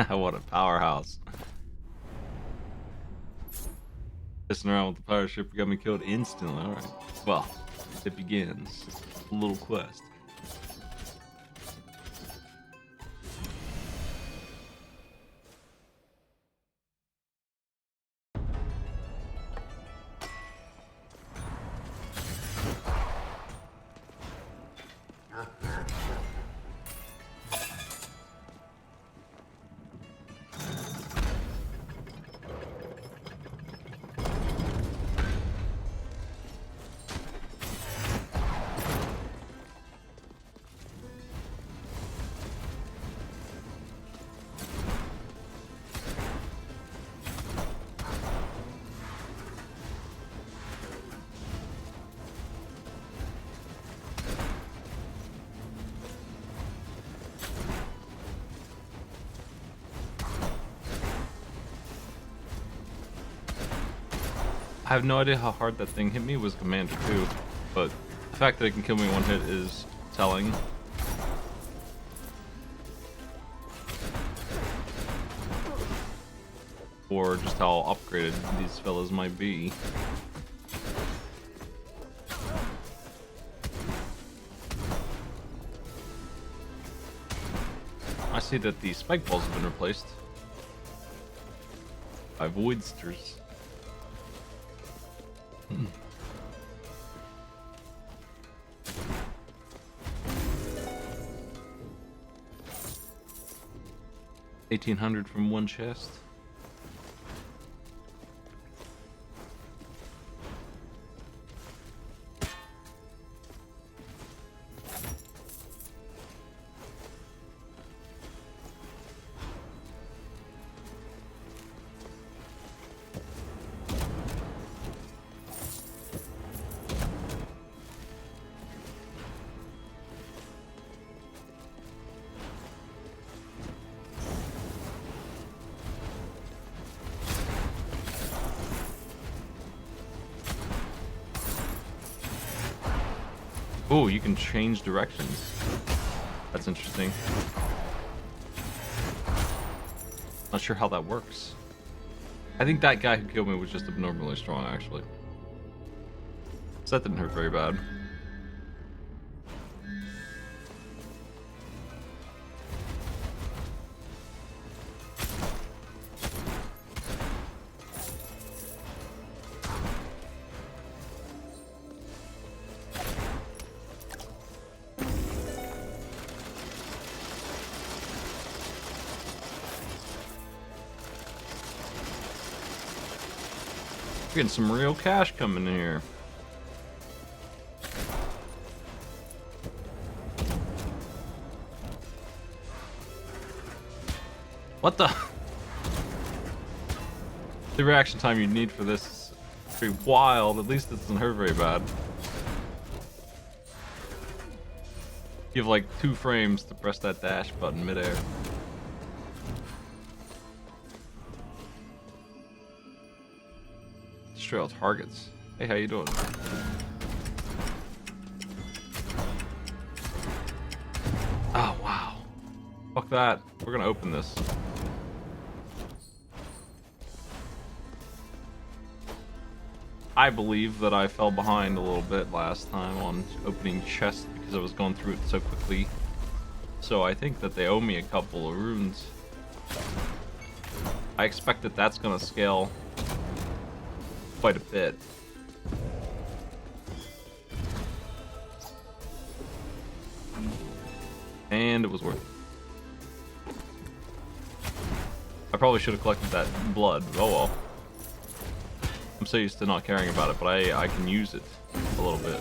What a powerhouse. Messing around with the pirate ship got me killed instantly. Alright. Well, it begins. A little quest. I have no idea how hard that thing hit me was Commander 2, but the fact that it can kill me one hit is telling. Or just how upgraded these fellas might be. I see that the spike balls have been replaced by voidsters. 1800 from one chest. Oh, you can change directions. That's interesting. Not sure how that works. I think that guy who killed me was just abnormally strong, actually. So that didn't hurt very bad. Getting some real cash coming in here. What the? The reaction time you need for this is pretty wild. At least it doesn't hurt very bad. You have like 2 frames to press that dash button midair. Destroy all targets. Hey, how you doing? Oh, wow. Fuck that. We're gonna open this. I believe that I fell behind a little bit last time on opening chests because I was going through it so quickly. So I think that they owe me a couple of runes. I expect that that's gonna scale quite a bit. And it was worth it. I probably should have collected that blood. Oh well. I'm so used to not caring about it, but I can use it a little bit.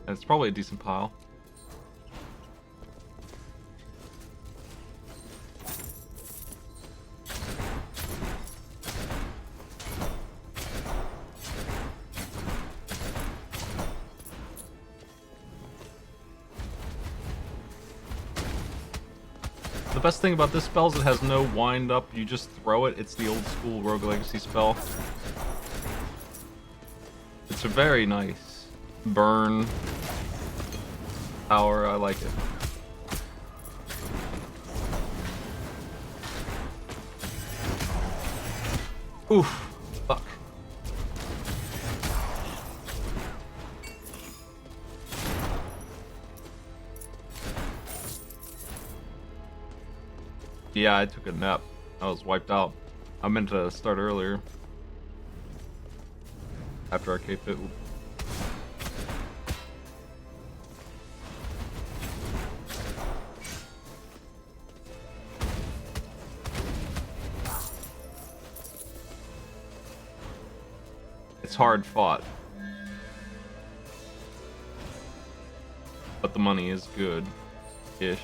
And it's probably a decent pile. The best thing about this spell is it has no wind up, you just throw it. It's the old school Rogue Legacy spell. It's a very nice burn. Power, I like it. Oof. Fuck. Yeah, I took a nap. I was wiped out. I meant to start earlier. After arcade pit. It's hard fought. But the money is good-ish.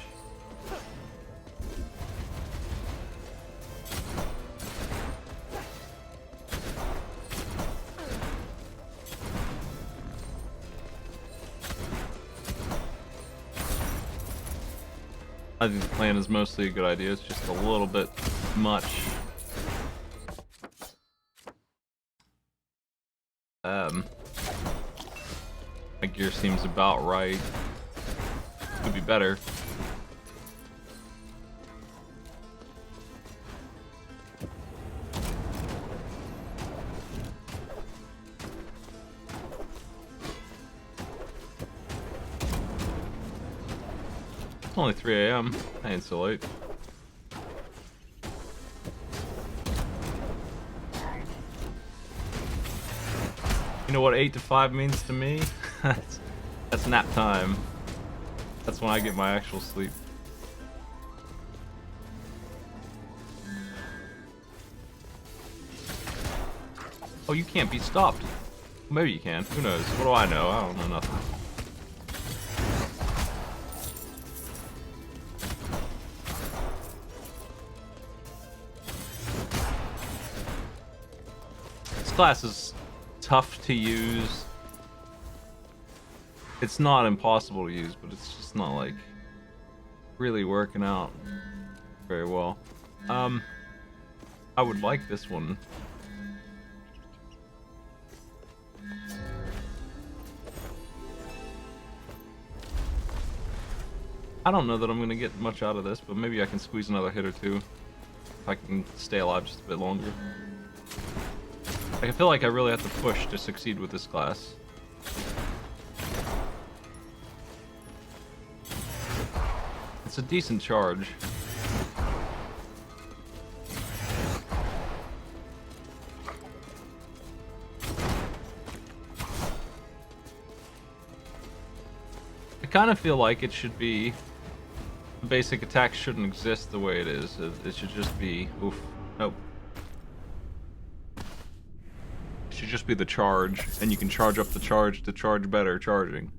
I think the plan is mostly a good idea. It's just a little bit much. My gear seems about right. Could be better. It's only 3 a.m. I ain't so late. You know what 8 to 5 means to me? That's nap time. That's when I get my actual sleep. Oh, you can't be stopped. Maybe you can. Who knows? What do I know? I don't know nothing. This class is tough to use. It's not impossible to use, but it's just not like really working out very well. I would like this one. I don't know that I'm gonna get much out of this, but maybe I can squeeze another hit or two if I can stay alive just a bit longer. Like, I feel like I really have to push to succeed with this class. It's a decent charge. I kind of feel like it should be... The basic attack shouldn't exist the way it is. It should just be... Oof. Nope. It should just be the charge, and you can charge up the charge to charge better charging.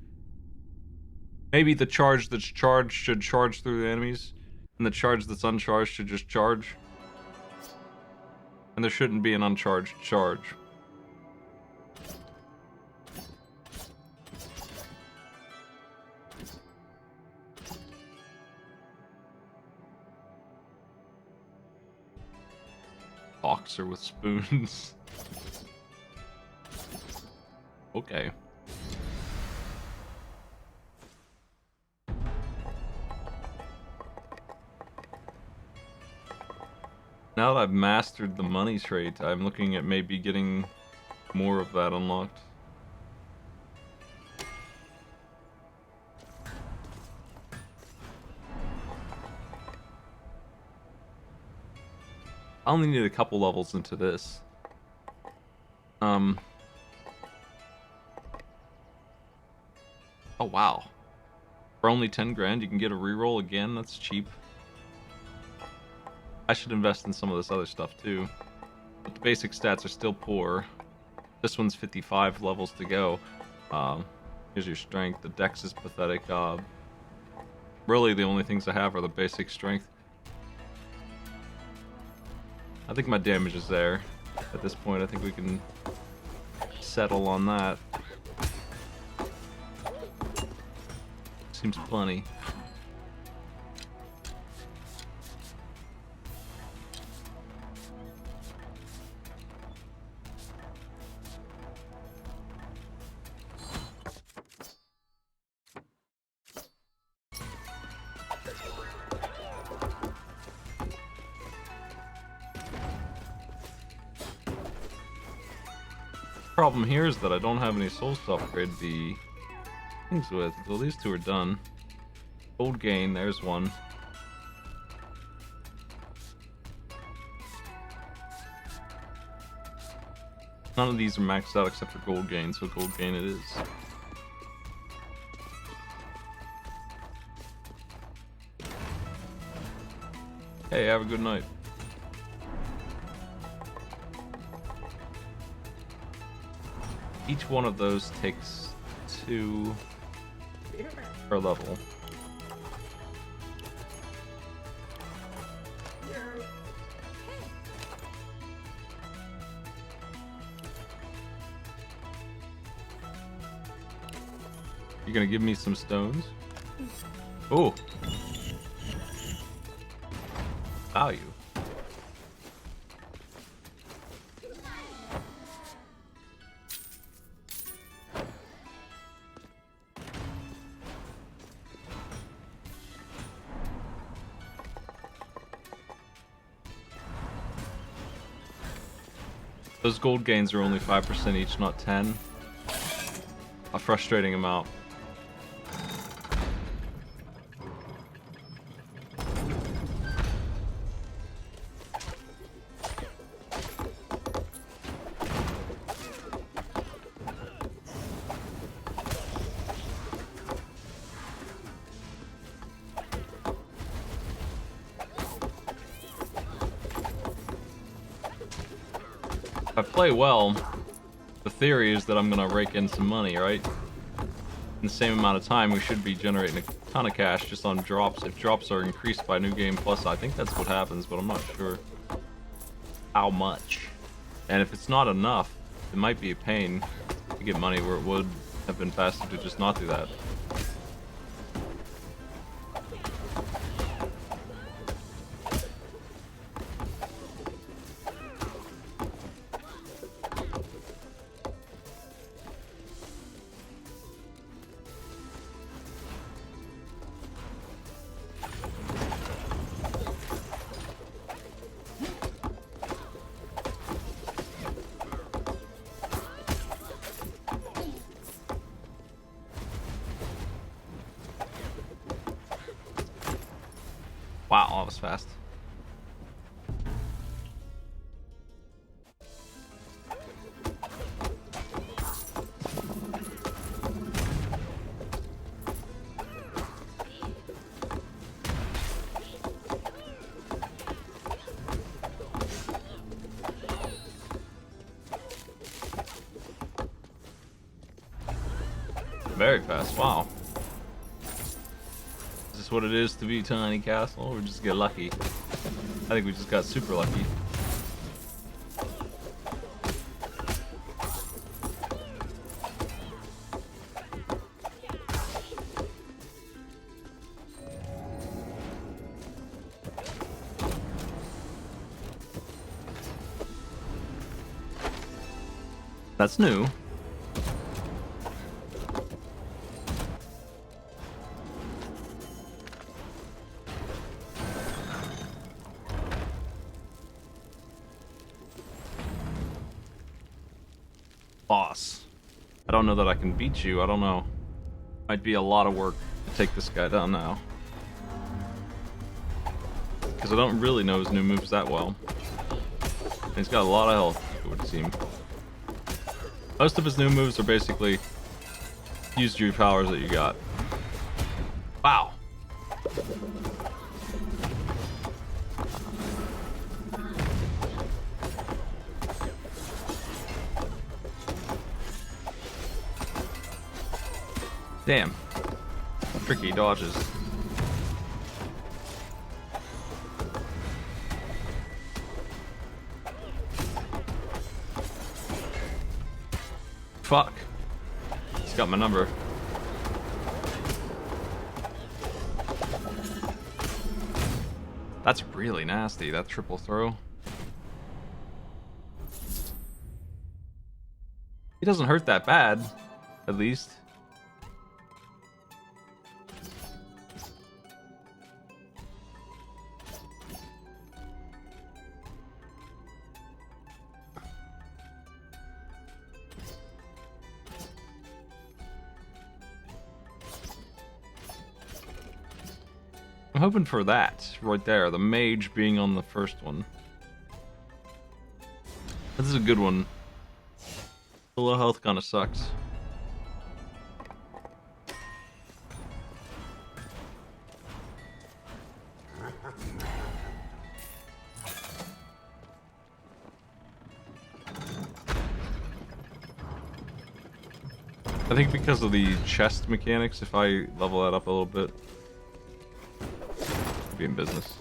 Maybe the charge that's charged should charge through the enemies, and the charge that's uncharged should just charge. And there shouldn't be an uncharged charge. Boxer with spoons. Okay. Now that I've mastered the money trait, I'm looking at maybe getting more of that unlocked. I only need a couple levels into this. Oh wow. For only 10 grand you can get a reroll again? That's cheap. I should invest in some of this other stuff too. But the basic stats are still poor. This one's 55 levels to go. Here's your strength. The dex is pathetic. Really the only things I have are the basic strength. I think my damage is there. At this point, I think we can settle on that. Seems plenty. Problem here is that I don't have any souls to upgrade the things with. Well, these two are done. Gold gain, there's one. None of these are maxed out except for gold gain, so gold gain it is. Hey, have a good night. Each one of those takes 2 per level. You're gonna give me some stones? Oh! Value. Those gold gains are only 5% each, not 10. A frustrating amount. If I play well, the theory is that I'm gonna rake in some money, right? In the same amount of time, we should be generating a ton of cash just on drops. If drops are increased by New Game Plus, I think that's what happens, but I'm not sure how much. And if it's not enough, it might be a pain to get money where it would have been faster to just not do that. Wow, that was fast. Very fast, wow. Is this what it is to be Tiny Castle, or just get lucky? I think we just got super lucky. That's new. Boss. I don't know that I can beat you. I don't know. Might be a lot of work to take this guy down now. Because I don't really know his new moves that well. And he's got a lot of health, it would seem. Most of his new moves are basically use your powers that you got. Wow. Damn. Tricky dodges. Fuck. He's got my number. That's really nasty, that triple throw. He doesn't hurt that bad, at least. hoping for that right there, the mage being on the first one. This is a good one. The low health kind of sucks. I think because of the chest mechanics, if I level that up a little bit, I'll be in business.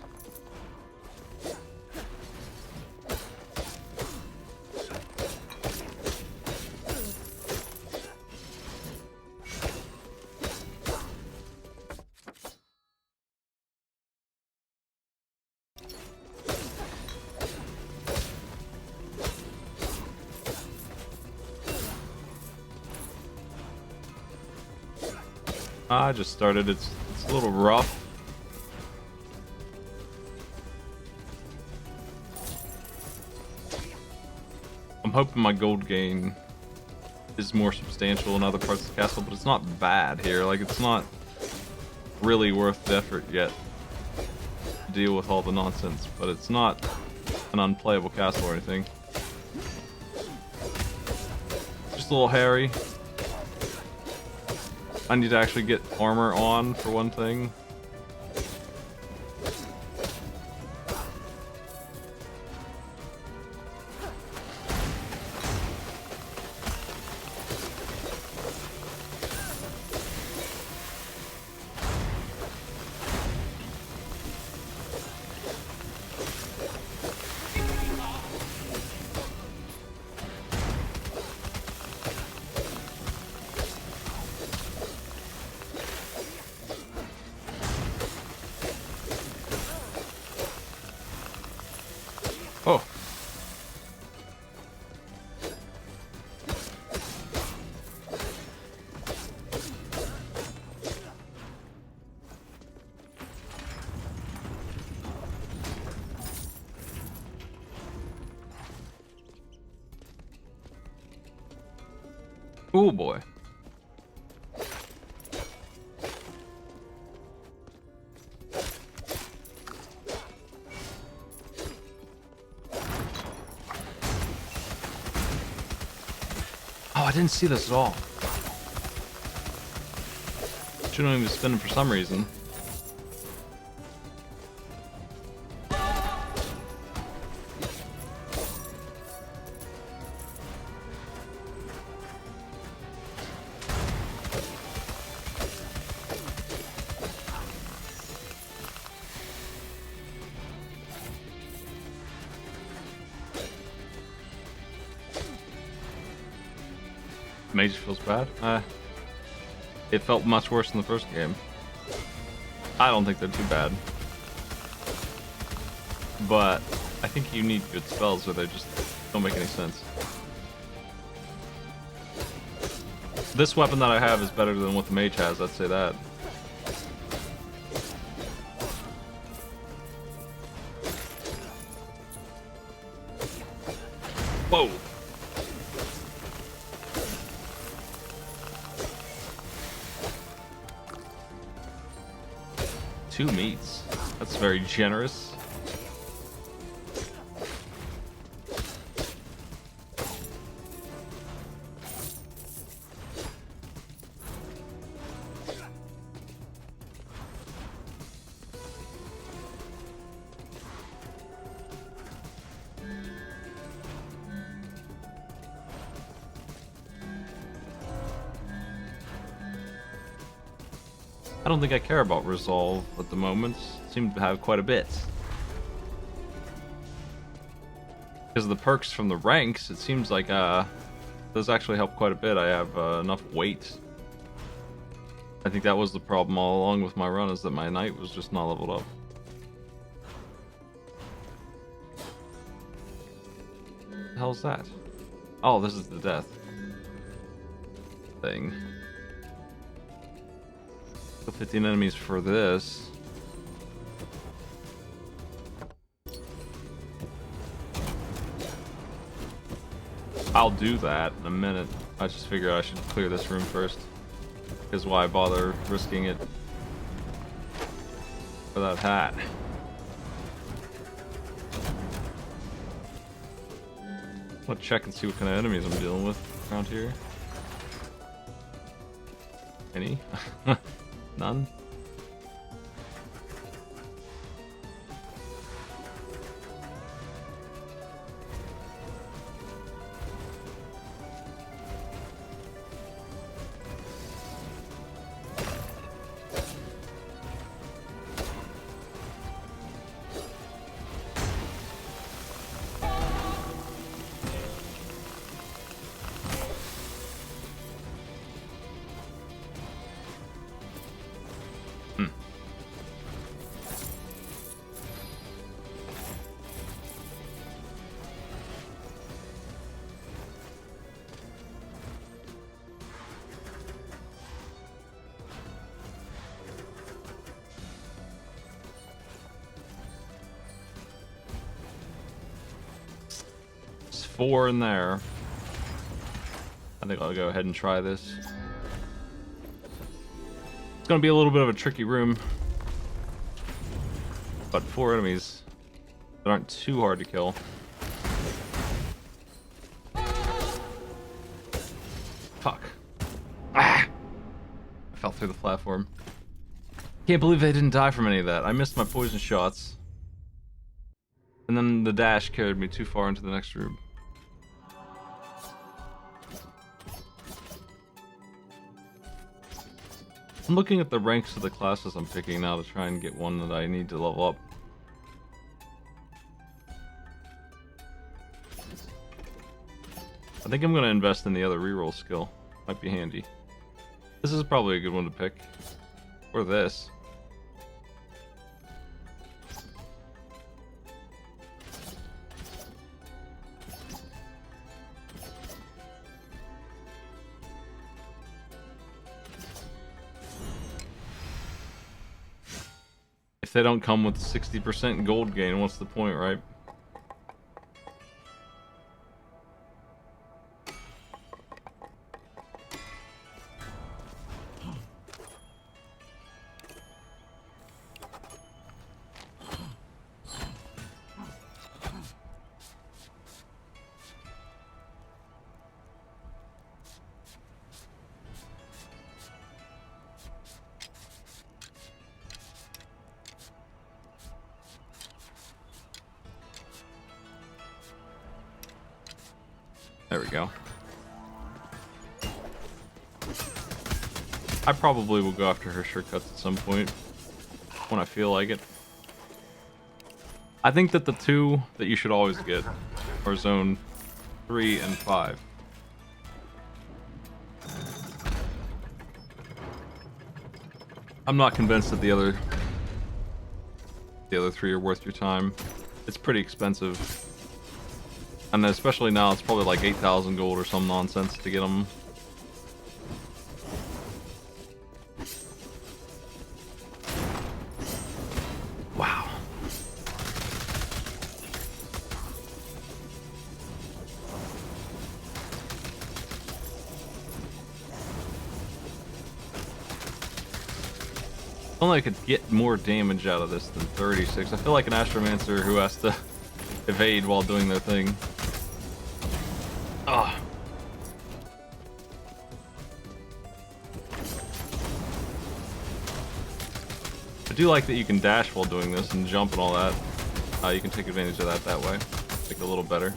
I just started. It's a little rough. I'm hoping my gold gain is more substantial in other parts of the castle, but it's not bad here. Like, it's not really worth the effort yet to deal with all the nonsense, but it's not an unplayable castle or anything. Just a little hairy. I need to actually get armor on, for one thing. Oh. Oh boy. Oh, I didn't see this at all. Shouldn't even spin it for some reason. Mage feels bad. It felt much worse in the first game. I don't think they're too bad. But I think you need good spells or they just don't make any sense. This weapon that I have is better than what the mage has, I'd say that. Whoa! Two meats. That's very generous. I don't think I care about resolve at the moment. Seem to have quite a bit. Because of the perks from the ranks, it seems like those actually help quite a bit. I have enough weight. I think that was the problem all along with my run, is that my knight was just not leveled up. What the hell's that? Oh, this is the death thing. 15 enemies for this. I'll do that in a minute. I just figured I should clear this room first. Because why bother risking it? for that hat. I'll check and see what kind of enemies I'm dealing with around here. Any? None? It's 4 in there. I think I'll go ahead and try this. It's gonna be a little bit of a tricky room, but 4 enemies that aren't too hard to kill. Fuck. Ah! I fell through the platform. Can't believe they didn't die from any of that. I missed my poison shots. And then the dash carried me too far into the next room. I'm looking at the ranks of the classes I'm picking now to try and get one that I need to level up. I think I'm going to invest in the other reroll skill. Might be handy. This is probably a good one to pick. Or this. If they don't come with 60% gold gain, what's the point, right? There we go. I probably will go after her shortcuts at some point when I feel like it. I think that the 2 that you should always get are zone 3 and 5. I'm not convinced that the other 3 are worth your time. It's pretty expensive. And especially now, it's probably like 8,000 gold or some nonsense to get them. Wow. If only I could get more damage out of this than 36. I feel like an Astromancer who has to evade while doing their thing. Ah. I do like that you can dash while doing this and jump and all that. You can take advantage of that way. Make it a little better.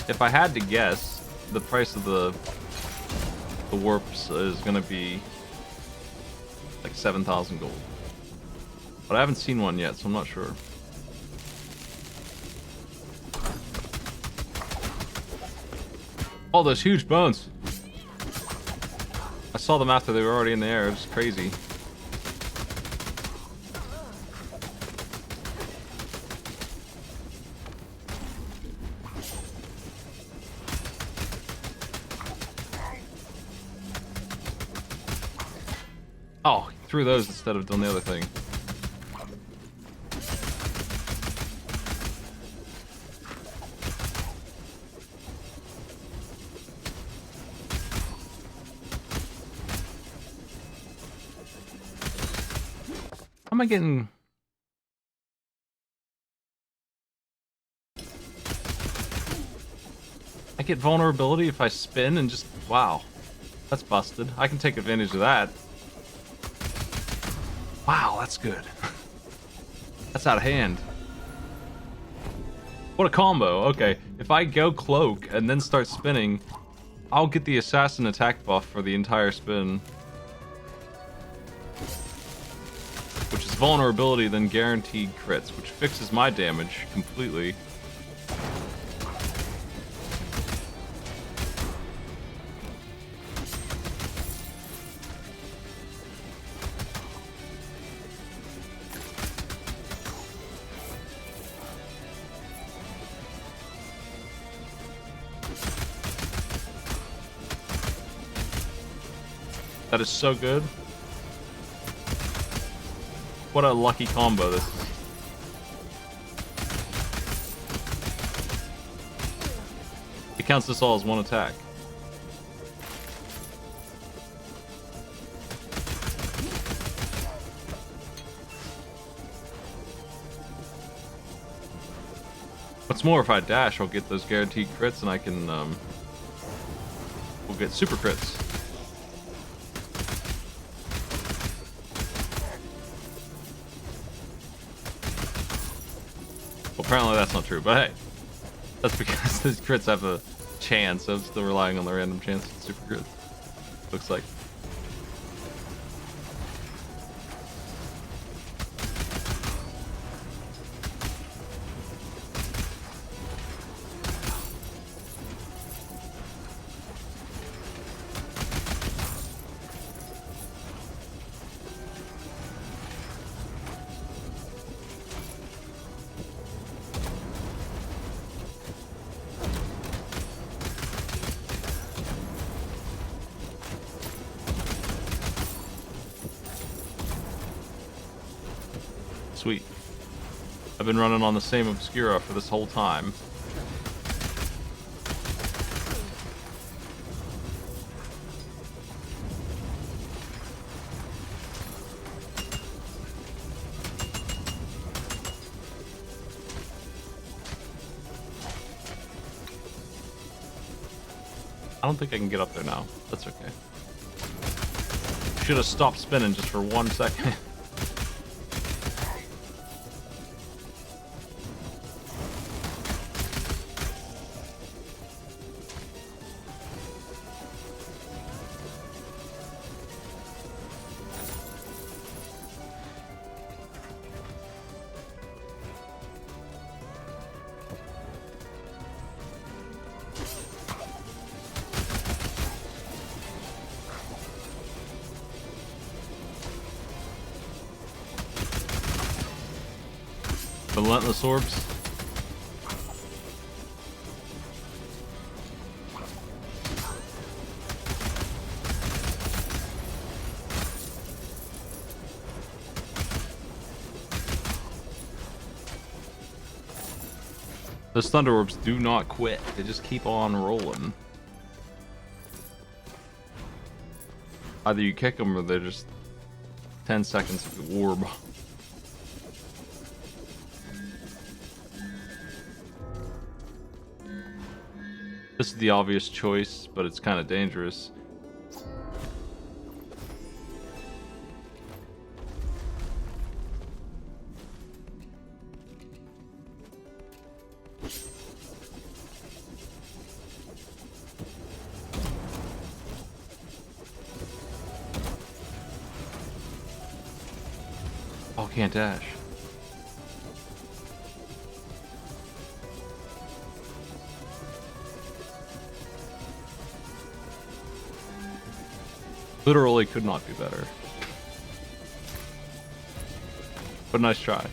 If I had to guess, the price of the warps is gonna be like 7,000 gold. But I haven't seen one yet, so I'm not sure. Oh, those huge bones! I saw them after they were already in the air. It was crazy. Oh, he threw those instead of doing the other thing. am I getting... I get vulnerability if I spin and just... Wow. That's busted. I can take advantage of that. Wow, that's good. That's out of hand. What a combo. Okay, if I go cloak and then start spinning, I'll get the assassin attack buff for the entire spin. Which is vulnerability, then guaranteed crits, which fixes my damage completely. That is so good. What a lucky combo this is. It counts this all as one attack. What's more, if I dash, I'll get those guaranteed crits and I can, we'll get super crits. Apparently that's not true, but hey, that's because these crits have a chance. I'm still relying on the random chance of super crits. Looks like. Sweet. I've been running on the same Obscura for this whole time. I don't think I can get up there now. That's okay. Should have stopped spinning just for 1 second. Relentless orbs. Those thunder orbs do not quit. They just keep on rolling. Either you kick them or they're just 10 seconds of orb. This is the obvious choice, but it's kind of dangerous. Oh, can't dash. Literally could not be better. But nice try.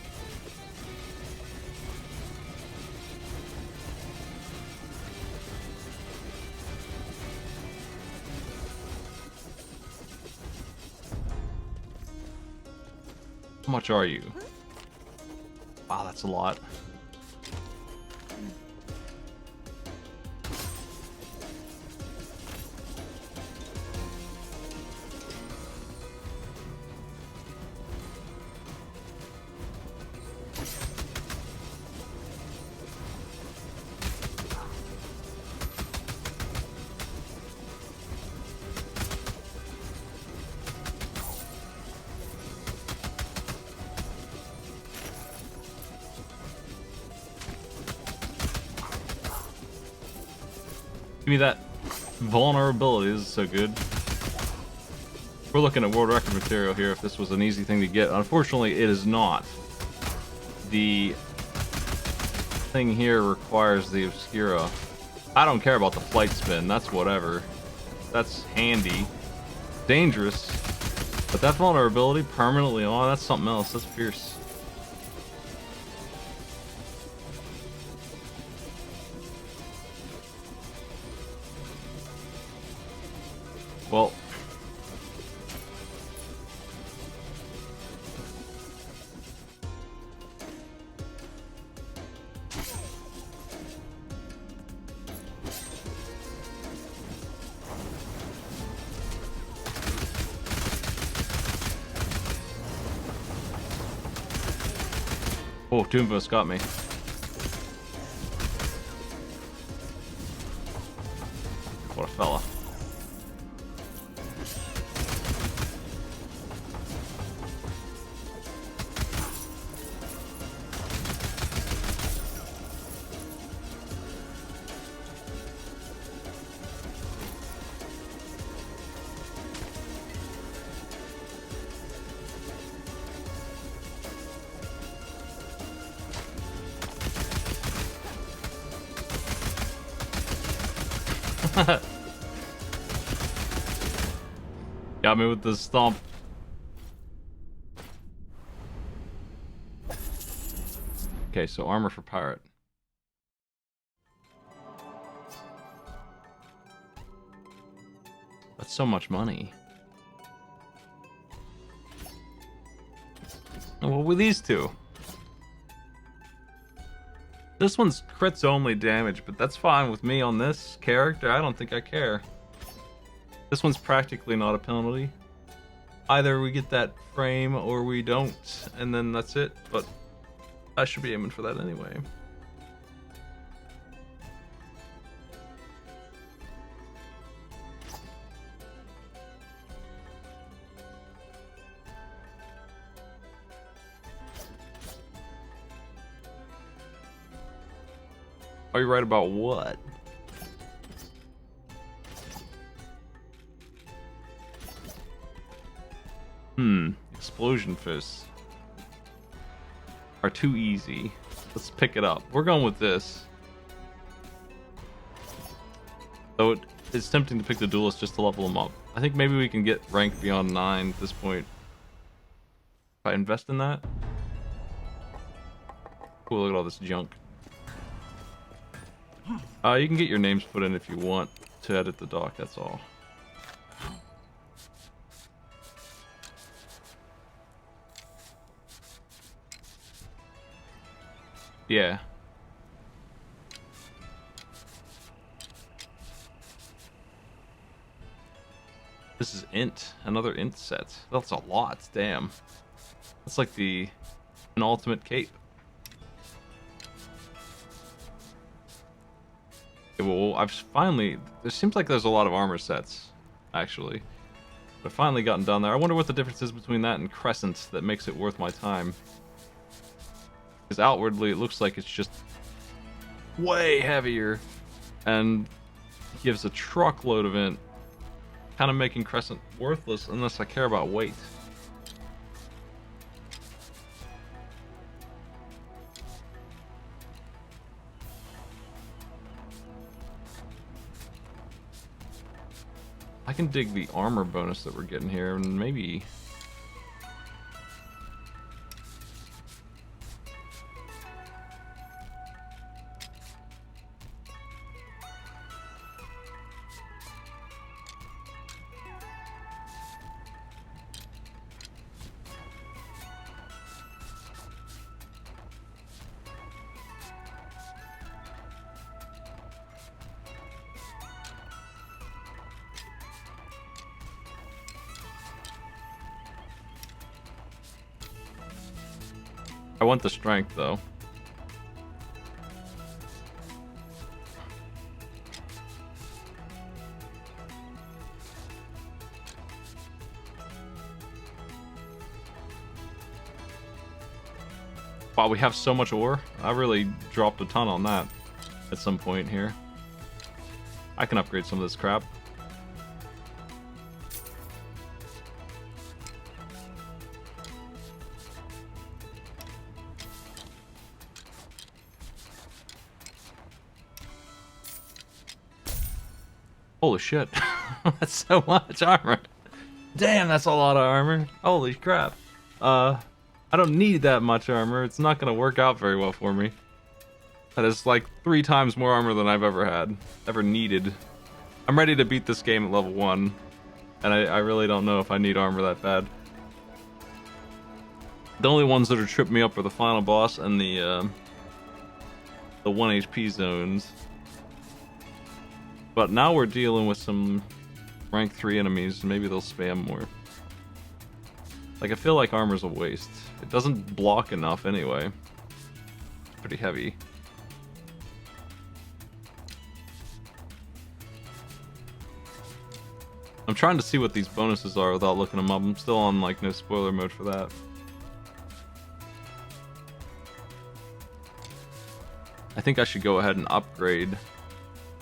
How much are you? Wow, that's a lot. Give me that vulnerability. This is so good. We're looking at world record material here if this was an easy thing to get. Unfortunately, it is not. The thing here requires the Obscura. I don't care about the flight spin. That's whatever. That's handy. Dangerous. But that vulnerability permanently on, that's something else. That's fierce. Well, oh, two of us got me. What a fella. Got me with the stomp. Okay, so armor for pirate. That's so much money. Oh, what were these two? This one's crits only damage, but that's fine with me on this character. I don't think I care. This one's practically not a penalty. Either we get that frame or we don't, and then that's it. But I should be aiming for that anyway. Are you right about what? Explosion fists are too easy. Let's pick it up. We're going with this. So it's tempting to pick the duelist just to level them up. I think maybe we can get rank beyond 9 at this point. If I invest in that. Cool, look at all this junk. You can get your names put in if you want to edit the doc, that's all. Yeah. This is int, another int set. That's a lot, damn. That's like an ultimate cape. Okay, well, I've finally, there seems like there's a lot of armor sets, actually. But I've finally gotten down there. I wonder what the difference is between that and Crescent that makes it worth my time. Because outwardly it looks like it's just way heavier and gives a truckload of int, kind of making Crescent worthless unless I care about weight. I can dig the armor bonus that we're getting here and maybe... I want the strength, though. Wow, we have so much ore. I really dropped a ton on that at some point here. I can upgrade some of this crap. Holy shit. That's so much armor. Damn, that's a lot of armor. Holy crap. I don't need that much armor. It's not gonna work out very well for me. That is like 3 times more armor than I've ever needed. I'm ready to beat this game at level 1. And I really don't know if I need armor that bad. The only ones that are tripping me up are the final boss and the 1 HP zones. But now we're dealing with some rank 3 enemies. Maybe they'll spam more. Like, I feel like armor's a waste. It doesn't block enough anyway. It's pretty heavy. I'm trying to see what these bonuses are without looking them up. I'm still on, like, no spoiler mode for that. I think I should go ahead and upgrade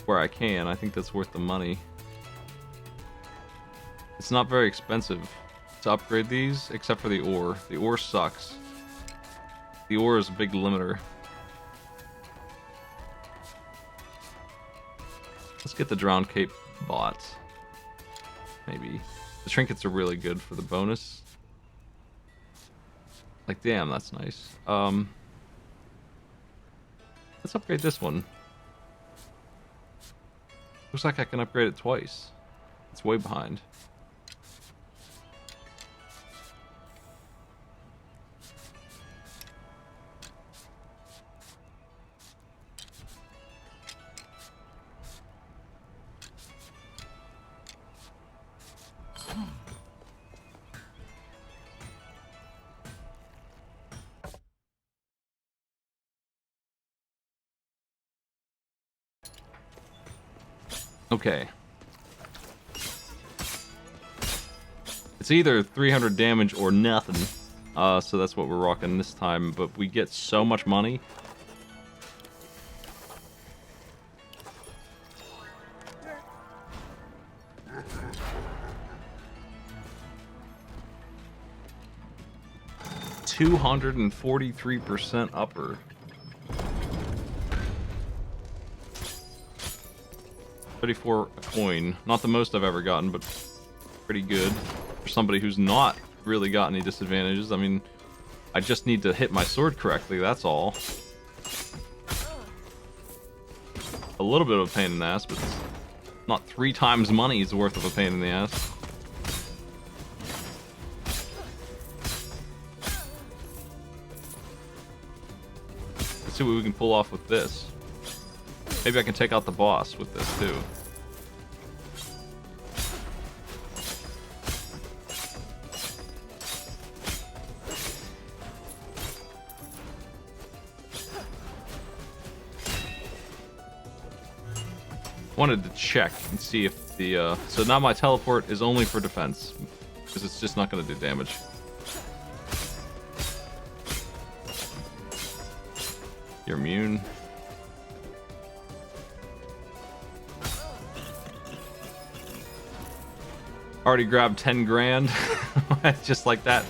where I can. I think that's worth the money. It's not very expensive to upgrade these, except for the ore. The ore sucks. The ore is a big limiter. Let's get the Drowned Cape bought. Maybe. The trinkets are really good for the bonus. Like, damn, that's nice. Let's upgrade this one. Looks like I can upgrade it twice. It's way behind. Okay. It's either 300 damage or nothing. So that's what we're rocking this time, but we get so much money. $243% upper. 34 a coin. Not the most I've ever gotten, but pretty good for somebody who's not really got any disadvantages. I mean, I just need to hit my sword correctly, that's all. A little bit of a pain in the ass, but it's not 3 times money's worth of a pain in the ass. Let's see what we can pull off with this. Maybe I can take out the boss with this, too. Wanted to check and see if the, so now my teleport is only for defense, because it's just not going to do damage. You're immune. Already grabbed 10 grand, just like that.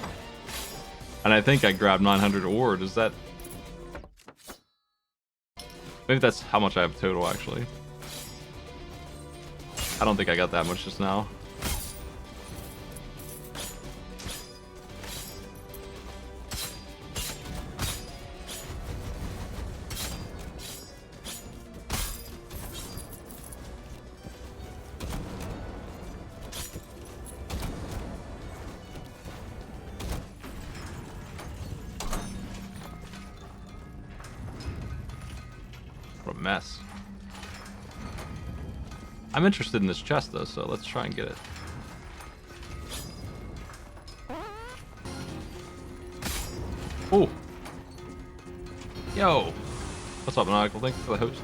And I think I grabbed 900 ore. Does that... Maybe that's how much I have total, actually. I don't think I got that much just now. What a mess. I'm interested in this chest though, so let's try and get it. Oh! Yo! What's up, Maniacal? Thank you for the host.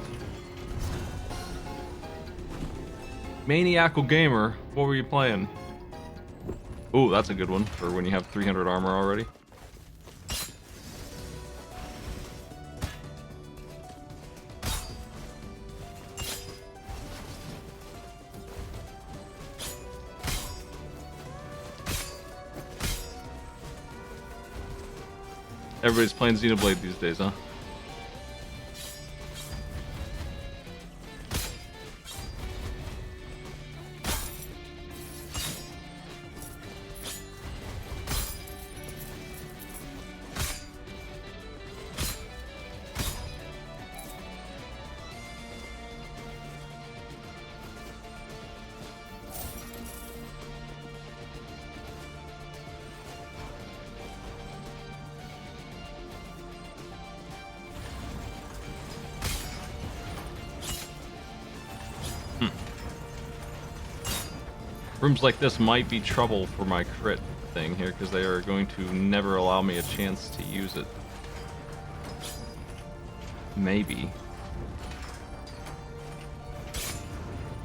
Maniacal Gamer, what were you playing? Oh, that's a good one for when you have 300 armor already. Everybody's playing Xenoblade these days, huh? Rooms like this might be trouble for my crit thing here, because they are going to never allow me a chance to use it. Maybe.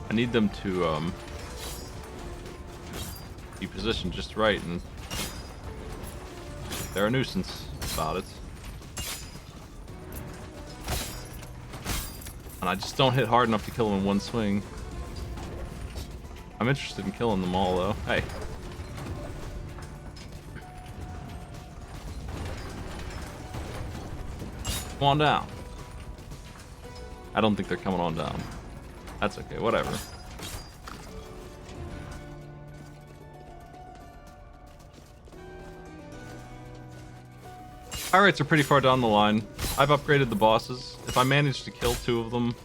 I need them to be positioned just right, and they're a nuisance about it. And I just don't hit hard enough to kill them in one swing. I'm interested in killing them all, though. Hey. Come on down. I don't think they're coming on down. That's okay, whatever. Fire rates are pretty far down the line. I've upgraded the bosses. If I manage to kill 2 of them,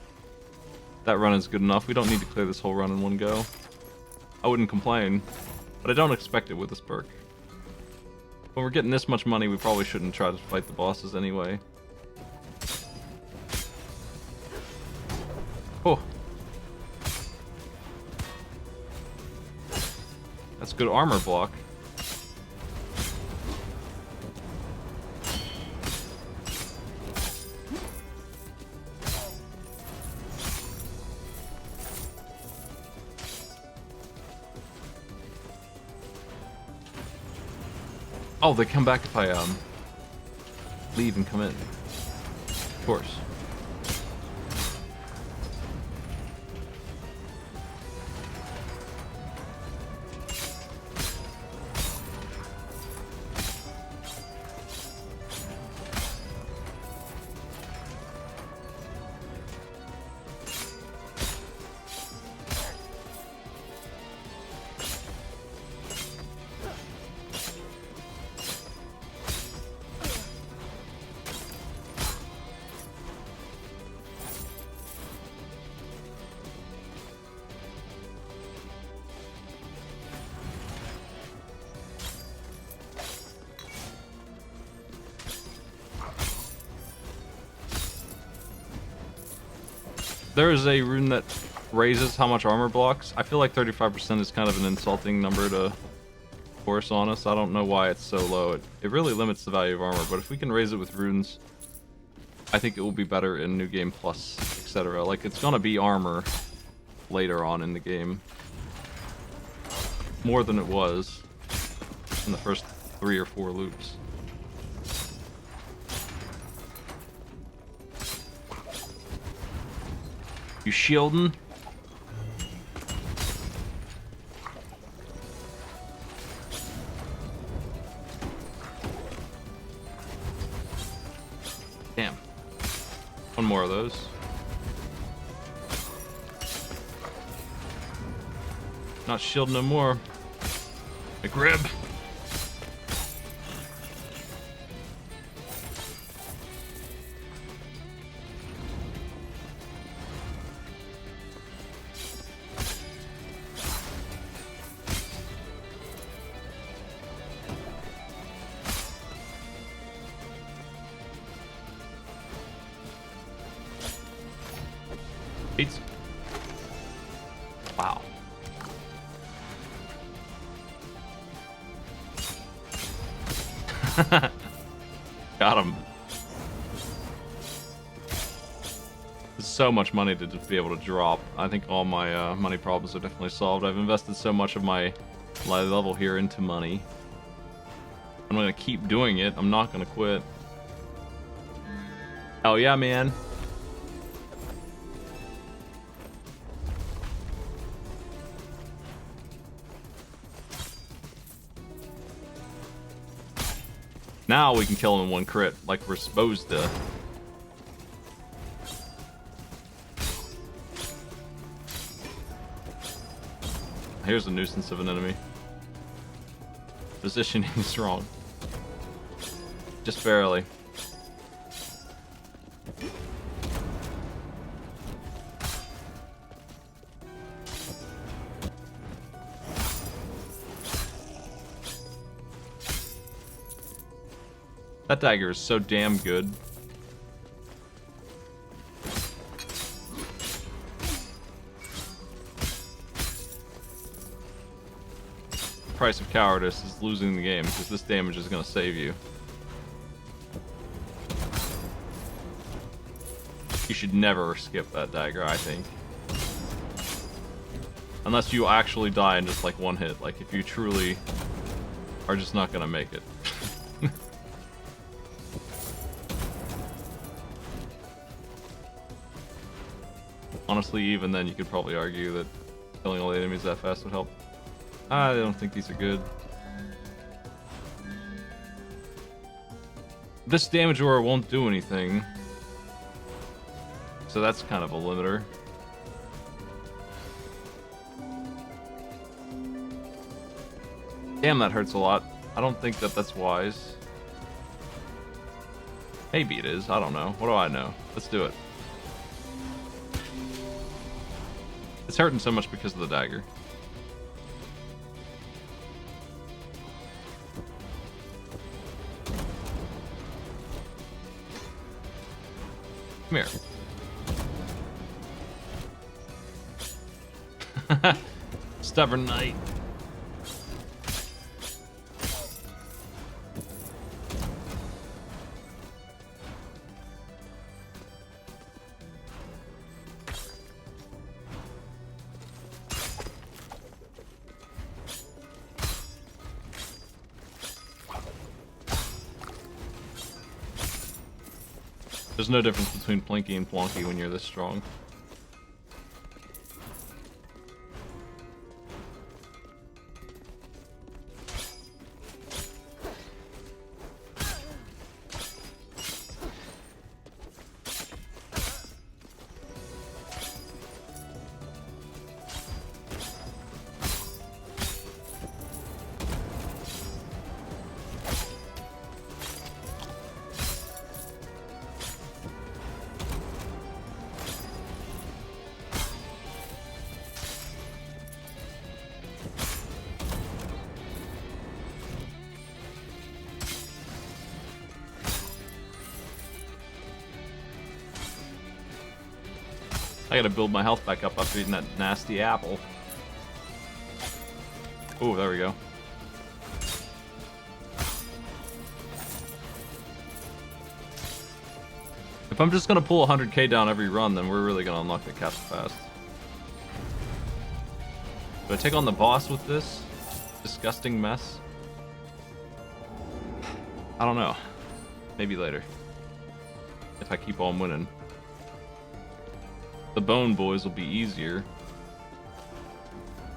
that run is good enough. We don't need to clear this whole run in one go. I wouldn't complain, but I don't expect it with this perk. When we're getting this much money, we probably shouldn't try to fight the bosses anyway. Oh. That's good armor block. Oh, they come back if I leave and come in. Of course. There is a rune that raises how much armor blocks. I feel like 35% is kind of an insulting number to force on us. I don't know why it's so low. It really limits the value of armor, but if we can raise it with runes, I think it will be better in New Game Plus, etc. Like, it's gonna be armor later on in the game. More than it was in the first 3 or 4 loops. You shielding? Damn. One more of those. Not shield no more. A grib. Wow. Got him. There's so much money to just be able to drop. I think all my money problems are definitely solved. I've invested so much of my level here into money. I'm gonna keep doing it. I'm not gonna quit. Oh yeah, man. Now we can kill him in one crit, like we're supposed to. Here's a nuisance of an enemy. Positioning is wrong. Just barely. That dagger is so damn good. The price of cowardice is losing the game, because this damage is going to save you. You should never skip that dagger, I think. Unless you actually die in just like one hit. Like if you truly are just not going to make it. Honestly, even then, you could probably argue that killing all the enemies that fast would help. I don't think these are good. This damage aura won't do anything. So that's kind of a limiter. Damn, that hurts a lot. I don't think that that's wise. Maybe it is. I don't know. What do I know? Let's do it. It's hurting so much because of the dagger. Come here. Stubborn knight. There's no difference between Plinky and Plonky when you're this strong. I gotta build my health back up after eating that nasty apple. Oh, there we go. If I'm just gonna pull 100k down every run, then we're really gonna unlock the castle fast. Do I take on the boss with this disgusting mess? I don't know. Maybe later. If I keep on winning. The Bone Boys will be easier.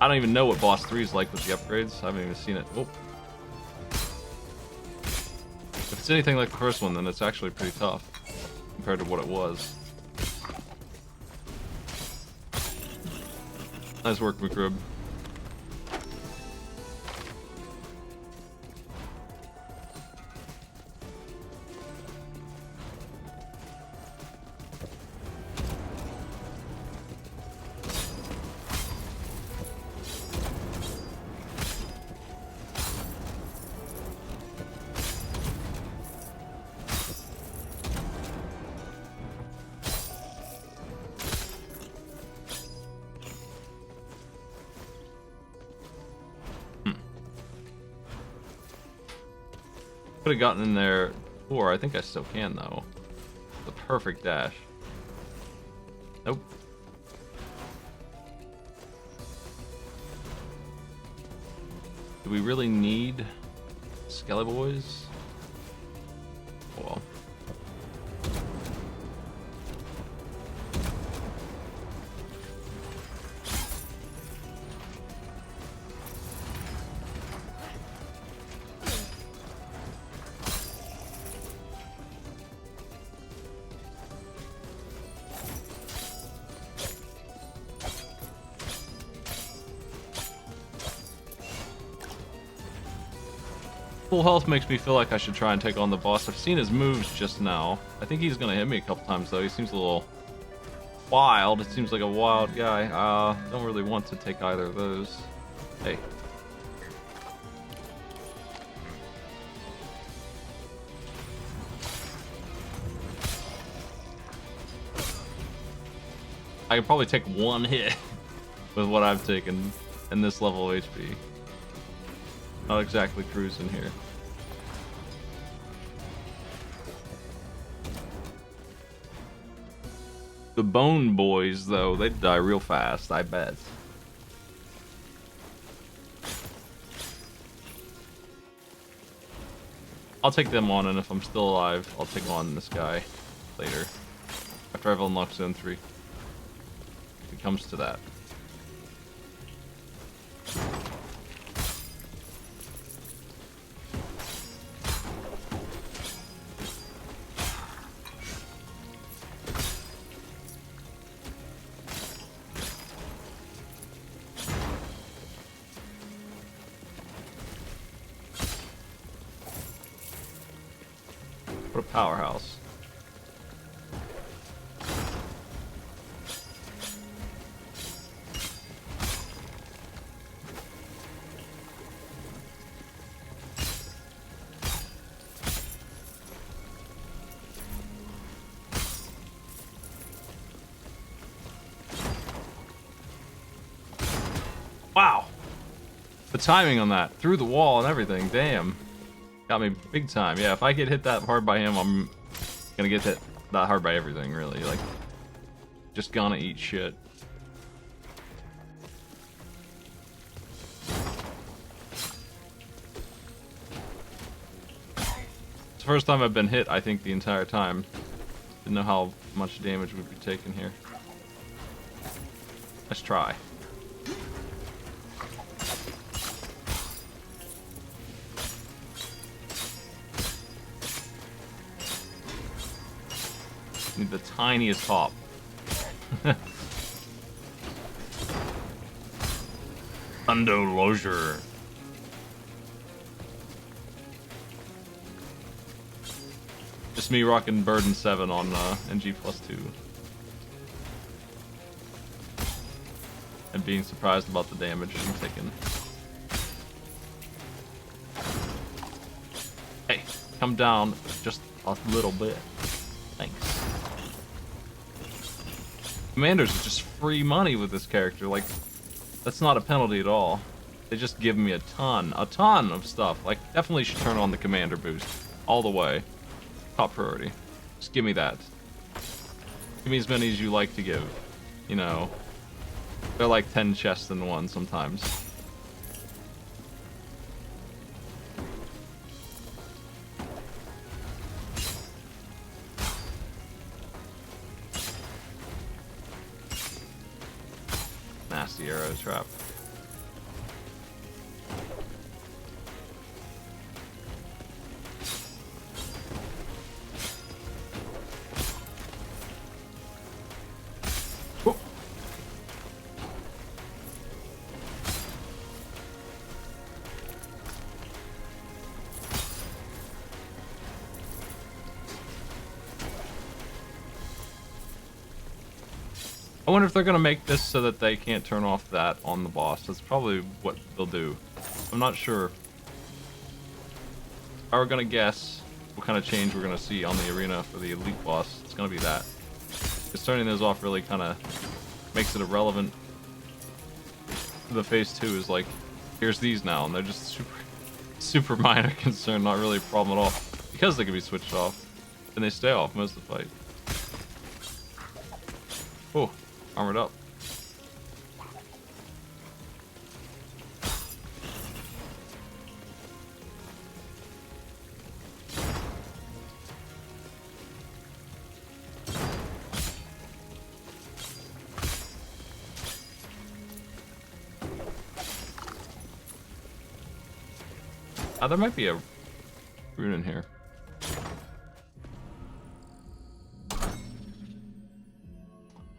I don't even know what boss 3 is like with the upgrades. I haven't even seen it. Oh. If it's anything like the first one, then it's actually pretty tough compared to what it was. Nice work, McRib. Could have gotten in there before. I think I still can, though. The perfect dash. Nope. Do we really need Skelly Boys? Oh, well. Full health makes me feel like I should try and take on the boss. I've seen his moves just now. I think he's gonna hit me a couple times though. He seems a little wild. It seems like a wild guy. Don't really want to take either of those. Hey. I can probably take one hit with what I've taken in this level of HP. Not exactly cruising here. The Bone Boys, though, they die real fast, I bet. I'll take them on, and if I'm still alive, I'll take on this guy later. After I've unlocked Zone 3. If it comes to that. What a powerhouse. Wow. The timing on that, through the wall and everything, damn. Got me big time. Yeah, if I get hit that hard by him, I'm gonna get hit that hard by everything, really. Like, just gonna eat shit. It's the first time I've been hit, I think, the entire time. Didn't know how much damage would be taken here. Let's try. Need the tiniest hop. Undo Losure. Just me rocking Burden 7 on NG+2. And being surprised about the damage I'm taking. Hey, come down just a little bit. Thanks. Commanders are just free money with this character. Like, that's not a penalty at all. They just give me a ton of stuff. Like, definitely should turn on the commander boost all the way. Top priority. Just give me that. Give me as many as you like to give. You know, they're like 10 chests in one sometimes. Nasty arrow trap. Whoa. I wonder if they're gonna make this so that they can't turn off that on the boss. That's probably what they'll do. I'm not sure. If I were gonna guess what kind of change we're gonna see on the arena for the elite boss, it's gonna be that. Because turning those off really kind of makes it irrelevant. The phase 2 is like, here's these now, and they're just super minor concern, not really a problem at all. Because they can be switched off, and they stay off most of the fight. Oh. Armored up. There might be a rune in here.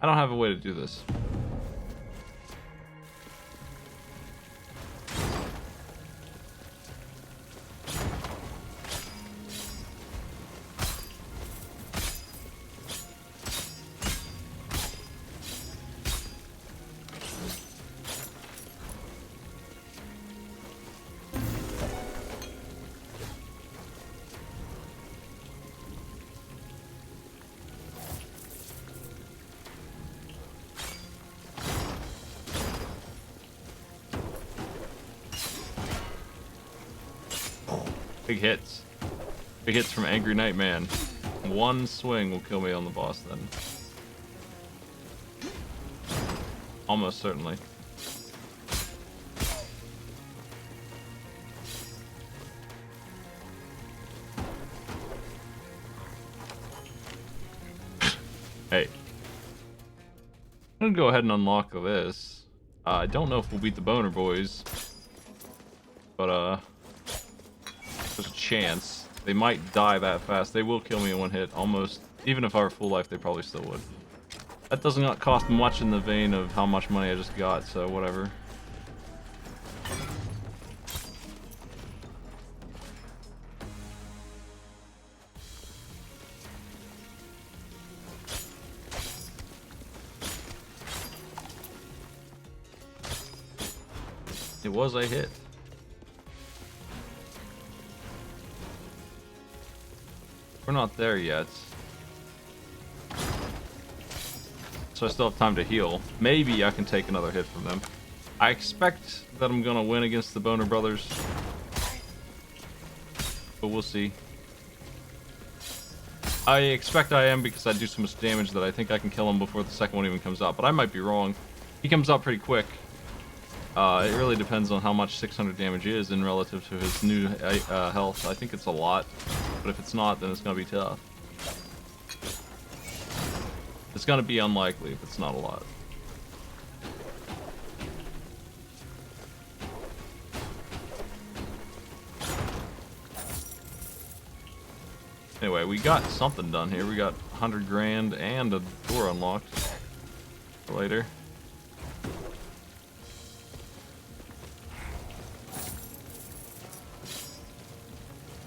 I don't have a way to do this. Big hits. Big hits from Angry Nightman. One swing will kill me on the boss then. Almost certainly. Hey. I'm gonna go ahead and unlock this. I don't know if we'll beat the Boner Boys. But, there's a chance. They might die that fast. They will kill me in one hit, almost. Even if I were full life, they probably still would. That does not cost much in the vein of how much money I just got, so whatever. It was a hit. We're not there yet. So I still have time to heal. Maybe I can take another hit from them. I expect that I'm gonna win against the Boner Brothers. But we'll see. I expect I am because I do so much damage that I think I can kill him before the second one even comes out. But I might be wrong. He comes out pretty quick. It really depends on how much 600 damage is in relative to his new health. I think it's a lot. But if it's not, then it's gonna be tough. It's gonna be unlikely if it's not a lot. Anyway, we got something done here. We got 100 grand and a door unlocked for later.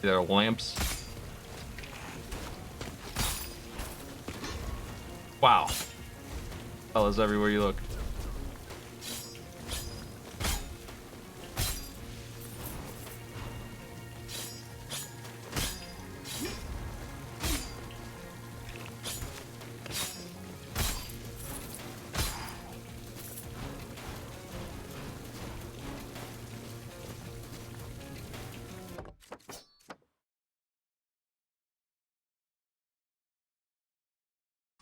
There are lamps. Wow. Fellas everywhere you look.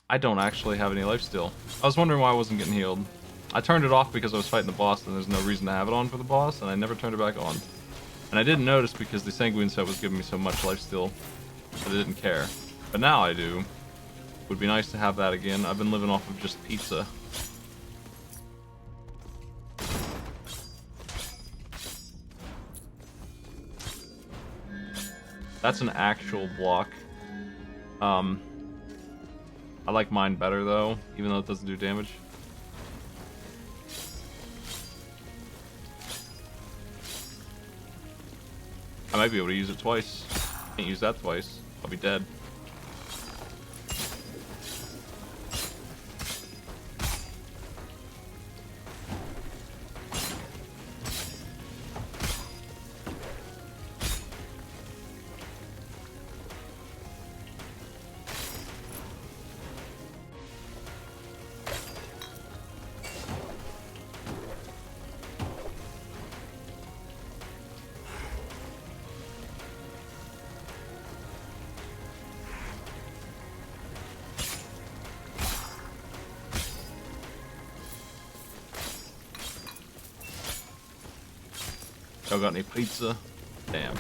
I don't actually have any life steal. I was wondering why I wasn't getting healed. I turned it off because I was fighting the boss and there's no reason to have it on for the boss, and I never turned it back on. And I didn't notice because the Sanguine set was giving me so much life steal that I didn't care. But now I do. Would be nice to have that again. I've been living off of just pizza. That's an actual block. I like mine better though, even though it doesn't do damage. I might be able to use it twice. Can't use that twice. I'll be dead. Y'all got any pizza? Damn.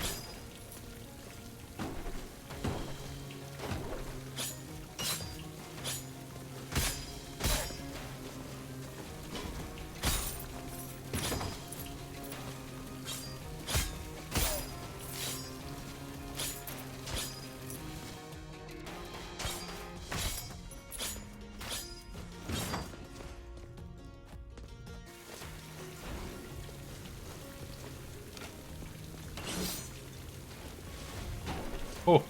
Oh.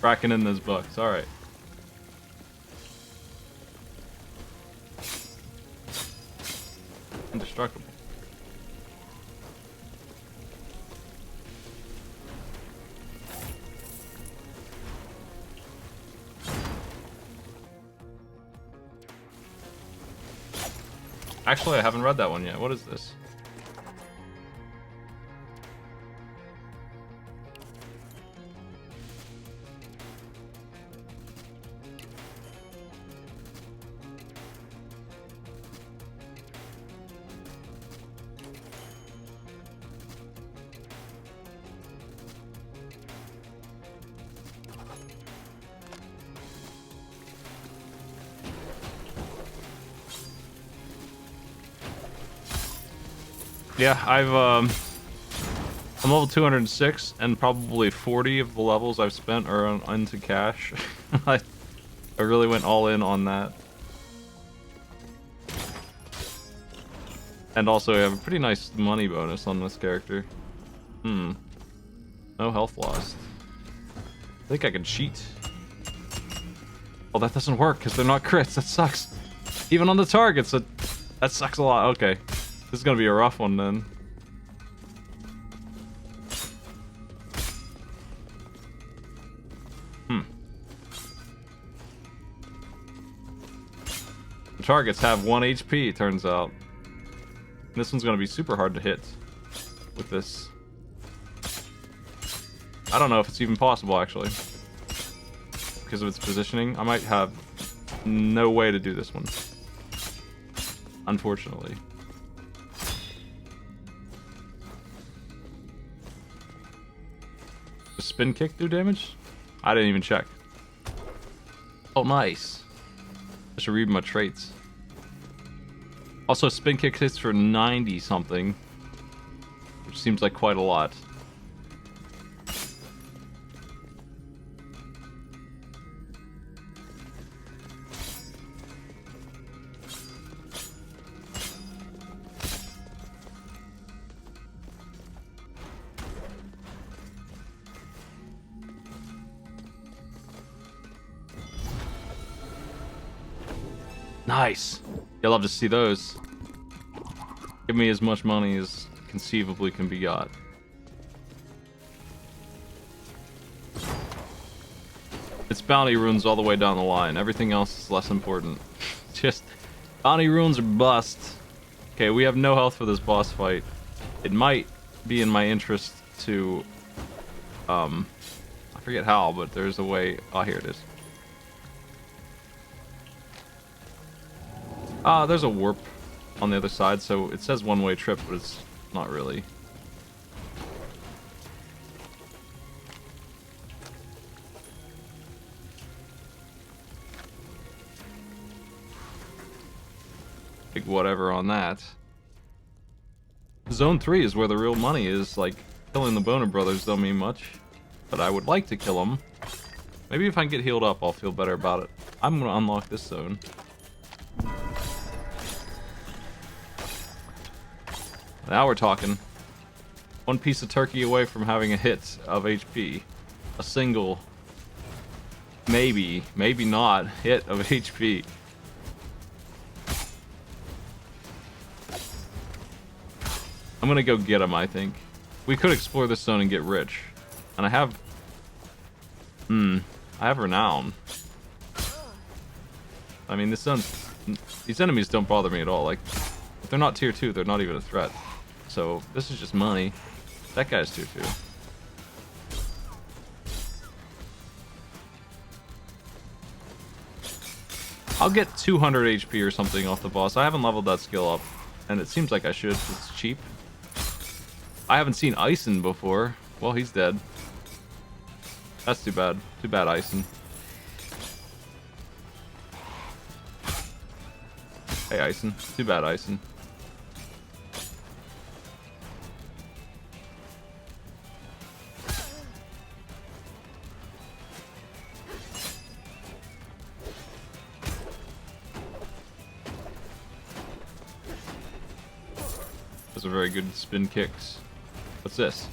Cracking in those bucks. All right. Indestructible. Actually, I haven't read that one yet. What is this? Yeah, I'm level 206, and probably 40 of the levels I've spent are into cash. I really went all in on that. And also, I have a pretty nice money bonus on this character. No health lost. I think I can cheat. Oh, that doesn't work, because they're not crits. That sucks. Even on the targets, that sucks a lot. Okay. This is gonna be a rough one then. The targets have 1 HP, turns out. And this one's gonna be super hard to hit with this. I don't know if it's even possible, actually. Because of its positioning. I might have no way to do this one. Unfortunately. Does spin kick do damage? I didn't even check. Oh, nice. I should read my traits. Also, spin kick hits for 90 something, which seems like quite a lot. Nice. You'll love to see those. Give me as much money as conceivably can be got. It's bounty runes all the way down the line. Everything else is less important. Just bounty runes are bust. Okay, we have no health for this boss fight. It might be in my interest to I forget how, but there's a way. Oh, here it is. There's a warp on the other side, so it says one-way trip, but it's not really. Big whatever on that. Zone 3 is where the real money is. Like, killing the Boner Brothers don't mean much, but I would like to kill them. Maybe if I can get healed up, I'll feel better about it. I'm gonna unlock this zone. Now we're talking. One piece of turkey away from having a hit of HP. A single, maybe not, hit of HP. I'm gonna go get him, I think. We could explore this zone and get rich. And I have... I have renown. I mean, this zone... These enemies don't bother me at all. Like, if they're not tier 2, they're not even a threat. So, this is just money. That guy's tier 2. I'll get 200 HP or something off the boss. I haven't leveled that skill up, and it seems like I should, because it's cheap. I haven't seen Ison before. Well, he's dead. That's too bad. Too bad, Ison. Hey, Ison. Too bad, Ison. Those are very good spin kicks. What's this?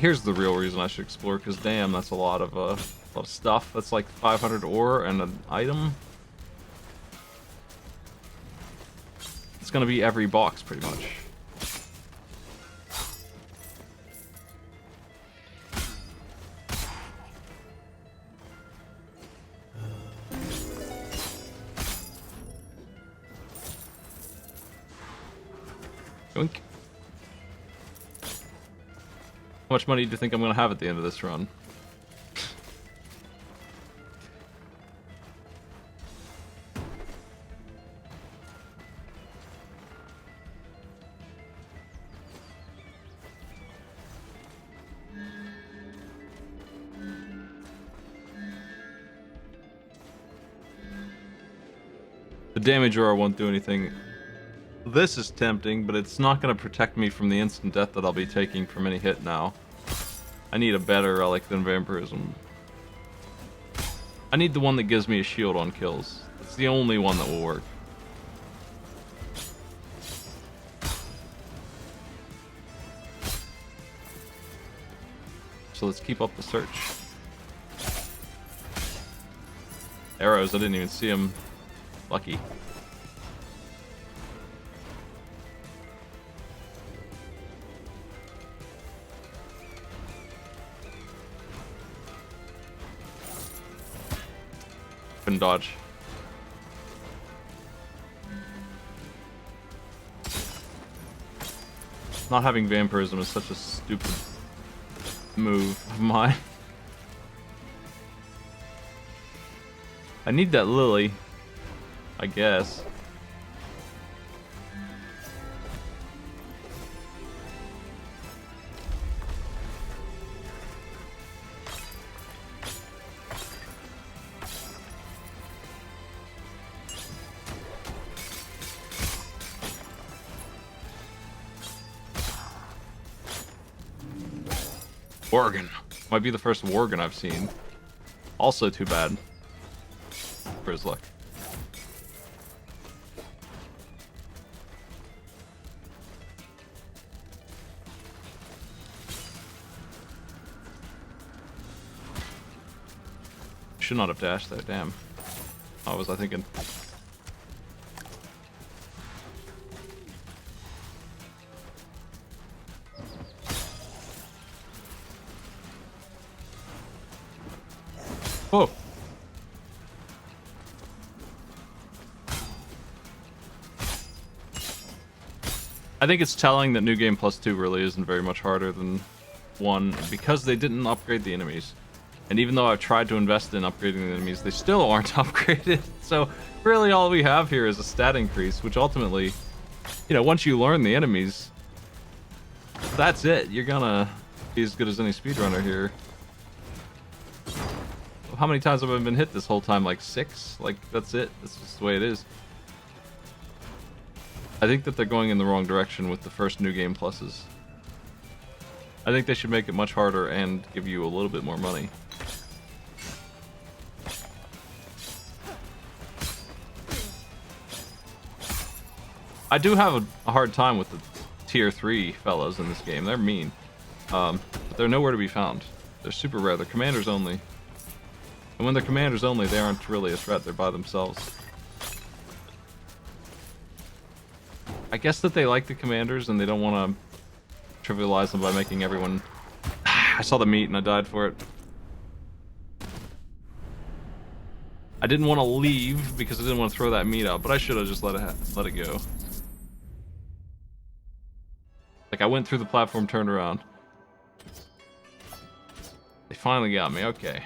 Here's the real reason I should explore, because damn, that's a lot of stuff. That's like 500 ore and an item. It's gonna be every box, pretty much. Yoink. How much money do you think I'm gonna have at the end of this run? The damage aura won't do anything. This is tempting, but it's not going to protect me from the instant death that I'll be taking from any hit now. I need a better relic than Vampirism. I need the one that gives me a shield on kills. It's the only one that will work. So let's keep up the search. Arrows, I didn't even see them. Lucky. Couldn't dodge. Not having vampirism is such a stupid move of mine. I need that lily, I guess. Worgen. Might be the first Worgen I've seen. Also too bad for his luck. Should not have dashed there, damn. What was I thinking? Oh! I think it's telling that New Game Plus 2 really isn't very much harder than 1 because they didn't upgrade the enemies. And even though I've tried to invest in upgrading the enemies, they still aren't upgraded. So really all we have here is a stat increase, which ultimately, you know, once you learn the enemies, that's it. You're gonna be as good as any speedrunner here. How many times have I been hit this whole time? Like 6? Like, that's it. That's just the way it is. I think that they're going in the wrong direction with the first New Game Pluses. I think they should make it much harder and give you a little bit more money. I do have a hard time with the tier 3 fellas in this game. They're mean. But they're nowhere to be found. They're super rare. They're commanders only. And when they're commanders only, they aren't really a threat. They're by themselves. I guess that they like the commanders and they don't want to trivialize them by making everyone... I saw the meat and I died for it. I didn't want to leave because I didn't want to throw that meat out, but I should have just let it go. Like, I went through the platform, turned around. They finally got me, okay.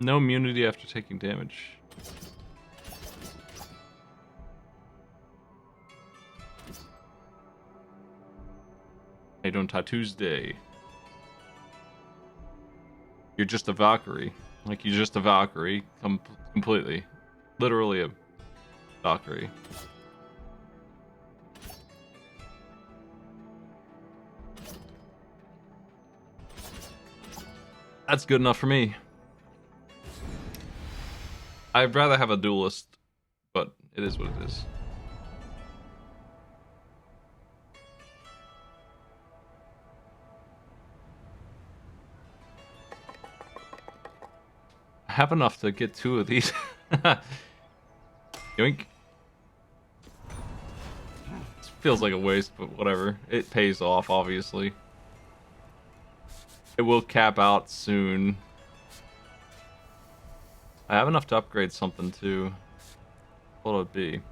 No immunity after taking damage. Hey, don't tattoos day. You're just a Valkyrie. Like, you're just a Valkyrie. Completely. Literally a Valkyrie. That's good enough for me. I'd rather have a duelist, but it is what it is. have enough to get 2 of these. Yoink. This feels like a waste, but whatever. It pays off, obviously. It will cap out soon. I have enough to upgrade something too. What will it be?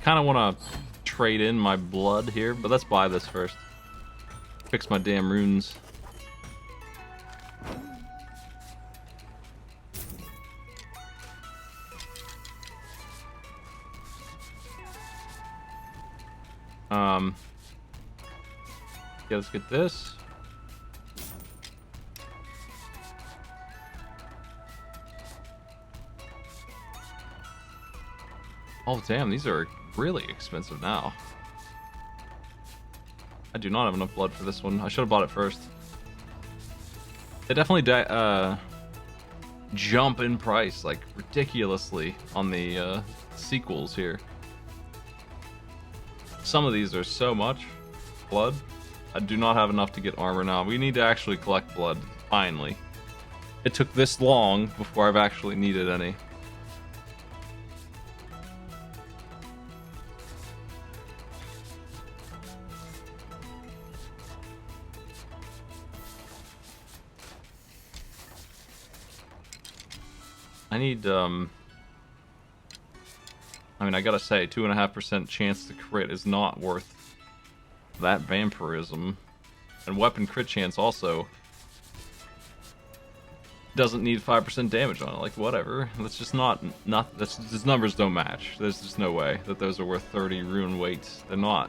Kind of want to trade in my blood here, but let's buy this first. Fix my damn runes. Yeah, let's get this. Oh damn, these are really expensive now. I do not have enough blood for this one. I should have bought it first. They definitely jump in price, like, ridiculously on the sequels here. Some of these are so much blood. I do not have enough to get armor now. We need to actually collect blood, finally. It took this long before I've actually needed any. I need, I mean, I gotta say, 2.5% chance to crit is not worth that vampirism. And weapon crit chance also doesn't need 5% damage on it. Like, whatever. That's just these numbers don't match. There's just no way that those are worth 30 rune weights. They're not.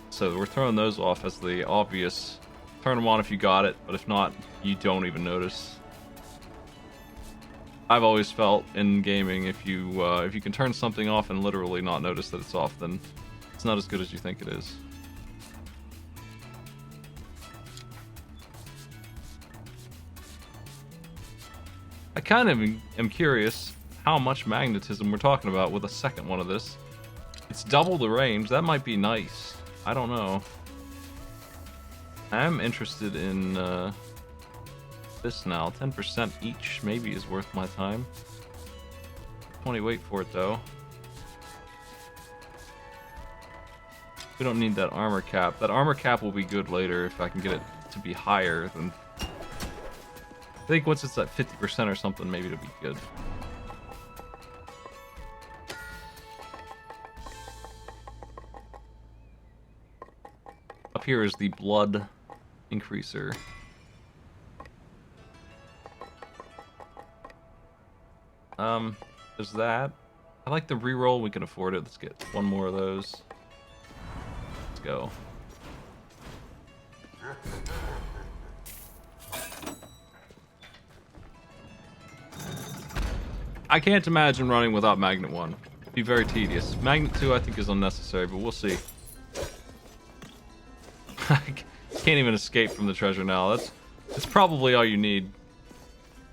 So we're throwing those off as the obvious. Turn them on if you got it, but if not, you don't even notice. I've always felt in gaming, if you can turn something off and literally not notice that it's off, then it's not as good as you think it is. I kind of am curious how much magnetism we're talking about with a second one of this. It's double the range. That might be nice. I don't know. I'm interested in this now. 10% each maybe is worth my time. 20 weight for it though. We don't need that armor cap. That armor cap will be good later if I can get it to be higher than... I think once it's at 50% or something, maybe it'll be good. Up here is the blood increaser. There's that. I like the reroll. We can afford it. Let's get one more of those. Let's go. I can't imagine running without Magnet 1. It'd be very tedious. Magnet 2 I think is unnecessary, but we'll see. I can't even escape from the treasure now. That's probably all you need.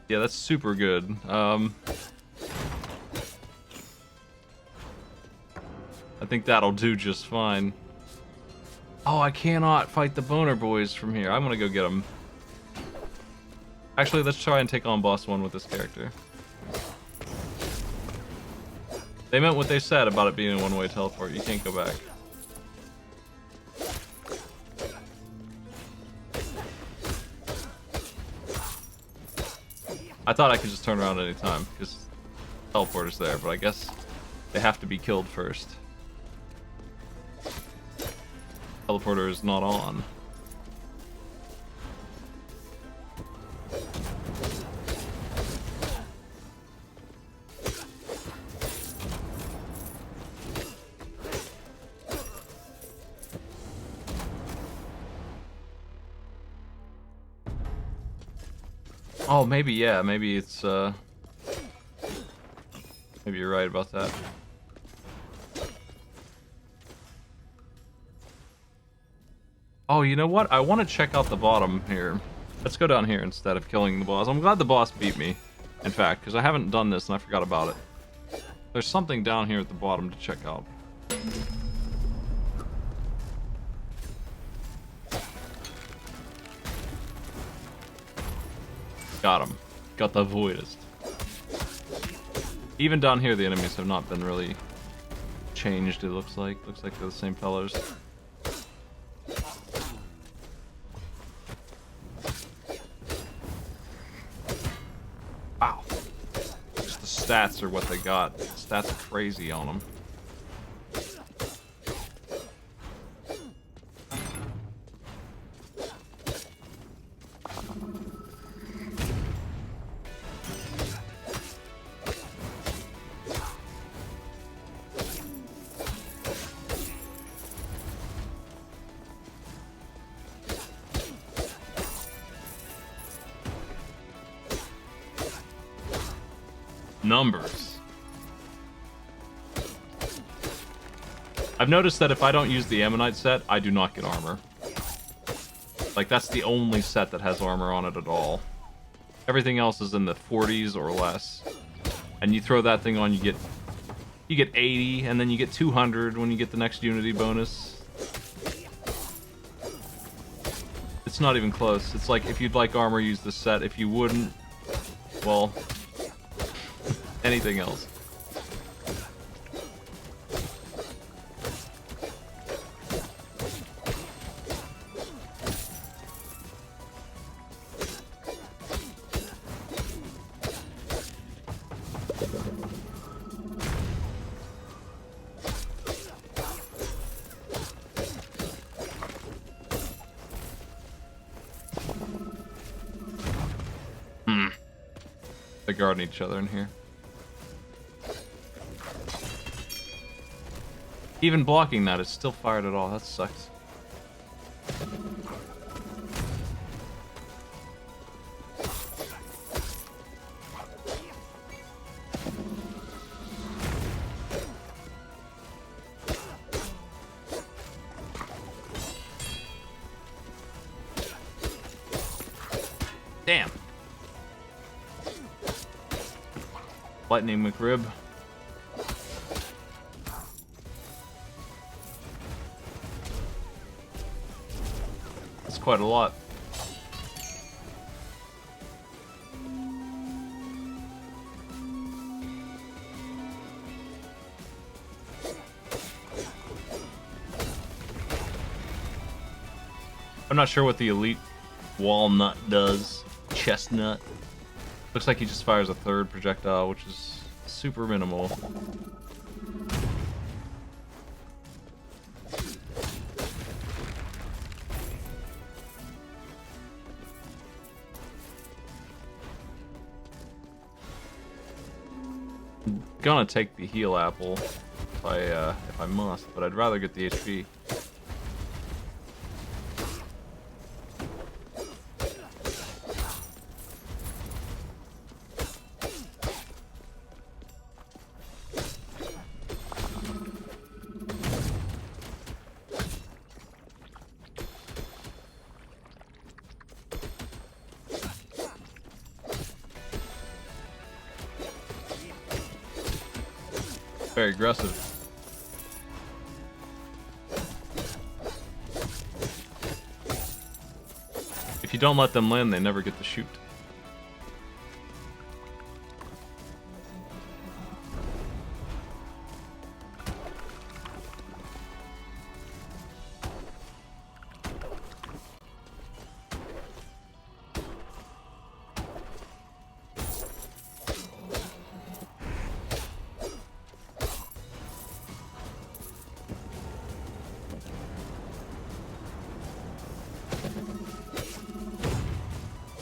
Yeah, that's super good. I think that'll do just fine. Oh, I cannot fight the boner boys from here. I'm gonna go get them. Actually, let's try and take on boss 1 with this character. They meant what they said about it being a one-way teleport. You can't go back. I thought I could just turn around at any time because teleporter's there, but I guess they have to be killed first. Teleporter is not on. Oh, maybe, yeah. Maybe it's, maybe you're right about that. Oh, you know what? I want to check out the bottom here. Let's go down here instead of killing the boss. I'm glad the boss beat me, in fact, because I haven't done this and I forgot about it. There's something down here at the bottom to check out. Got him. Got the voidist. Even down here, the enemies have not been really changed, it looks like. Looks like they're the same fellas. Wow. Just the stats are what they got. The stats are crazy on them. Numbers. I've noticed that if I don't use the Ammonite set, I do not get armor. Like, that's the only set that has armor on it at all. Everything else is in the 40s or less. And you throw that thing on, you get 80, and then you get 200 when you get the next Unity bonus. It's not even close. It's like, if you'd like armor, use this set. If you wouldn't, well, anything else. They're guarding each other in here. Even blocking that, it's still fired at all. That sucks. Damn. Lightning McRib. That's quite a lot. I'm not sure what the elite walnut does. Chestnut. Looks like he just fires a third projectile, which is super minimal. I'm gonna take the heal apple if I must, but I'd rather get the HP. Very aggressive. If you don't let them land, they never get to shoot.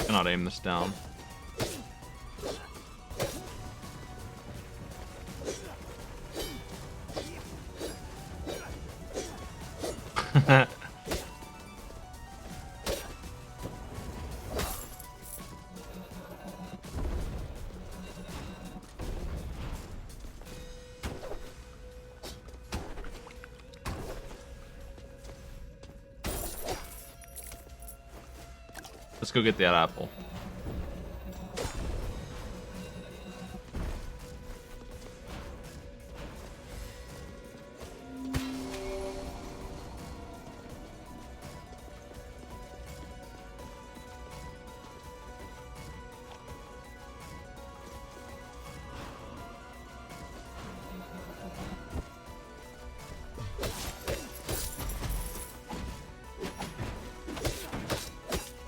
Cannot aim this down. Let's go get that apple.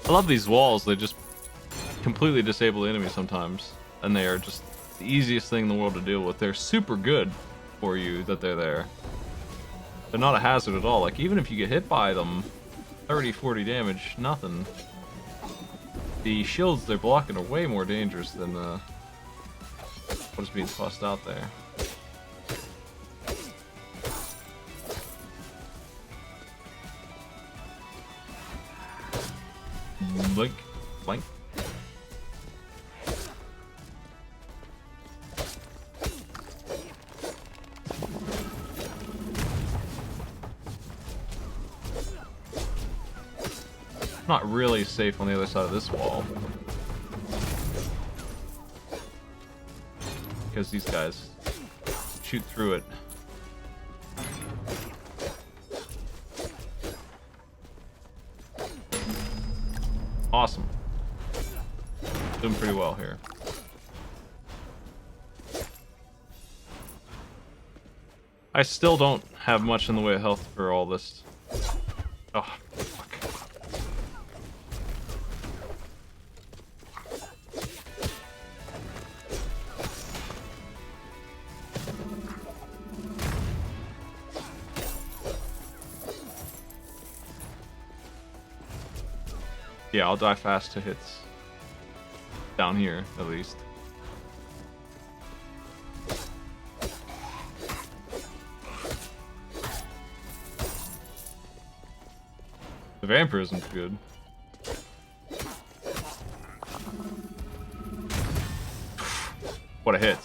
I love these walls. They just completely disable the enemy sometimes, and they are just the easiest thing in the world to deal with. They're super good for you that they're there. They're not a hazard at all. Like, even if you get hit by them, 30, 40 damage, nothing. The shields they're blocking are way more dangerous than what is being tossed out there. Blink, blink. Not really safe on the other side of this wall, because these guys shoot through it. Awesome. Doing pretty well here. I still don't have much in the way of health for all this. Oh, fuck. Yeah, I'll die fast to hits. Down here, at least. The vampirism's good. What a hit.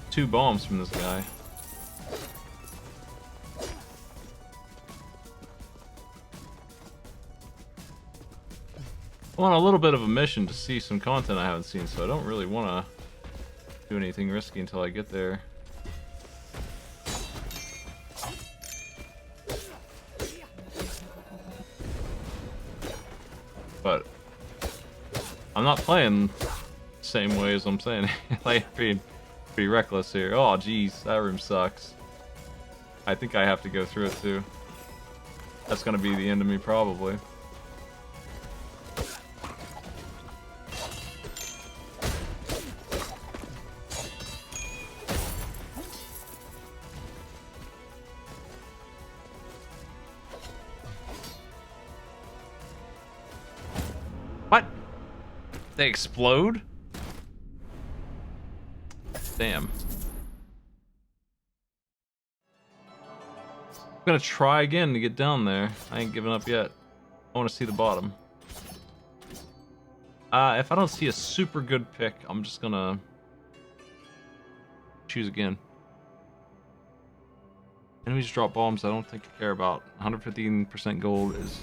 Two bombs from this guy. I'm on a little bit of a mission to see some content I haven't seen, so I don't really want to do anything risky until I get there. But I'm not playing the same way as I'm saying. Like, pretty reckless here. Oh, jeez, that room sucks. I think I have to go through it too. That's gonna be the end of me, probably. What? They explode? Damn. I'm gonna try again to get down there. I ain't giving up yet. I want to see the bottom. If I don't see a super good pick, I'm just gonna choose again. Enemies drop bombs I don't think I care about. 115% gold is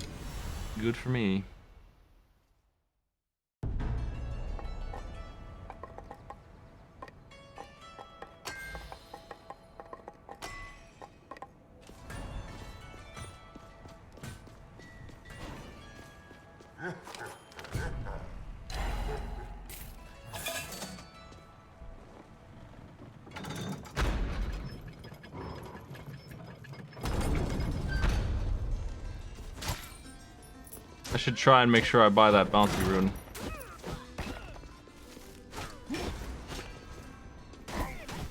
good for me. I should try and make sure I buy that bounty rune.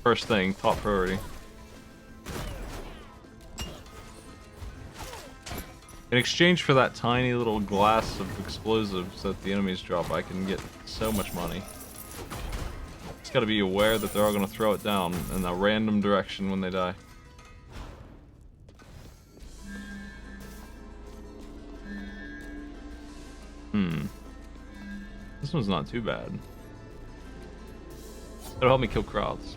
First thing, top priority. In exchange for that tiny little glass of explosives that the enemies drop, I can get so much money. Just gotta be aware that they're all gonna throw it down in a random direction when they die. Hmm. This one's not too bad. It'll help me kill crowds.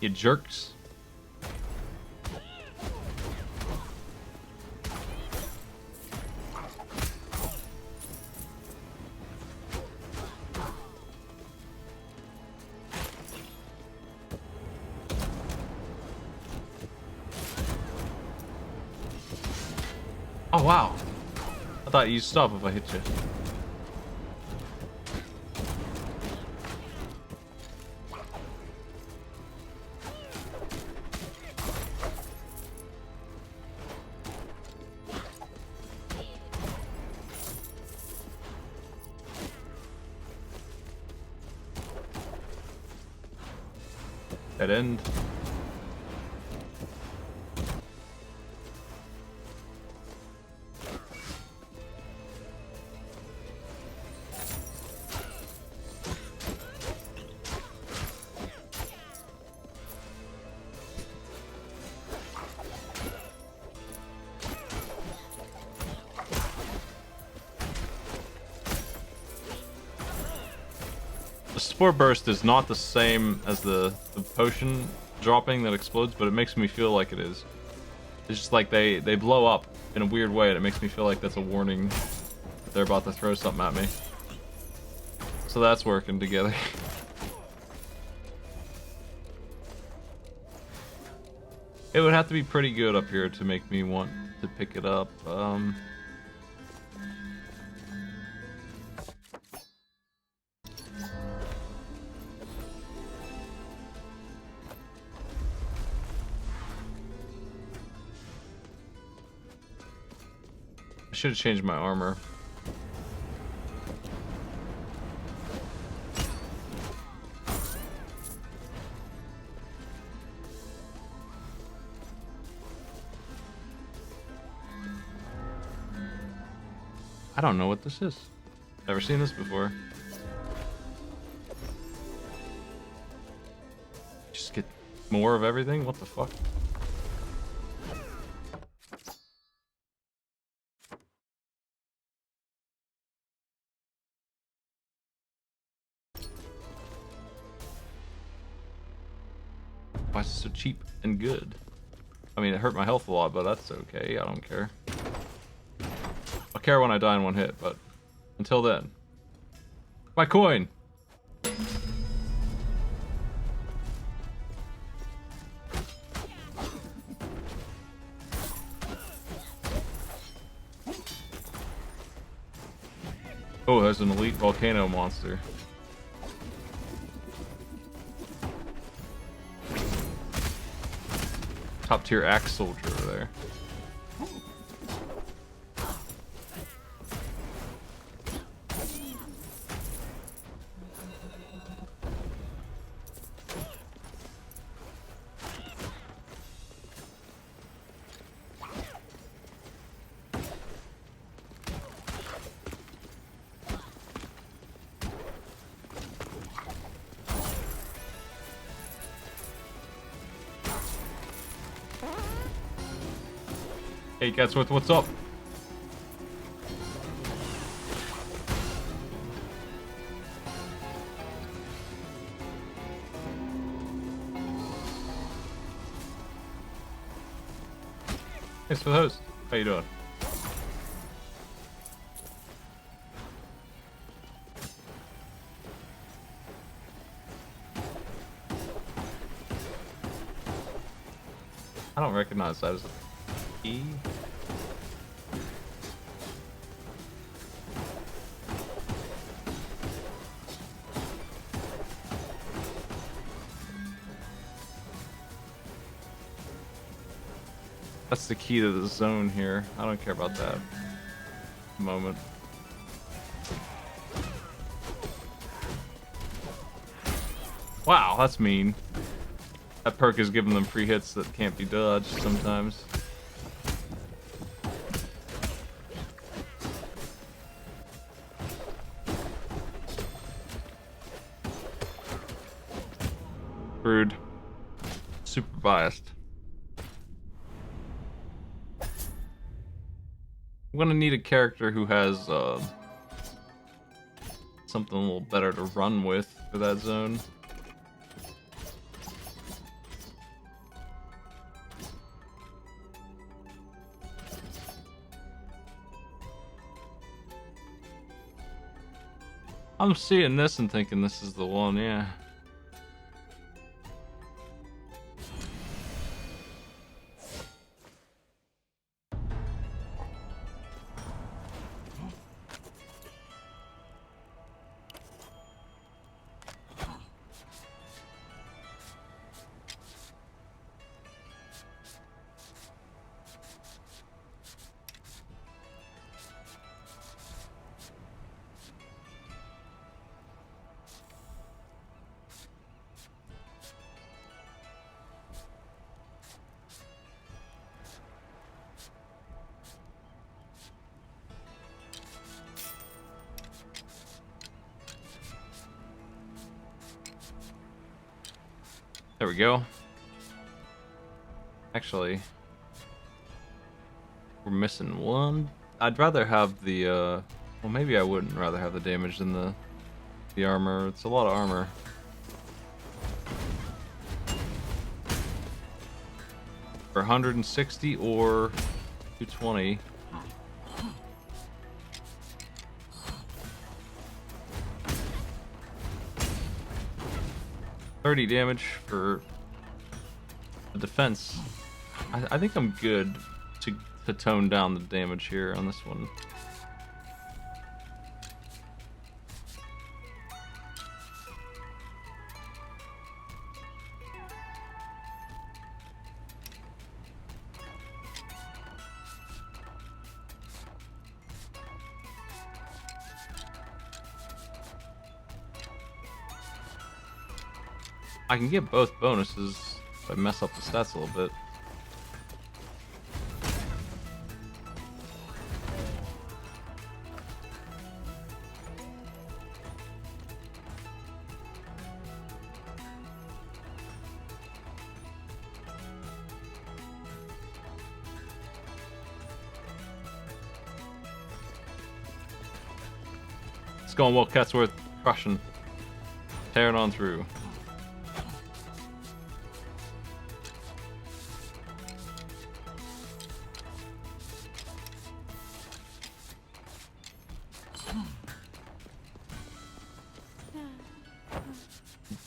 You jerks. Oh wow. I thought you'd stop if I hit you. Dead end. The Spore Burst is not the same as the potion dropping that explodes, but it makes me feel like it is. It's just like they blow up in a weird way, and it makes me feel like that's a warning that they're about to throw something at me. So that's working together. It would have to be pretty good up here to make me want to pick it up. I should have changed my armor. I don't know what this is. Never seen this before. Just get more of everything? What the fuck? Why is it so cheap and good? I mean, it hurt my health a lot, but that's okay. I don't care. I'll care when I die in one hit, but until then. My coin! Oh, there's an elite volcano monster. Top tier axe soldier over there. Hey, Gatsworth, what's up? Thanks for the host. How you doing? I don't recognize that as a key. That's the key to the zone here. I don't care about that moment. Wow, that's mean. That perk is giving them free hits that can't be dodged sometimes. Rude. Super biased. I'm gonna need a character who has something a little better to run with for that zone. I'm seeing this and thinking this is the one, yeah. There we go. Actually, we're missing one. I'd rather have the, well, maybe I wouldn't rather have the damage than the armor. It's a lot of armor. For 160 or 220. $30 damage for the defense. I think I'm good to tone down the damage here on this one. I can get both bonuses if I mess up the stats a little bit. It's going well, Catsworth. Crushing. Tearing on through.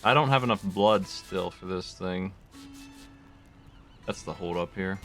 I don't have enough blood still for this thing. That's the hold up here.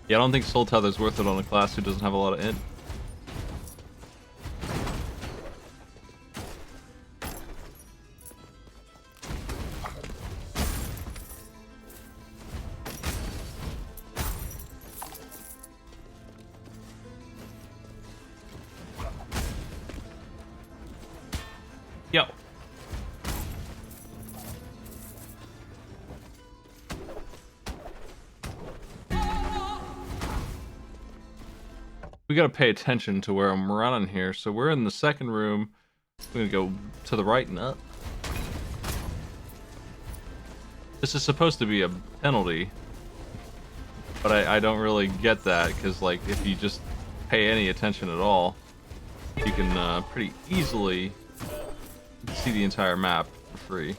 Yeah, I don't think Soul Tether's worth it on a class who doesn't have a lot of int. Yo. We gotta pay attention to where I'm running here. So we're in the second room. We're gonna go to the right and up. This is supposed to be a penalty, but I don't really get that because, like, if you just pay any attention at all, you can pretty easily see the entire map for free.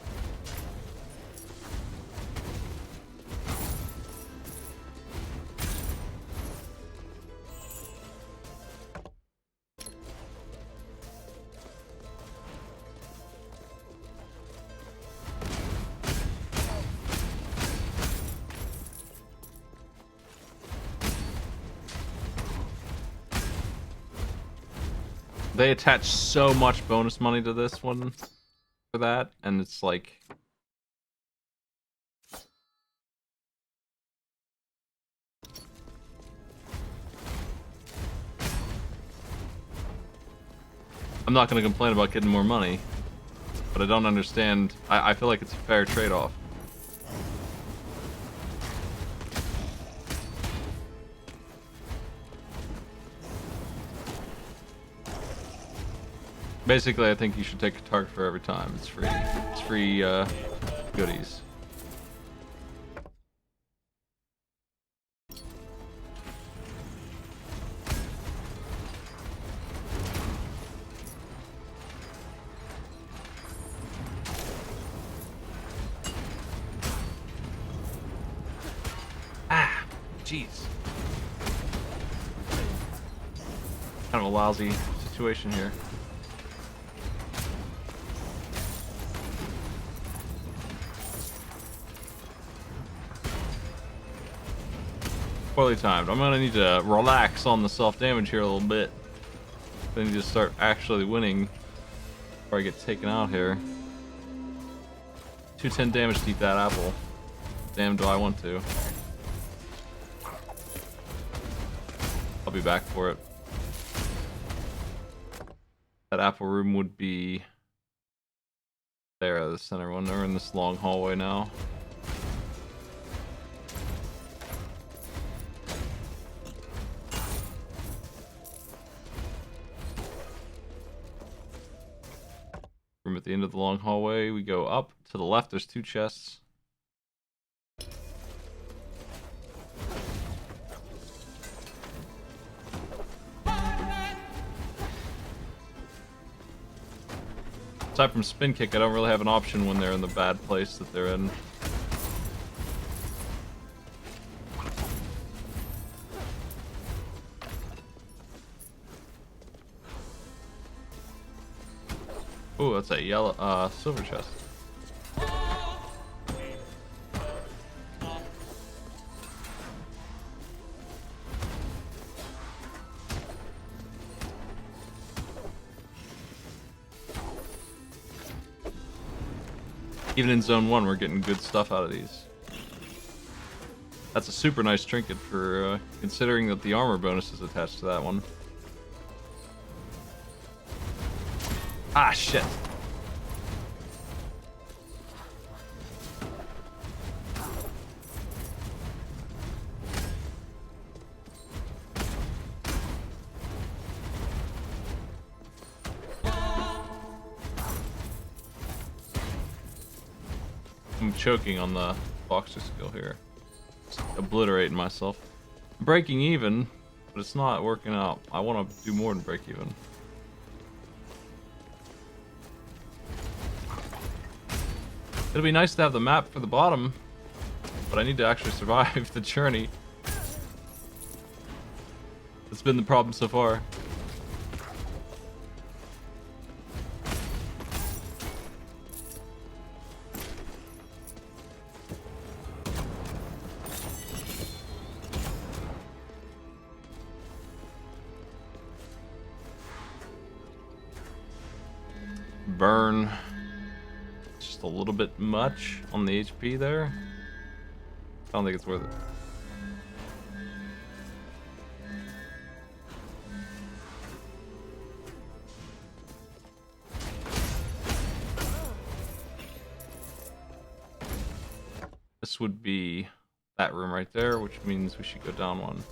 They attach so much bonus money to this one for that, and it's like... I'm not going to complain about getting more money, but I don't understand. I feel like it's a fair trade-off. Basically, I think you should take a target for every time. It's free. It's free goodies. Ah, jeez. Kind of a lousy situation here. Poorly timed. I'm gonna need to relax on the self-damage here a little bit. Then you just start actually winning before I get taken out here. 210 damage to eat that apple. Damn, do I want to. I'll be back for it. That apple room would be there, the center one. We're in this long hallway now. Room at the end of the long hallway. We go up to the left. There's 2 chests. Aside from spin kick, I don't really have an option when they're in the bad place that they're in. Ooh, that's a yellow, silver chest. Even in Zone 1, we're getting good stuff out of these. That's a super nice trinket for, considering that the armor bonus is attached to that one. Ah, shit. I'm choking on the boxer skill here. Just obliterating myself. Breaking even, but it's not working out. I want to do more than break even. It'll be nice to have the map for the bottom, but I need to actually survive the journey. That's been the problem so far. Burn. Just a little bit much on the HP there. I don't think it's worth it. This would be that room right there, which means we should go down one.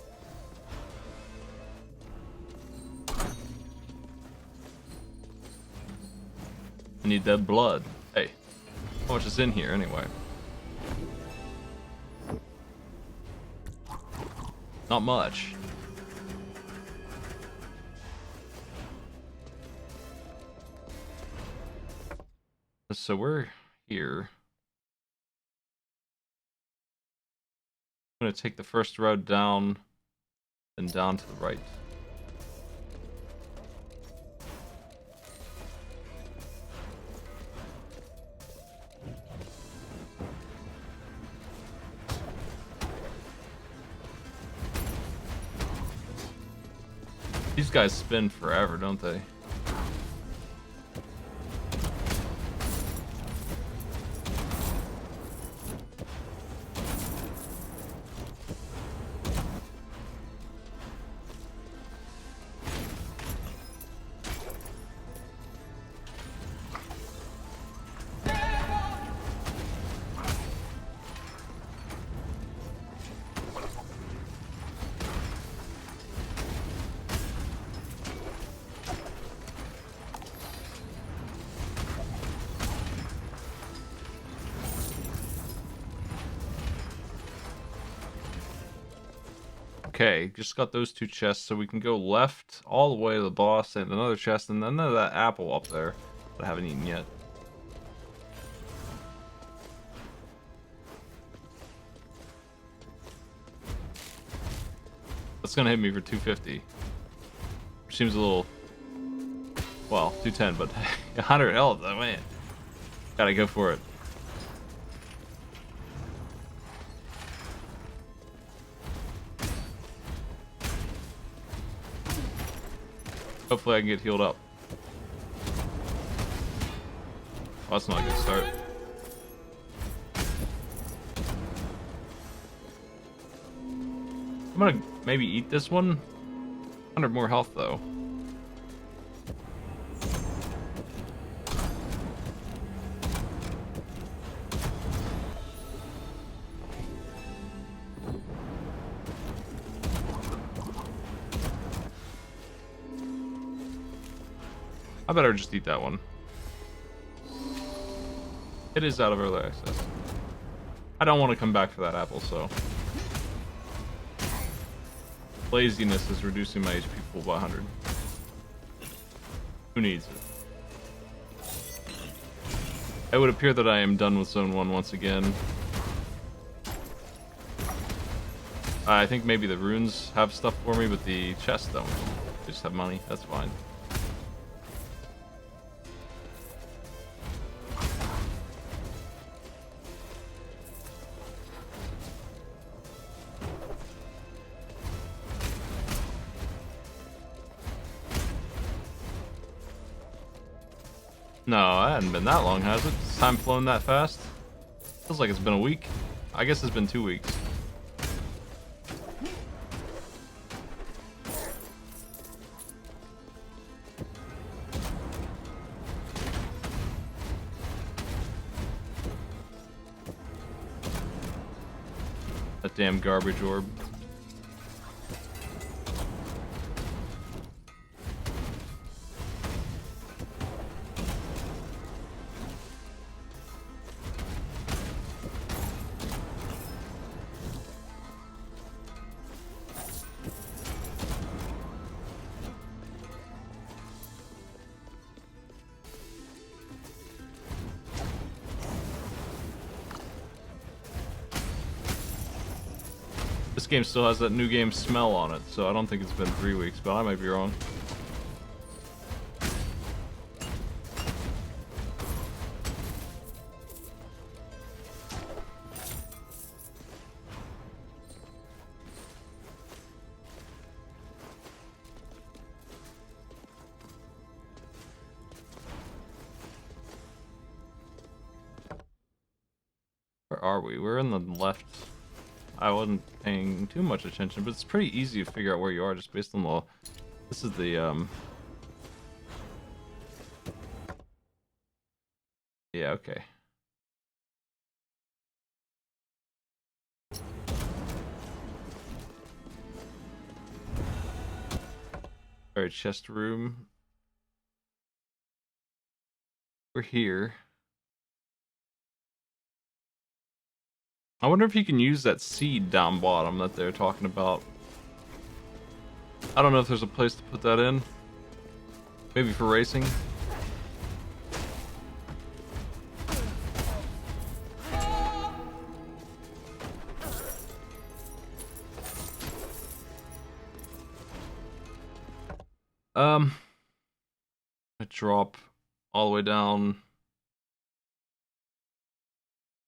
I need that blood. Hey, how much is in here anyway? Not much. So we're here. I'm gonna take the first road down and down to the right. These guys spin forever, don't they? Okay, just got those 2 chests, so we can go left all the way to the boss and another chest, and then that apple up there that I haven't eaten yet. That's gonna hit me for 250. Which seems a little, well, 210, but 100 health, oh man. Gotta go for it. Hopefully I can get healed up. Oh, that's not a good start. I'm gonna maybe eat this one. 100 more health though. I better just eat that one. It is out of early access. I don't want to come back for that apple, so. Laziness is reducing my HP pool by 100. Who needs it? It would appear that I am done with Zone 1 once again. I think maybe the runes have stuff for me, but the chests don't. They just have money, that's fine. No, it hadn't been that long, has it? Has time flown that fast? Feels like it's been a week. I guess it's been 2 weeks. That damn garbage orb. This game still has that new game smell on it, so I don't think it's been 3 weeks, but I might be wrong. Where are we? We're in the left. I wasn't paying too much attention, but it's pretty easy to figure out where you are just based on the... This is the, Yeah, okay. Alright, chest room. We're here. I wonder if you can use that seed down bottom that they're talking about. I don't know if there's a place to put that in. Maybe for racing. I drop all the way down.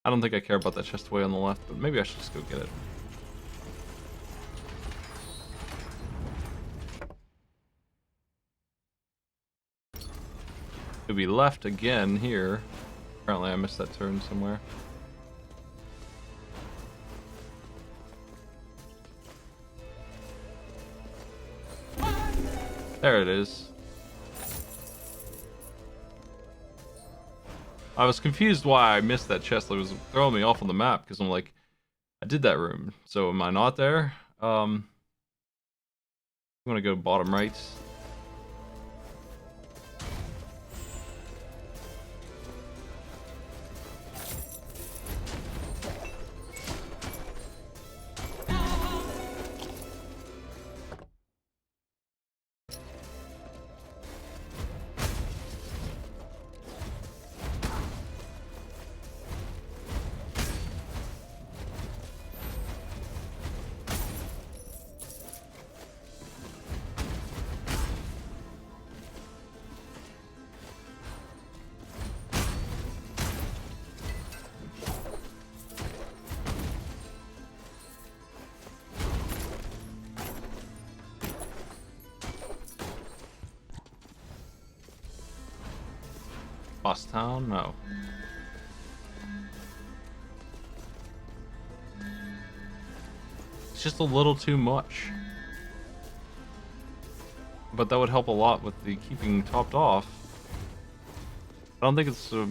I don't think I care about that chest way on the left, but maybe I should just go get it. It'll be left again here. Apparently I missed that turn somewhere. There it is. I was confused why I missed that chest. It was throwing me off on the map because I'm like, I did that room. So am I not there? I'm gonna go bottom right. Boss Town? No. It's just a little too much. But that would help a lot with the keeping topped off. I don't think it's a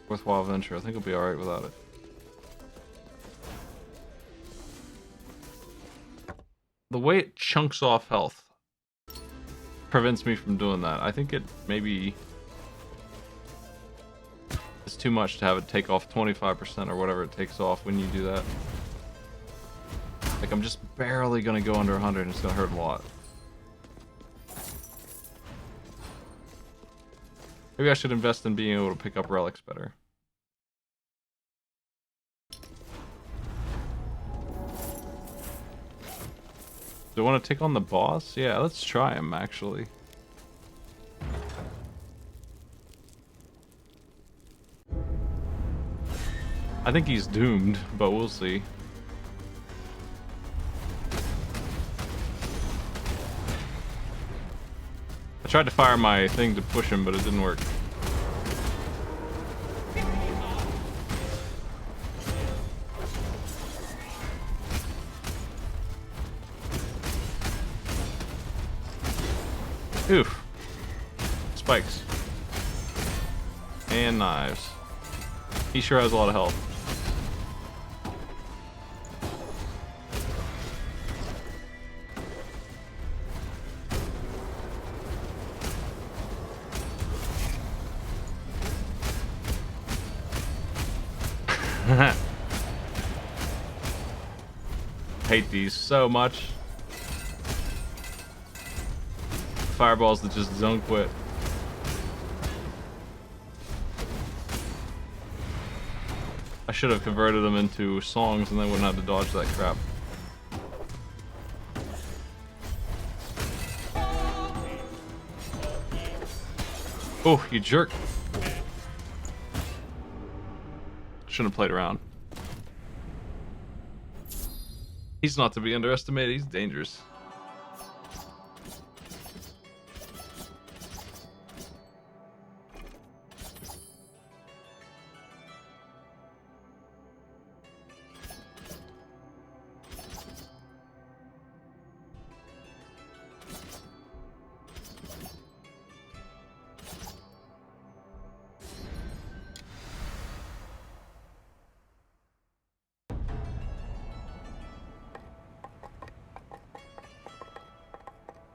worthwhile venture. I think it'll be alright without it. The way it chunks off health prevents me from doing that. I think it maybe is too much to have it take off 25% or whatever it takes off when you do that. Like, I'm just barely gonna go under 100 and it's gonna hurt a lot. Maybe I should invest in being able to pick up relics better. Do I want to take on the boss? Yeah, let's try him, actually. I think he's doomed, but we'll see. I tried to fire my thing to push him, but it didn't work. Oof. Spikes. And knives. He sure has a lot of health. Hate these so much. Fireballs that just don't quit. I should have converted them into songs and then wouldn't have to dodge that crap. Oh, you jerk. Shouldn't have played around. He's not to be underestimated, he's dangerous.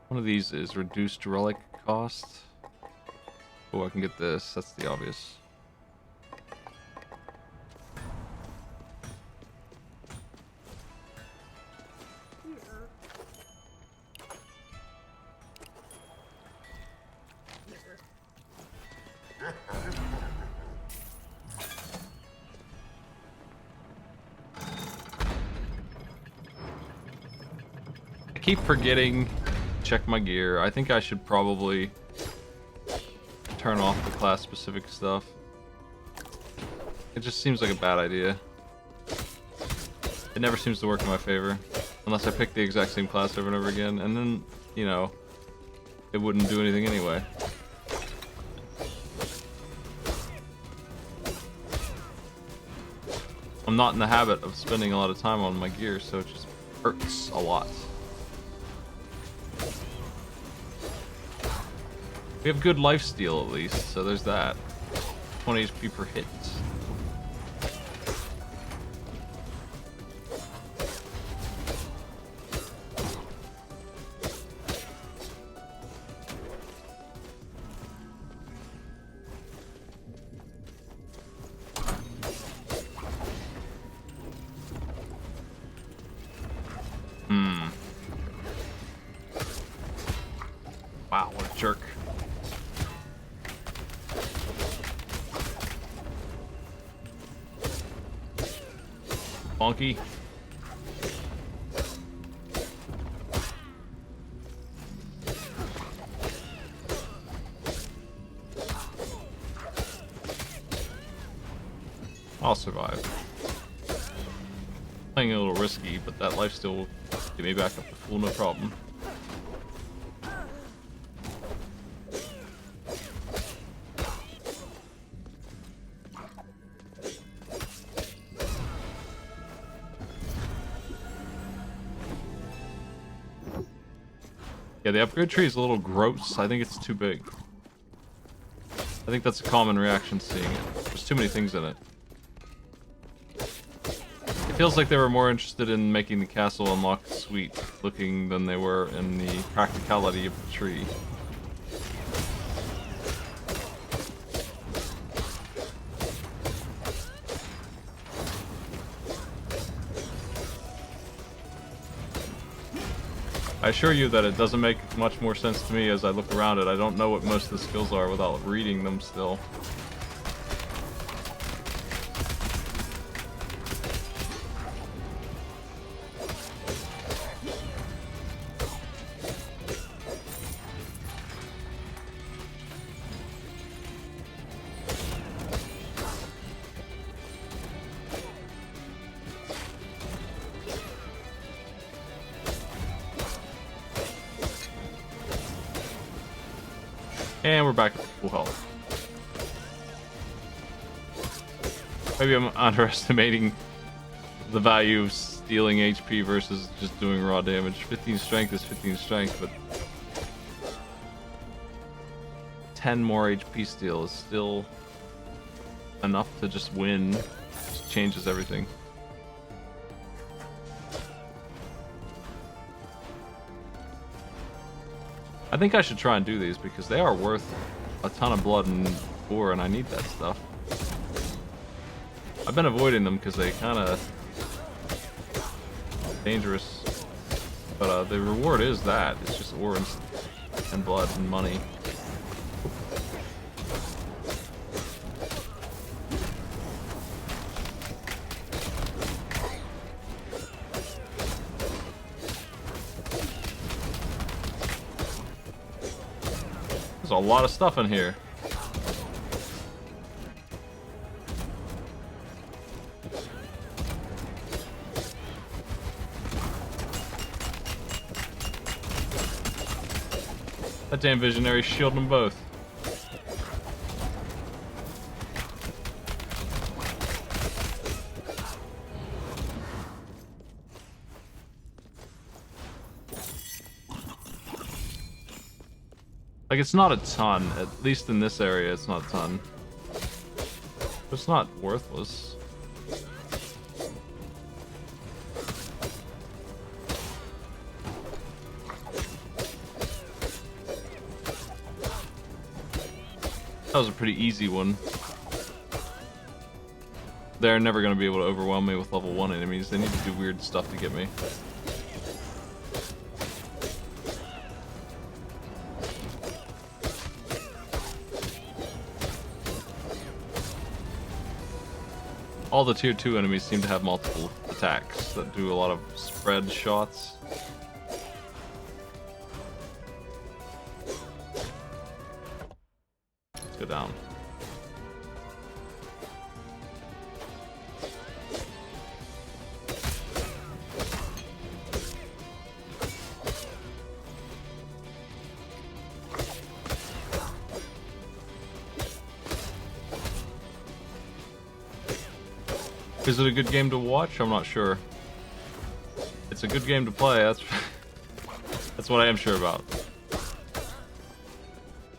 One of these is reduced relic cost. Oh, I can get this. That's the obvious. I keep forgetting. Check my gear. I think I should probably turn off the class specific stuff. It just seems like a bad idea. It never seems to work in my favor. Unless I pick the exact same class over and over again, and then, you know, it wouldn't do anything anyway. I'm not in the habit of spending a lot of time on my gear, so it just hurts a lot. We have good lifesteal at least, so there's that. 20 HP per hit. Wow, what a jerk. Bonky. I'll survive. Playing a little risky, but that life still will get me back up to full, no problem. Yeah, the upgrade tree is a little gross. I think it's too big. I think that's a common reaction seeing it. There's too many things in it. It feels like they were more interested in making the castle unlock sweet looking than they were in the practicality of the tree. I assure you that it doesn't make much more sense to me as I look around it. I don't know what most of the skills are without reading them still. And we're back at full health. Maybe I'm underestimating the value of stealing HP versus just doing raw damage. 15 strength is 15 strength, but 10 more HP steal is still enough to just win. Just changes everything. I think I should try and do these because they are worth a ton of blood and ore, and I need that stuff. I've been avoiding them because they kind of dangerous, but the reward is that. It's just ore and blood and money. There's a lot of stuff in here. That damn visionary shielded them both. Like, it's not a ton. At least in this area, it's not a ton. But it's not worthless. That was a pretty easy one. They're never going to be able to overwhelm me with level 1 enemies. They need to do weird stuff to get me. All the tier 2 enemies seem to have multiple attacks that do a lot of spread shots. Let's go down. Is it a good game to watch? I'm not sure. It's a good game to play. That's what I am sure about.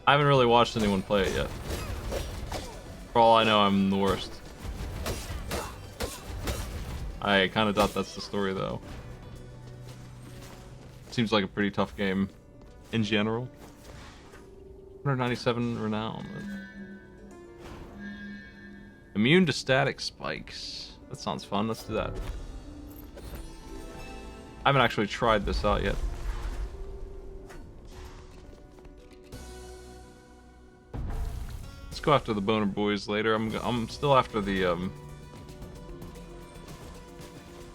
I haven't really watched anyone play it yet. For all I know, I'm the worst. I kind of doubt that's the story, though. Seems like a pretty tough game in general. 197 renown. Immune to static spikes. That sounds fun. Let's do that. I haven't actually tried this out yet. Let's go after the boner boys later. I'm still after the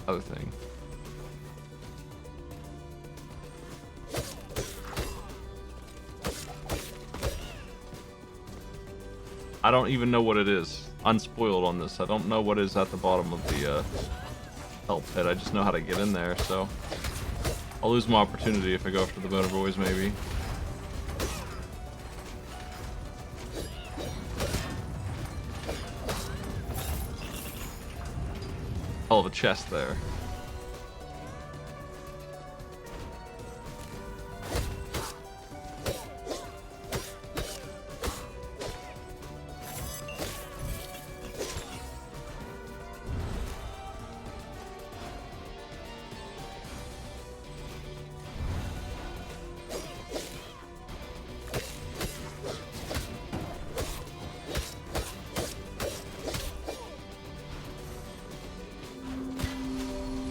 other thing. I don't even know what it is. Unspoiled on this. I don't know what is at the bottom of the health pit. I just know how to get in there, so I'll lose my opportunity if I go after the boner boys, maybe. Hell of a chest there.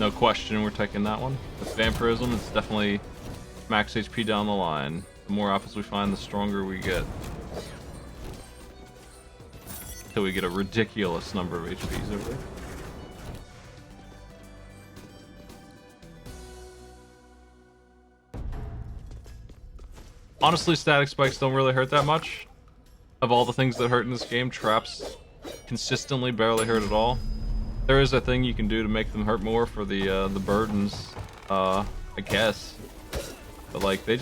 No question, we're taking that one. With vampirism, it's definitely max HP down the line. The more apples we find, the stronger we get. Until we get a ridiculous number of HPs over there. Honestly, static spikes don't really hurt that much. Of all the things that hurt in this game, traps consistently barely hurt at all. There is a thing you can do to make them hurt more for the burdens, I guess. But like, they're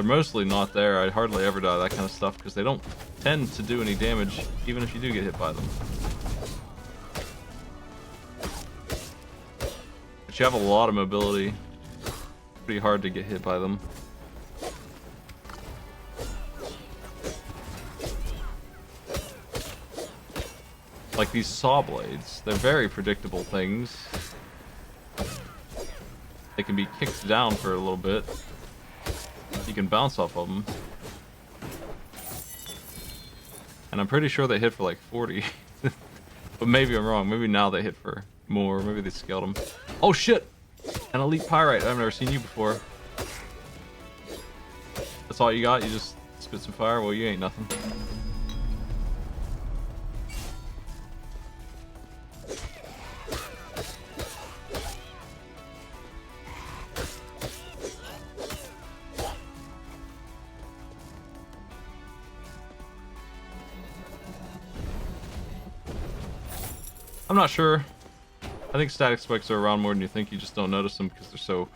mostly not there. I hardly ever die that kind of stuff because they don't tend to do any damage, even if you do get hit by them. But you have a lot of mobility. Pretty hard to get hit by them. Like these saw blades, they're very predictable things. They can be kicked down for a little bit. You can bounce off of them. And I'm pretty sure they hit for like 40. But maybe I'm wrong. Maybe now they hit for more. Maybe they scaled them. Oh shit! An elite pyrite. I've never seen you before. That's all you got? You just spit some fire? Well, you ain't nothing. I'm not sure. I think static spikes are around more than you think. You just don't notice them because they're so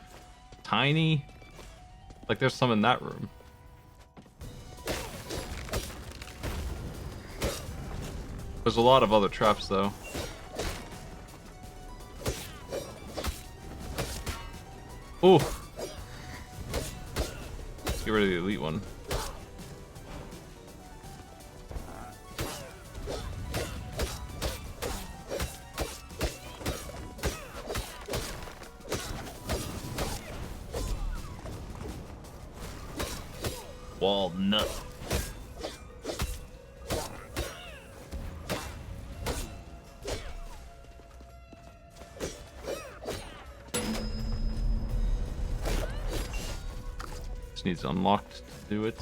tiny. Like there's some in that room. There's a lot of other traps though. Ooh. Let's get rid of the elite one. Walnut. This needs unlocked to do it.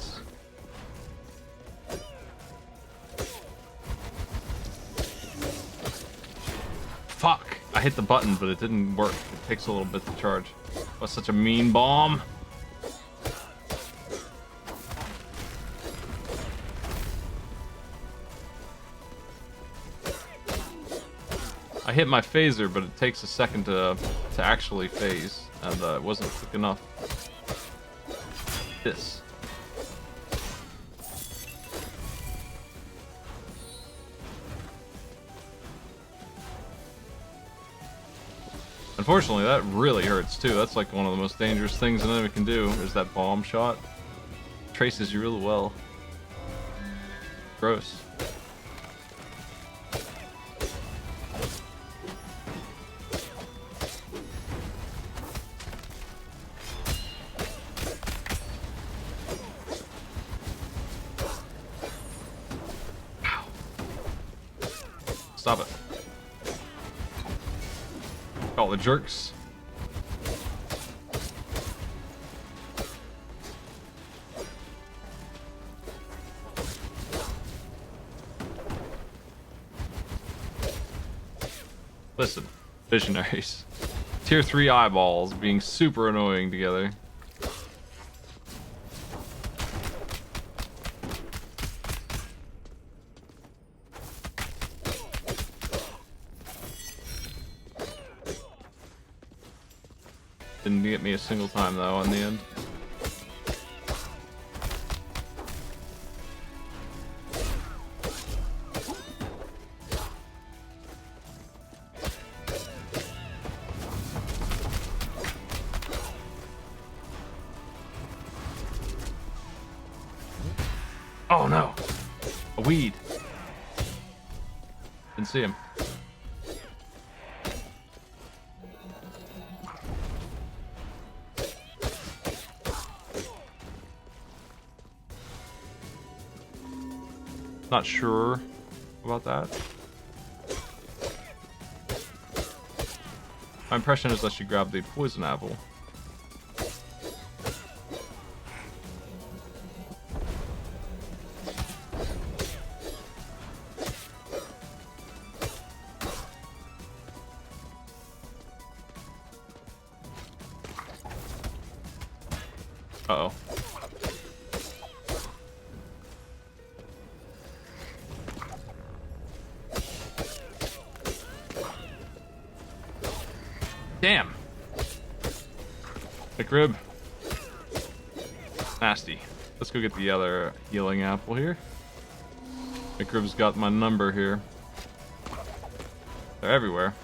Fuck! I hit the button, but it didn't work. It takes a little bit to charge. What's such a mean bomb? I hit my phaser, but it takes a second to actually phase, and it wasn't quick enough. This. Unfortunately, that really hurts too. That's like one of the most dangerous things an enemy can do, is that bomb shot. Traces you really well. Gross. Stop it. All the jerks. Listen, visionaries. Tier 3 eyeballs being super annoying together. Didn't get me a single time though in the end. Oh no! A weed. Didn't see him. Not sure about that. My impression is that she grabbed the poison apple. Uh-oh. Damn. McRib. Nasty. Let's go get the other healing apple here. McRib's got my number here. They're everywhere.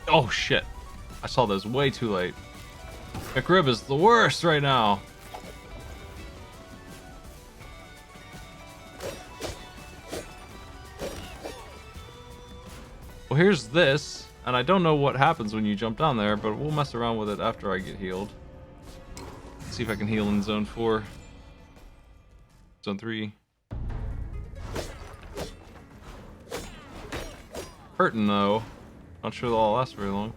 Oh shit. I saw this way too late. McRib is the worst right now. Well, here's this, and I don't know what happens when you jump down there, but we'll mess around with it after I get healed. See if I can heal in zone 4. Zone 3. Hurting though. Not sure that'll last very long.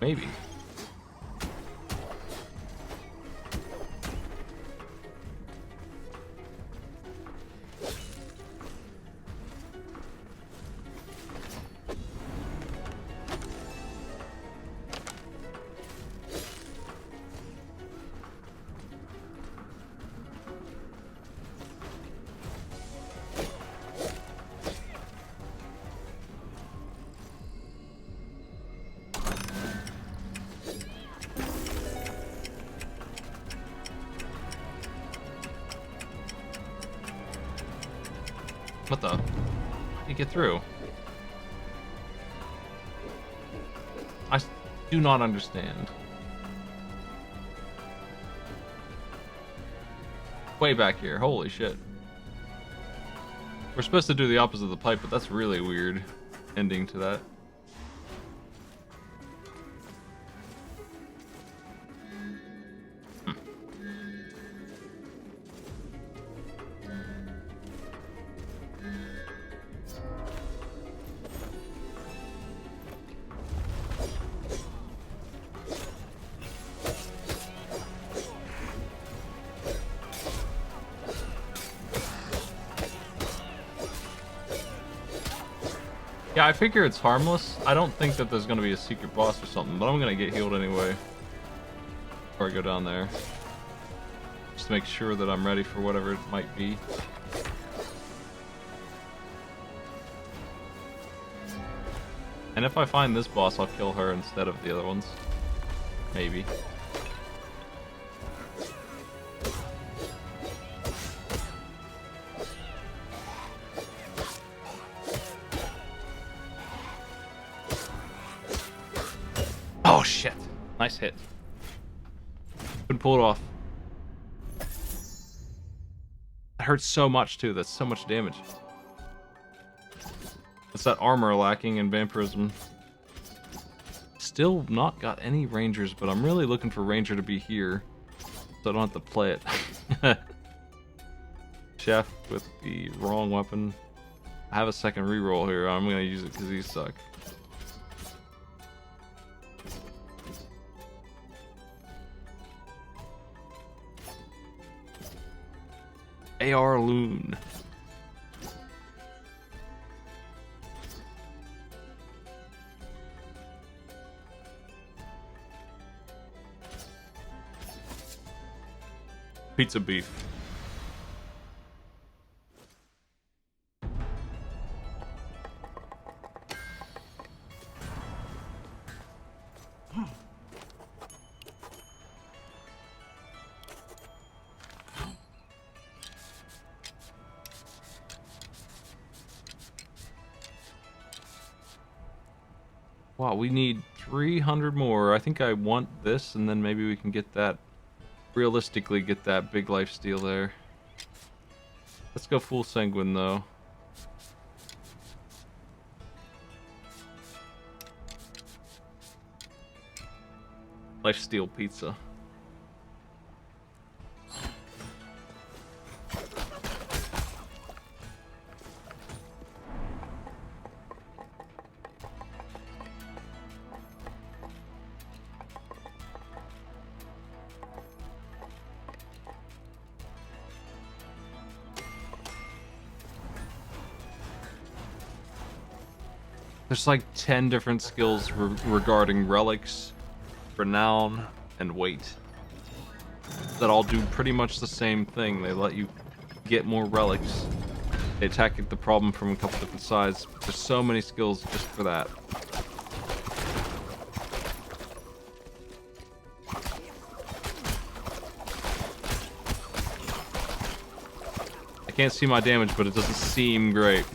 Maybe. What the? You get through. I do not understand. Way back here. Holy shit. We're supposed to do the opposite of the pipe, but that's really weird ending to that. Yeah, I figure it's harmless. I don't think that there's gonna be a secret boss or something, but I'm gonna get healed anyway. Before I go down there. Just to make sure that I'm ready for whatever it might be. And if I find this boss, I'll kill her instead of the other ones. Maybe. Oh shit. Nice hit. Couldn't pull it off. That hurts so much too. That's so much damage. It's that armor lacking in vampirism. Still not got any rangers, but I'm really looking for ranger to be here. So I don't have to play it. Chef with the wrong weapon. I have a second reroll here. I'm gonna use it because these suck. AR Loon. Pizza beef. Wow, we need 300 more. I think I want this, and then maybe we can get that, realistically get that big life steal there. Let's go full sanguine though. Life steal pizza. There's like 10 different skills regarding relics, renown, and weight that all do pretty much the same thing. They let you get more relics. They attack the problem from a couple different sides. There's so many skills just for that. I can't see my damage, but it doesn't seem great.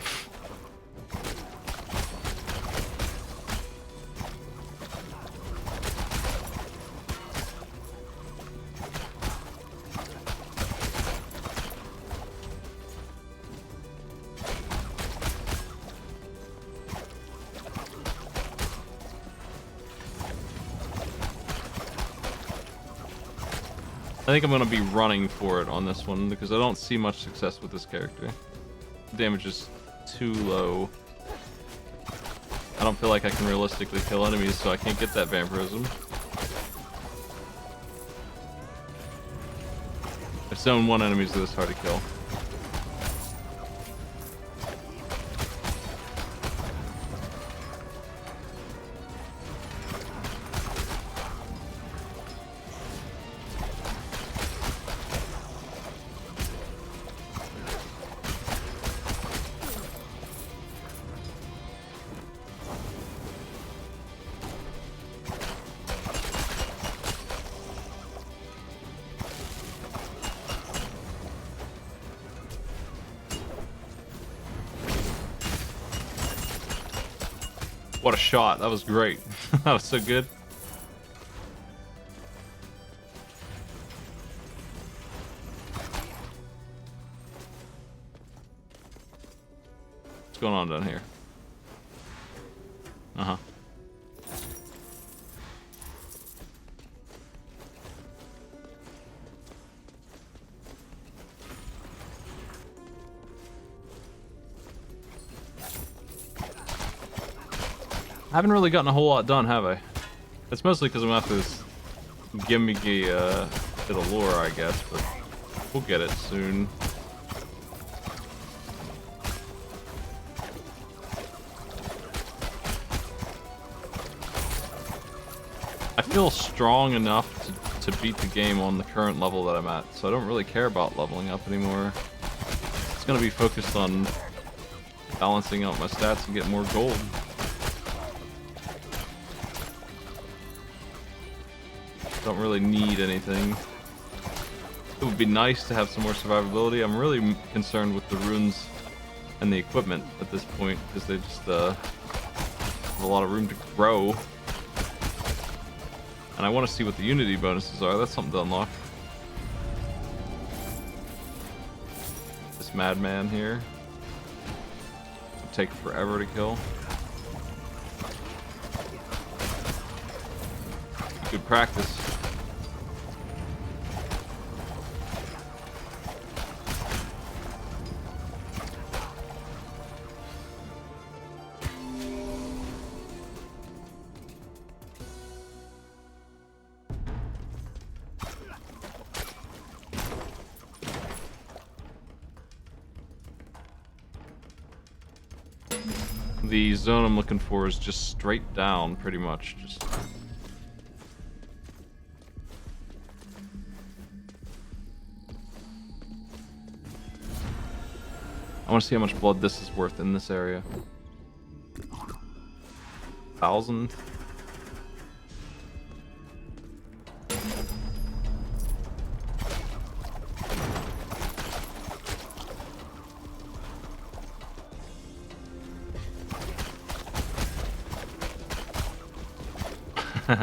I think I'm going to be running for it on this one because I don't see much success with this character. The damage is too low. I don't feel like I can realistically kill enemies, so I can't get that vampirism. If zone 1 enemies are this hard to kill. What a shot. That was great. That was so good. What's going on down here? Uh-huh. I haven't really gotten a whole lot done, have I? It's mostly because I'm after this gimmicky bit of lore, I guess, but we'll get it soon. I feel strong enough to beat the game on the current level that I'm at, so I don't really care about leveling up anymore. It's gonna be focused on balancing out my stats and get more gold. Don't really need anything. It would be nice to have some more survivability. I'm really concerned with the runes and the equipment at this point because they just have a lot of room to grow. And I want to see what the unity bonuses are. That's something to unlock. This madman here would take forever to kill. Good practice. The zone I'm looking for is just straight down, pretty much. Just I want to see how much blood this is worth in this area. 1,000. I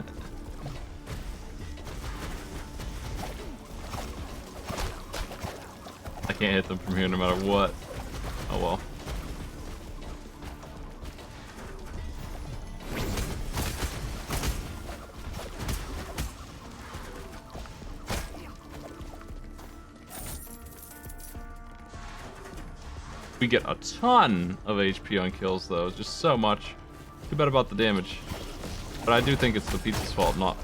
can't hit them from here no matter what. Oh well. We get a ton of HP on kills though, just so much. Too bad about the damage. But I do think it's the pizza's fault, not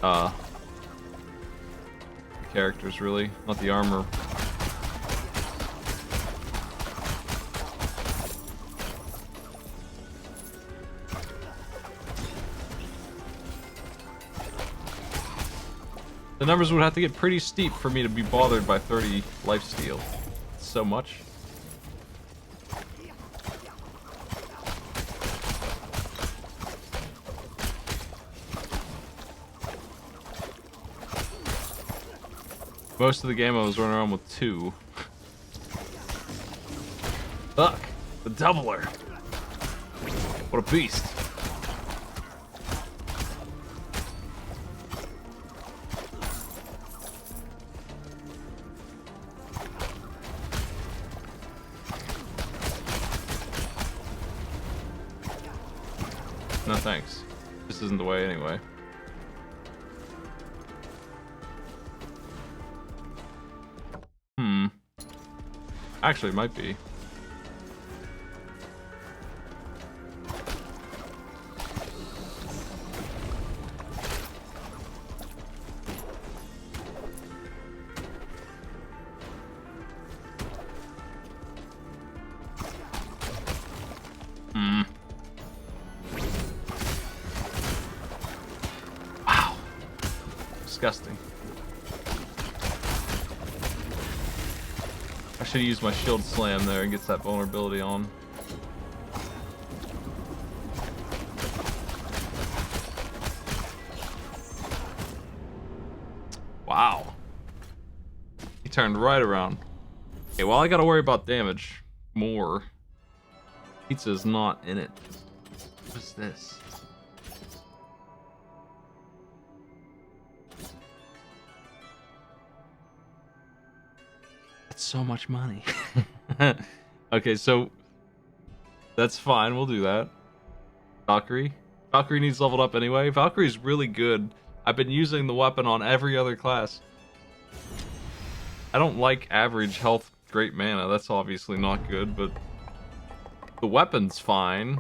the characters really, not the armor. The numbers would have to get pretty steep for me to be bothered by 30 lifesteal. So much. Most of the game I was running around with 2. Fuck! The doubler! What a beast! No thanks. This isn't the way anyway. Actually, it might be. Wow. Disgusting. I should use my shield slam there and gets that vulnerability on. Wow. He turned right around. Okay, well I gotta worry about damage more. Pizza's not in it. What's this? So much money. Okay, so that's fine, we'll do that. Valkyrie needs leveled up anyway. Valkyrie's really good. I've been using the weapon on every other class. I don't like average health great mana, that's obviously not good, but the weapon's fine.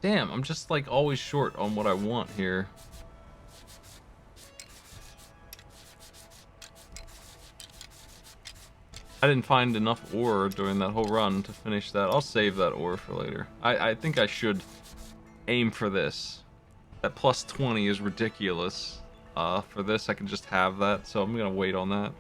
Damn, I'm just like always short on what I want here. I didn't find enough ore during that whole run to finish that. I'll save that ore for later. I think I should aim for this. That plus 20 is ridiculous. For this, I can just have that, so I'm gonna wait on that.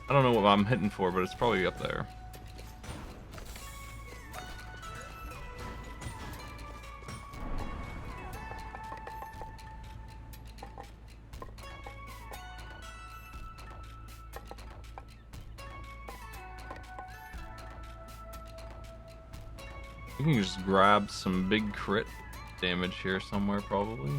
I don't know what I'm hitting for, but it's probably up there. We can just grab some big crit damage here somewhere, probably.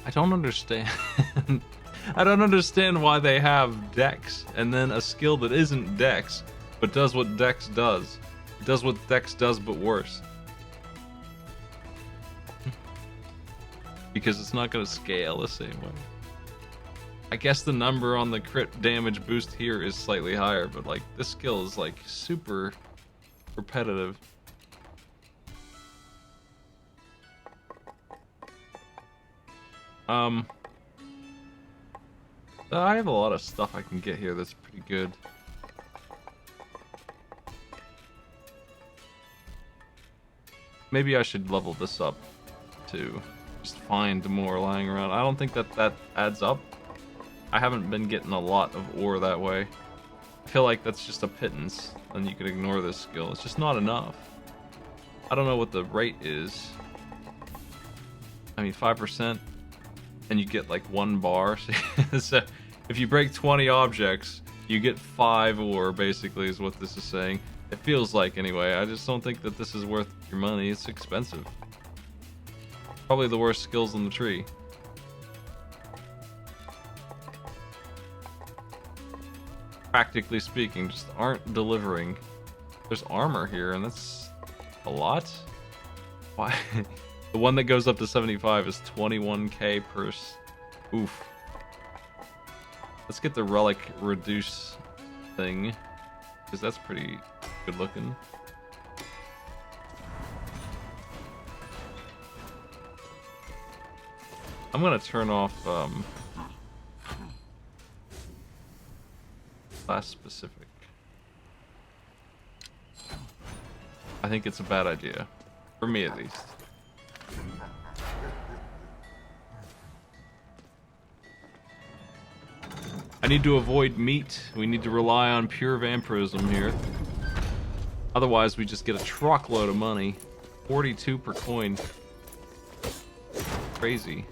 I don't understand. I don't understand why they have Dex and then a skill that isn't Dex, but does what Dex does. It does what Dex does, but worse. because it's not going to scale the same way. I guess the number on the crit damage boost here is slightly higher, but like this skill is like super repetitive. I have a lot of stuff I can get here that's pretty good. Maybe I should level this up to just find more lying around. I don't think that adds up. I haven't been getting a lot of ore that way. I feel like that's just a pittance, and you could ignore this skill. It's just not enough. I don't know what the rate is. I mean, 5%, and you get like 1 bar. So if you break 20 objects, you get 5 ore, basically, is what this is saying. It feels like, anyway. I just don't think that this is worth your money. It's expensive. Probably the worst skills on the tree. Practically speaking, just aren't delivering. There's armor here, and that's a lot. Why? The one that goes up to 75 is 21k per. Oof. Let's get the relic reduce thing, because that's pretty good looking. I'm gonna turn off class specific. I think it's a bad idea. For me, at least. I need to avoid meat. We need to rely on pure vampirism here. Otherwise, we just get a truckload of money. 42 per coin. Crazy.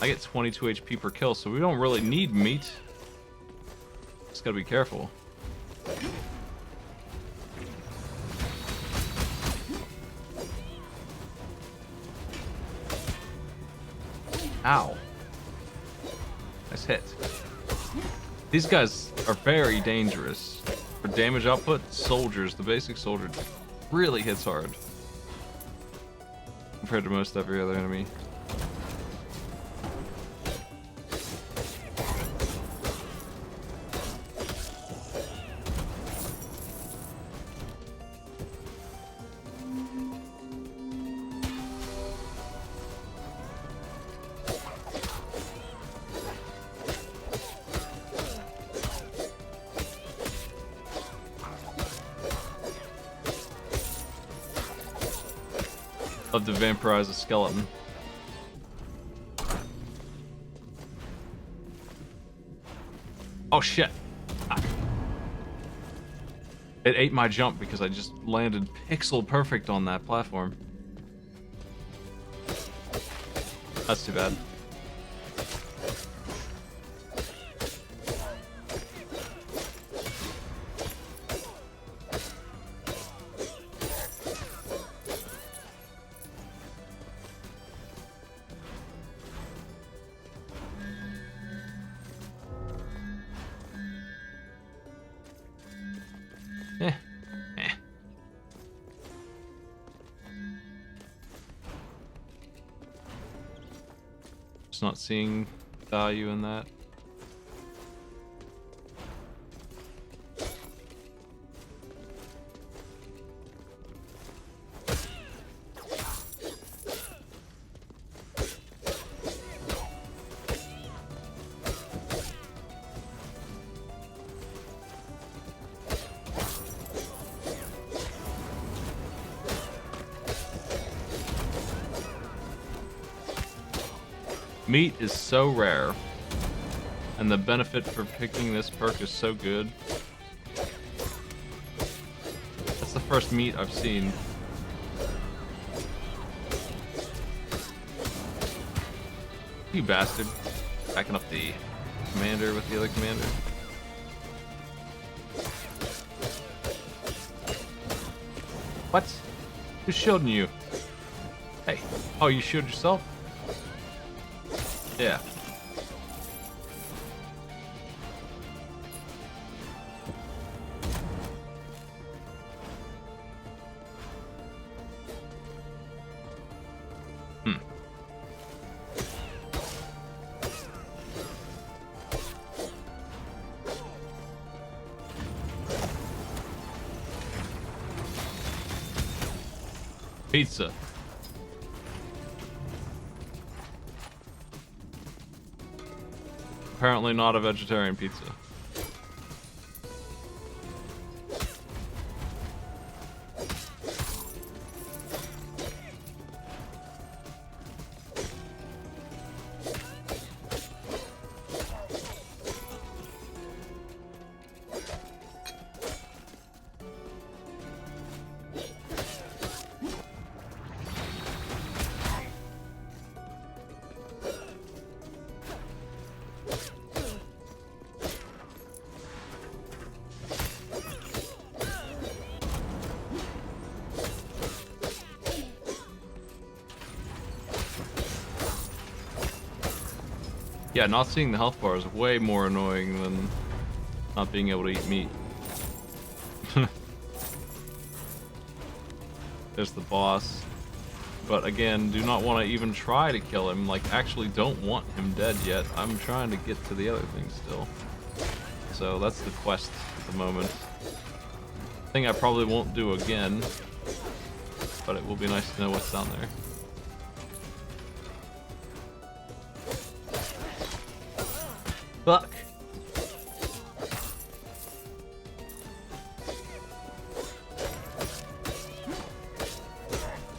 I get 22 HP per kill, so we don't really need meat. Just gotta be careful. Ow. Nice hit. These guys are very dangerous. For damage output, soldiers, the basic soldier, really hits hard. Compared to most every other enemy. Love to vampirize a skeleton. Oh shit! Ah. It ate my jump because I just landed pixel perfect on that platform. That's too bad. Not seeing value in that. Meat is so rare, and the benefit for picking this perk is so good. That's the first meat I've seen. You bastard. Backing up the commander with the other commander. What? Who's shielding you? Hey. Oh, you shield yourself? Yeah. Pizza. Apparently not a vegetarian pizza. Yeah, not seeing the health bar is way more annoying than not being able to eat meat. There's the boss. But again, do not want to even try to kill him. Like, actually don't want him dead yet. I'm trying to get to the other thing still. So that's the quest at the moment. Thing I probably won't do again. But it will be nice to know what's down there. Fuck.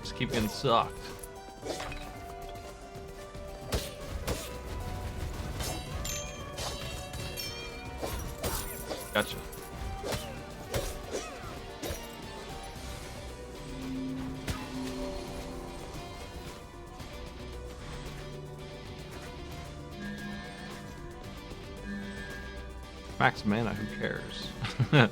Just keep getting sucked. Gotcha. Max mana, who cares? Ugh.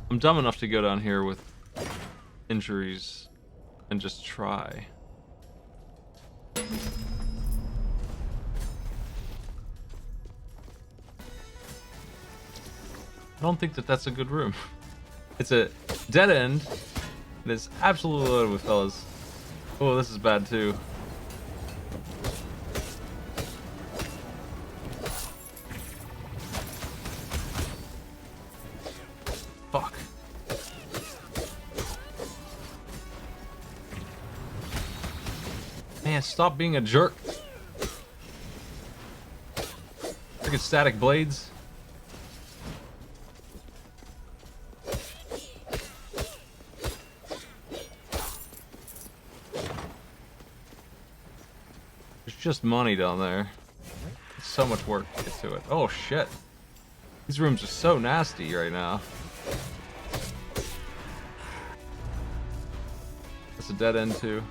I'm dumb enough to go down here with injuries and just try. I don't think that that's a good room. It's a dead end. It is absolutely loaded with fellas. Oh, this is bad too. Fuck. Man, stop being a jerk. Freaking static blades. There's just money down there. It's so much work to get to it. Oh shit. These rooms are so nasty right now. That's a dead end too.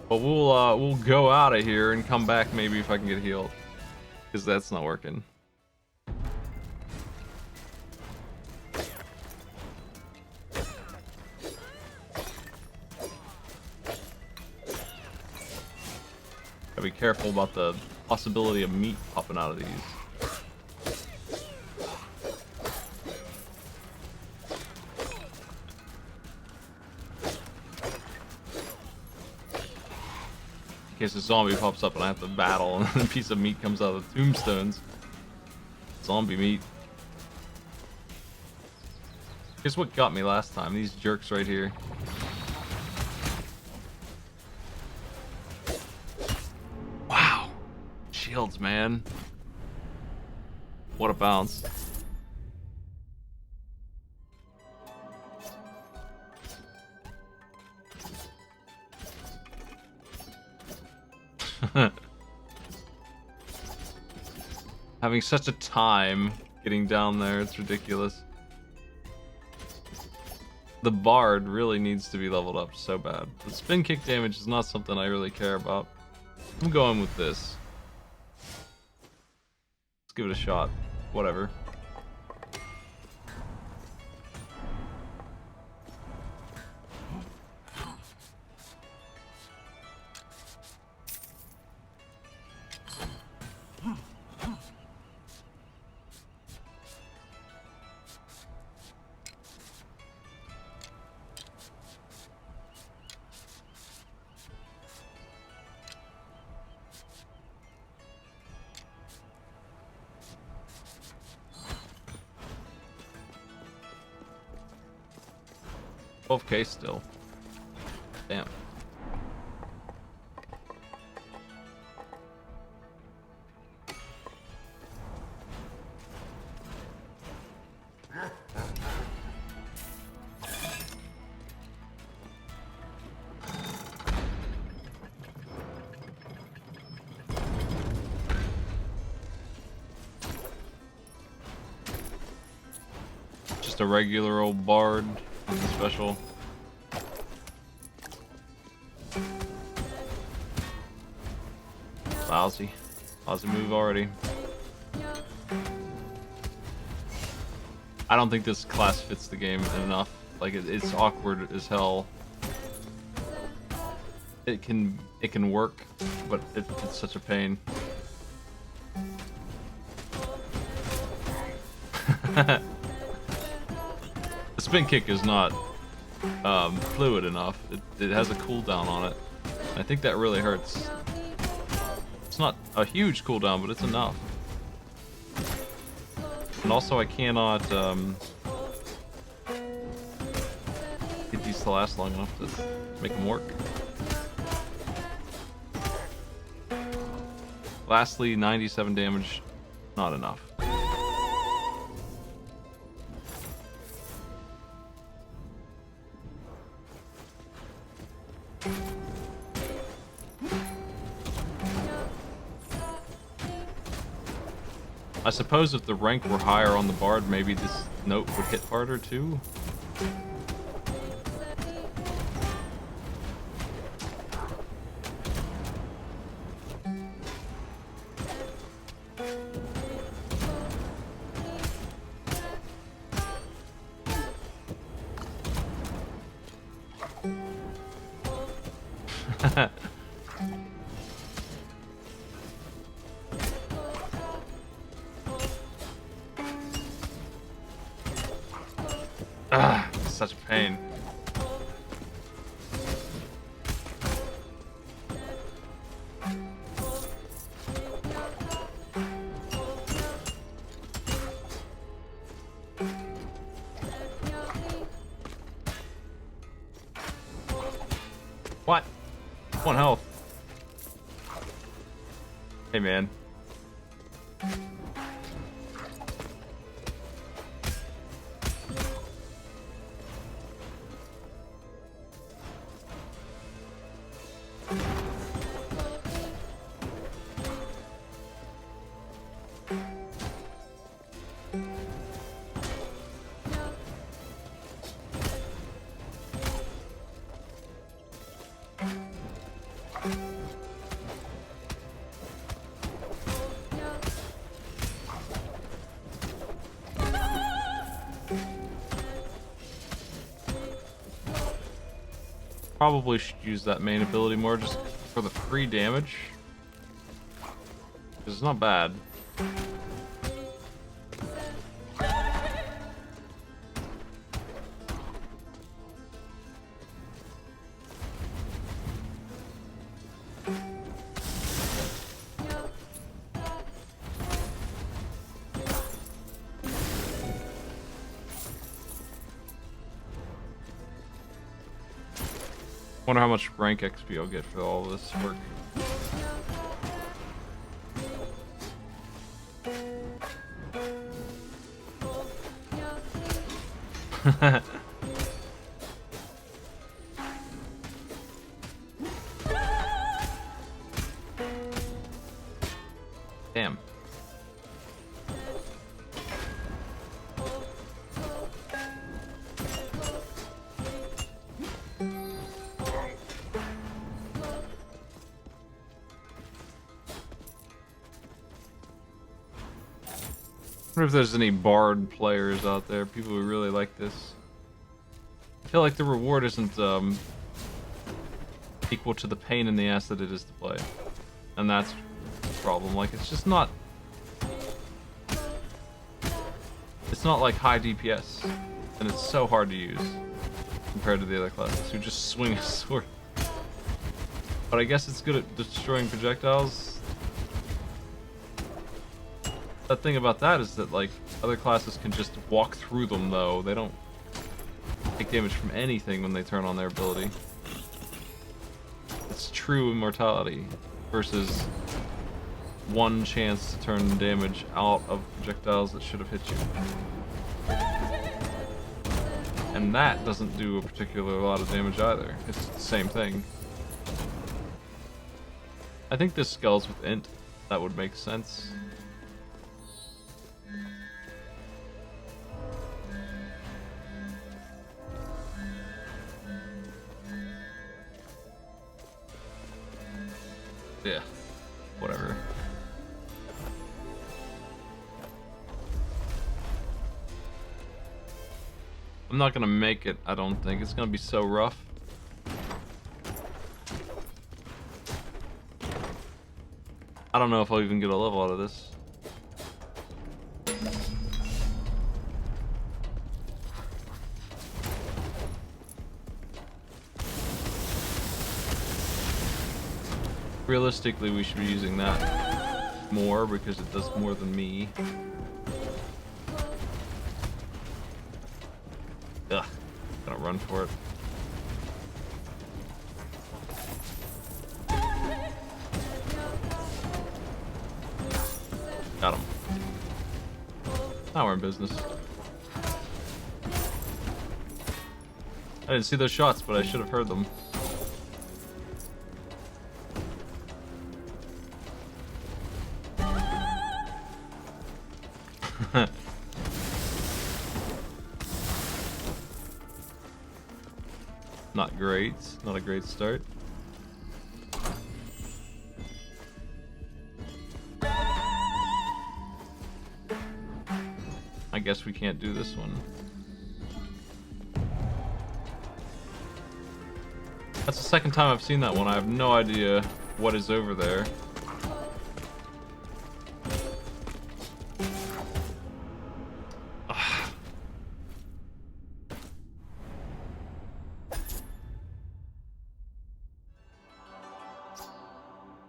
But we'll go out of here and come back maybe if I can get healed. Because that's not working. Gotta be careful about the possibility of meat popping out of these. In case a zombie pops up and I have to battle and a piece of meat comes out of the tombstones. Zombie meat. Here's what got me last time, these jerks right here. Wow. Shields, man. What a bounce. Having such a time getting down there, it's ridiculous. The bard really needs to be leveled up so bad. The spin kick damage is not something I really care about. I'm going with this. Let's give it a shot. Whatever. 12k still. Damn. Just a regular old bard, nothing special. Lousy move already. I don't think this class fits the game enough. Like it's awkward as hell. It can work, but it's such a pain. The spin kick is not fluid enough. It has a cooldown on it. I think that really hurts. It's not a huge cooldown, but it's enough. And also I cannot get these to last long enough to make them work. Lastly, 97 damage, not enough. I suppose if the rank were higher on the bard, maybe this note would hit harder too. Ah, such a pain. What? 1 health. Hey, man. Probably should use that main ability more just for the free damage. Because it's not bad. Wonder how much rank XP I'll get for all this work. Damn. I wonder if there's any bard players out there, people who really like this. I feel like the reward isn't equal to the pain in the ass that it is to play. And that's the problem. Like, it's just not... It's not like high DPS. And it's so hard to use compared to the other classes who just swing a sword. But I guess it's good at destroying projectiles. The thing about that is that, like, other classes can just walk through them, though. They don't take damage from anything when they turn on their ability. It's true immortality versus one chance to turn damage out of projectiles that should have hit you. And that doesn't do a particular lot of damage either. It's the same thing. I think this scales with int. That would make sense. Yeah, whatever. I'm not gonna make it, I don't think. It's gonna be so rough. I don't know if I'll even get a level out of this. Realistically, we should be using that more because it does more than me. Ugh, gonna run for it. Got him. Now we're in business. I didn't see those shots, but I should have heard them. Not great. Not a great start. I guess we can't do this one. That's the second time I've seen that one. I have no idea what is over there.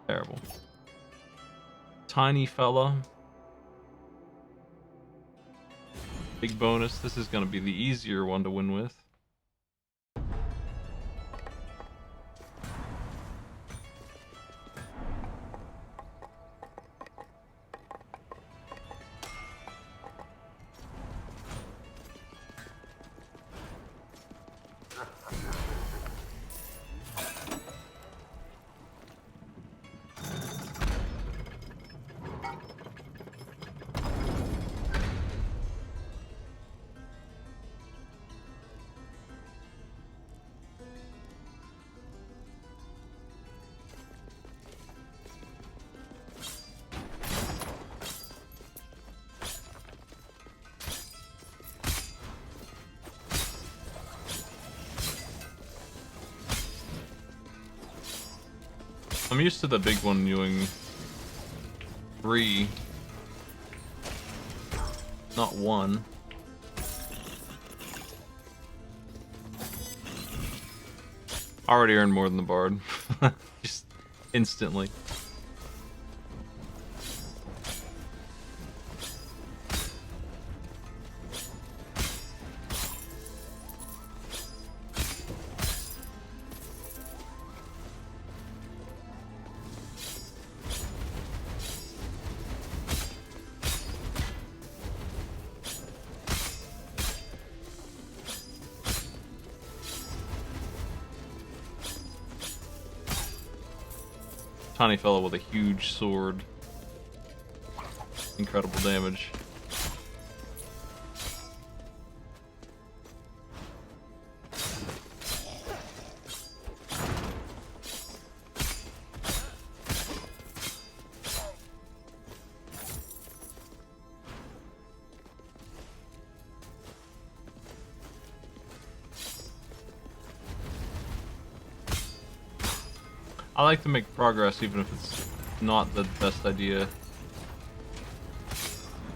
Terrible. Tiny fella. Big bonus. This is going to be the easier one to win with. I'm used to the big one doing 3, not 1. Already earned more than the bard. Just instantly. Tiny fellow with a huge sword. Incredible damage. I like to make progress even if it's not the best idea.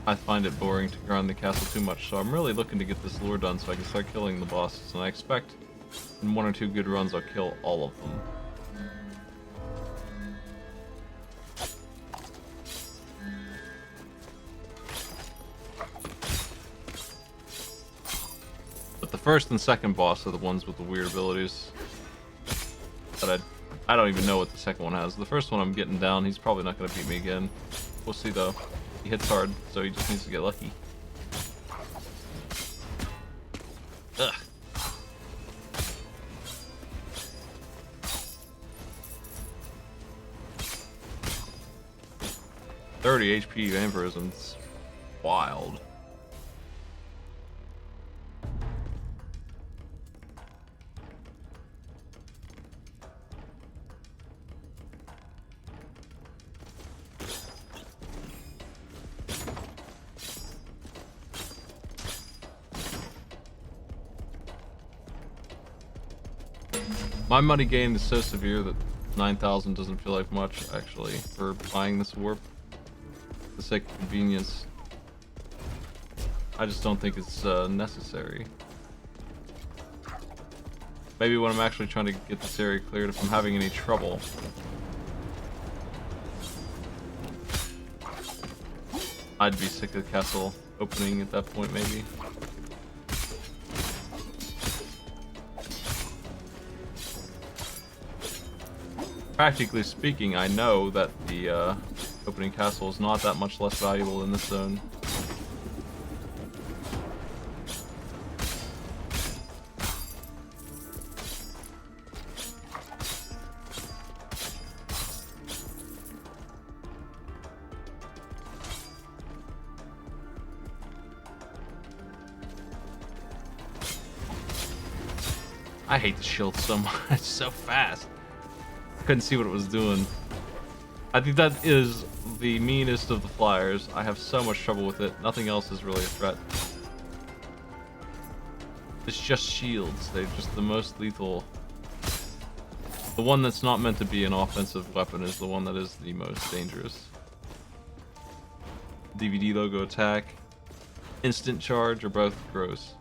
I find it boring to grind the castle too much, so I'm really looking to get this lure done so I can start killing the bosses, and I expect in 1 or 2 good runs I'll kill all of them. But the first and second boss are the ones with the weird abilities. But I don't even know what the second one has. The first one I'm getting down, he's probably not going to beat me again. We'll see though. He hits hard, so he just needs to get lucky. Ugh. $30 HP vampirism's wild. My money gain is so severe that 9,000 doesn't feel like much, actually, for buying this warp. For the sake of convenience. I just don't think it's necessary. Maybe when I'm actually trying to get this area cleared, if I'm having any trouble. I'd be sick of the castle opening at that point, maybe. Practically speaking, I know that the opening castle is not that much less valuable in this zone. I hate the shield so much. It's so fast. Couldn't see what it was doing. I think that is the meanest of the flyers. I have so much trouble with it. Nothing else is really a threat. It's just shields. They're just the most lethal. The one that's not meant to be an offensive weapon is the one that is the most dangerous. DVD logo attack, instant charge, are both gross.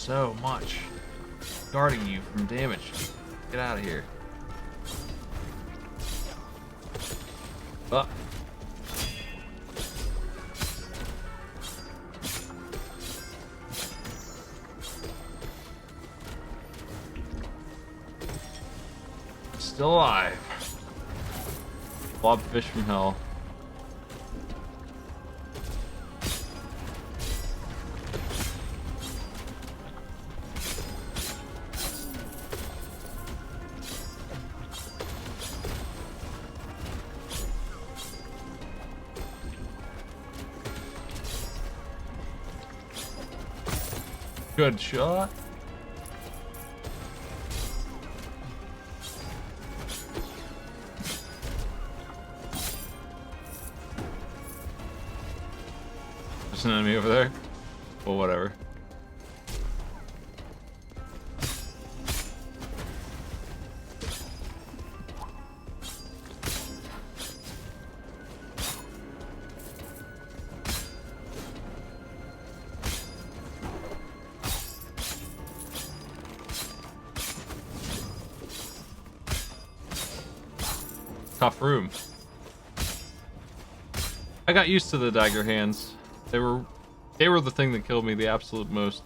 So much guarding you from damage. Get out of here. Ah. Still alive. Blobfish from hell. Good shot. There's an enemy over there. Well, whatever. Tough room. I got used to the dagger hands. They were the thing that killed me the absolute most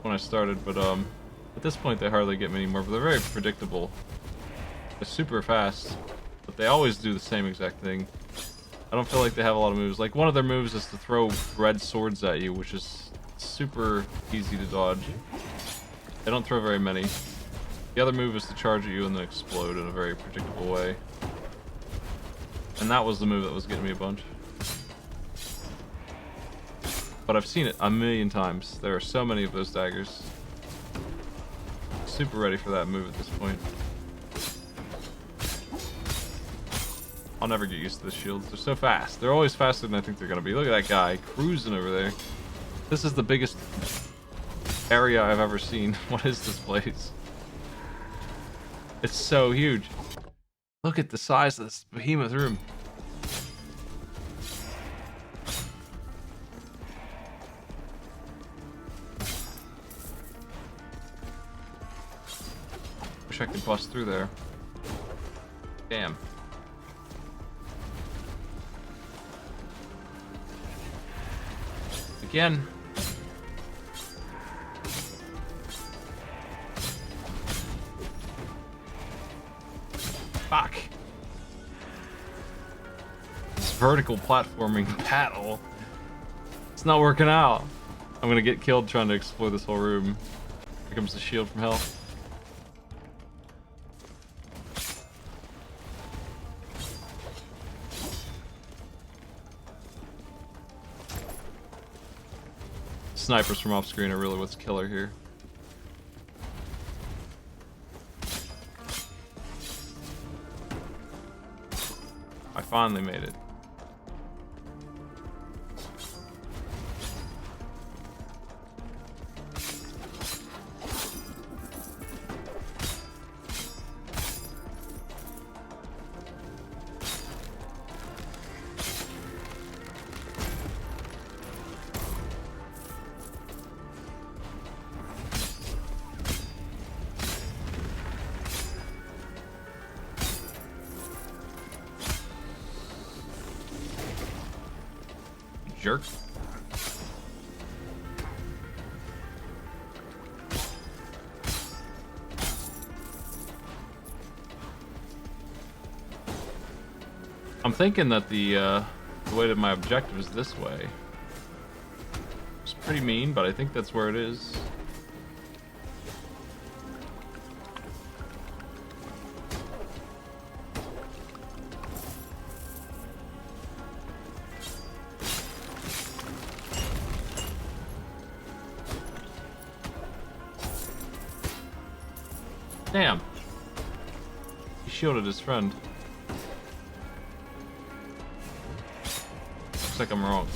when I started, but at this point they hardly get me anymore, but they're very predictable. They're super fast, but they always do the same exact thing. I don't feel like they have a lot of moves. Like, one of their moves is to throw red swords at you, which is super easy to dodge. They don't throw very many. The other move is to charge at you and then explode in a very predictable way. And that was the move that was getting me a bunch. but I've seen it a million times. There are so many of those daggers. Super ready for that move at this point. I'll never get used to the shields. They're so fast. They're always faster than I think they're gonna be. Look at that guy cruising over there. This is the biggest area I've ever seen. What is this place? It's so huge. Look at the size of this behemoth room. Wish I could bust through there. Damn. Again. Fuck. This vertical platforming battle. It's not working out. I'm gonna get killed trying to explore this whole room. Here comes the shield from hell. Snipers from off screen are really what's killer here. I finally made it. Jerk. I'm thinking that the way to my objective is this way. It's pretty mean, but I think that's where it is. Damn. He shielded his friend. Looks like I'm wrong.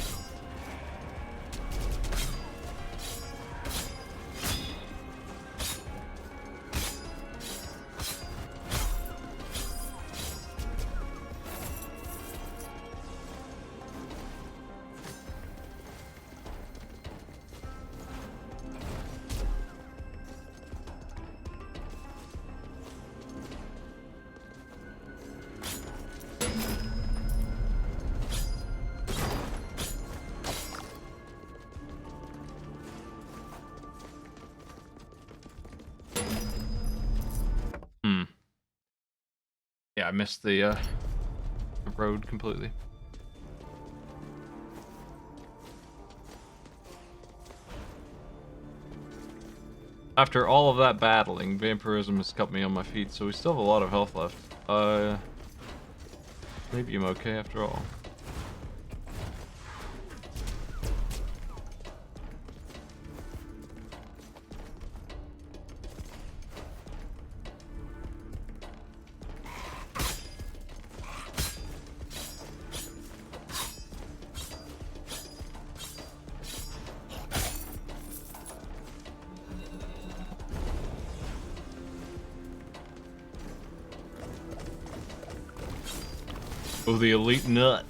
Yeah, I missed the road completely. After all of that battling, vampirism has kept me on my feet, so we still have a lot of health left. Maybe I'm okay after all. Oh, the elite nut.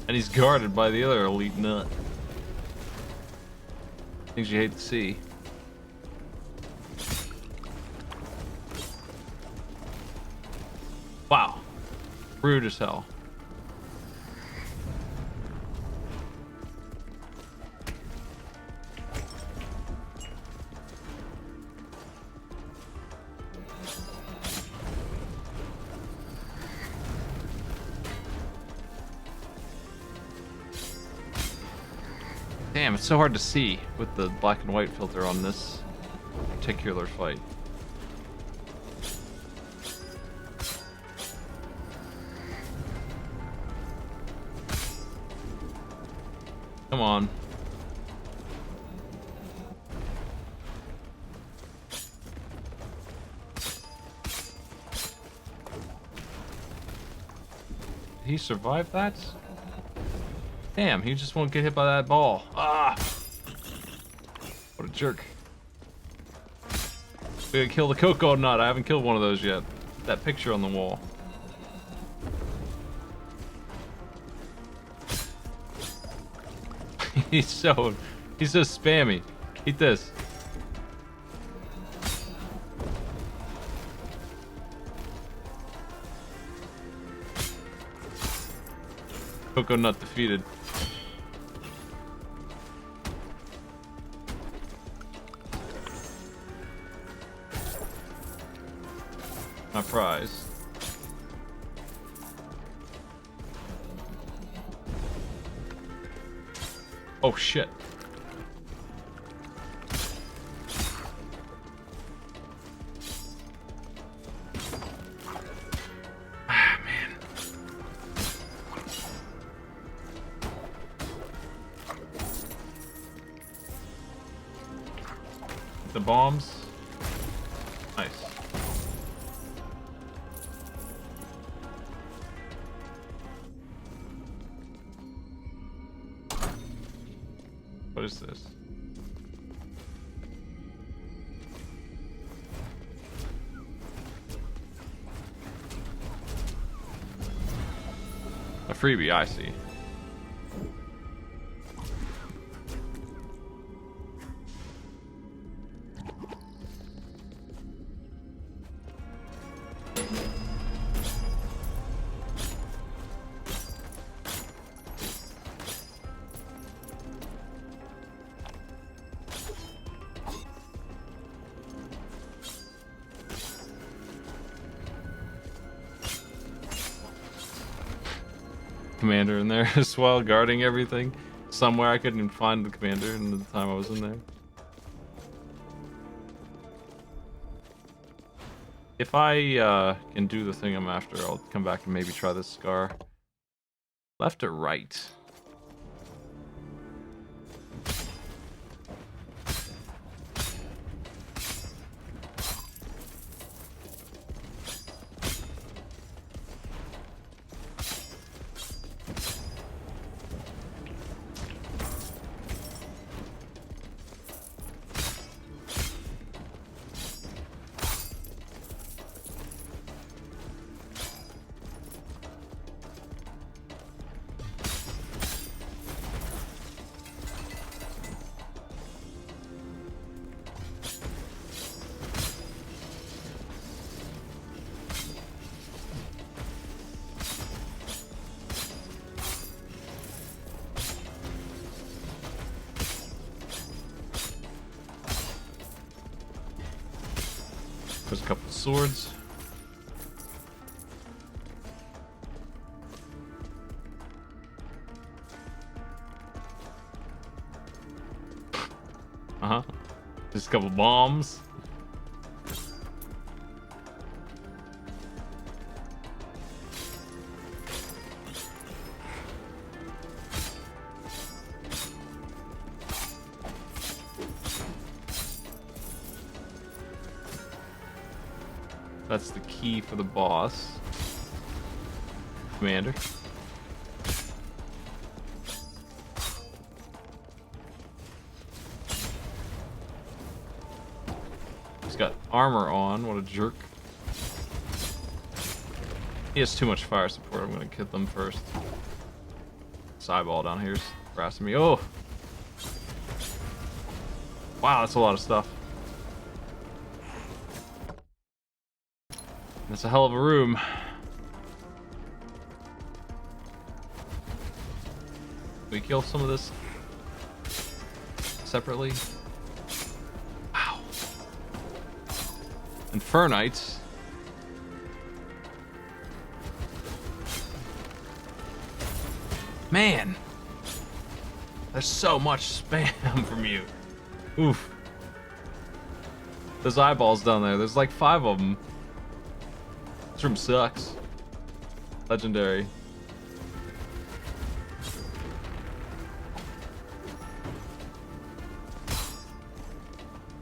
And he's guarded by the other elite nut. Things you hate to see. Wow. Rude as hell. Damn, it's so hard to see with the black and white filter on this particular fight. Come on. he survive that? Damn, he just won't get hit by that ball. Ah! What a jerk. We gotta kill the cocoa nut. I haven't killed one of those yet. That picture on the wall. He's so spammy. Eat this. Cocoa nut defeated. My prize. Oh shit. Ah man. The bombs. Nice. What is this? A freebie, I see. Commander in there as well, guarding everything. Somewhere I couldn't even find the commander in the time I was in there. If I can do the thing I'm after, I'll come back and maybe try this scar. Left or right? There's a couple of swords. Uh-huh. Just a couple bombs. That's the key for the boss. Commander. He's got armor on. What a jerk. He has too much fire support. I'm gonna kill them first. This eyeball down here is harassing me. Oh! Wow, that's a lot of stuff. That's a hell of a room. We kill some of this separately. Wow. Infernites. Man. There's so much spam from you. Oof. Those eyeballs down there. There's like 5 of them. This room sucks. Legendary.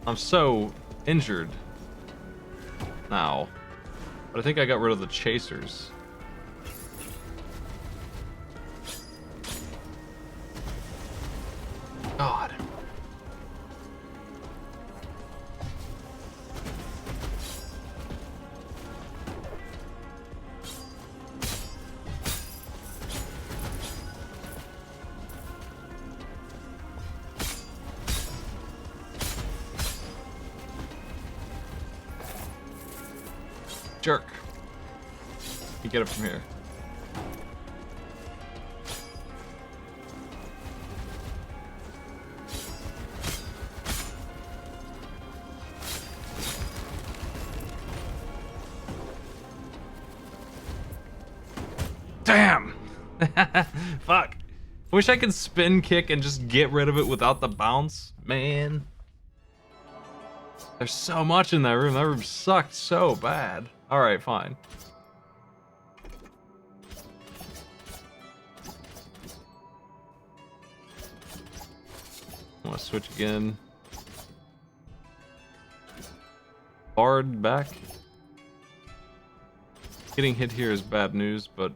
I'm so injured now. But I think I got rid of the chasers. God. Jerk. You get it from here. Damn! Fuck. I wish I could spin kick and just get rid of it without the bounce. Man. There's so much in that room. That room sucked so bad. Alright, fine. I want to switch again. Bard back. Getting hit here is bad news, but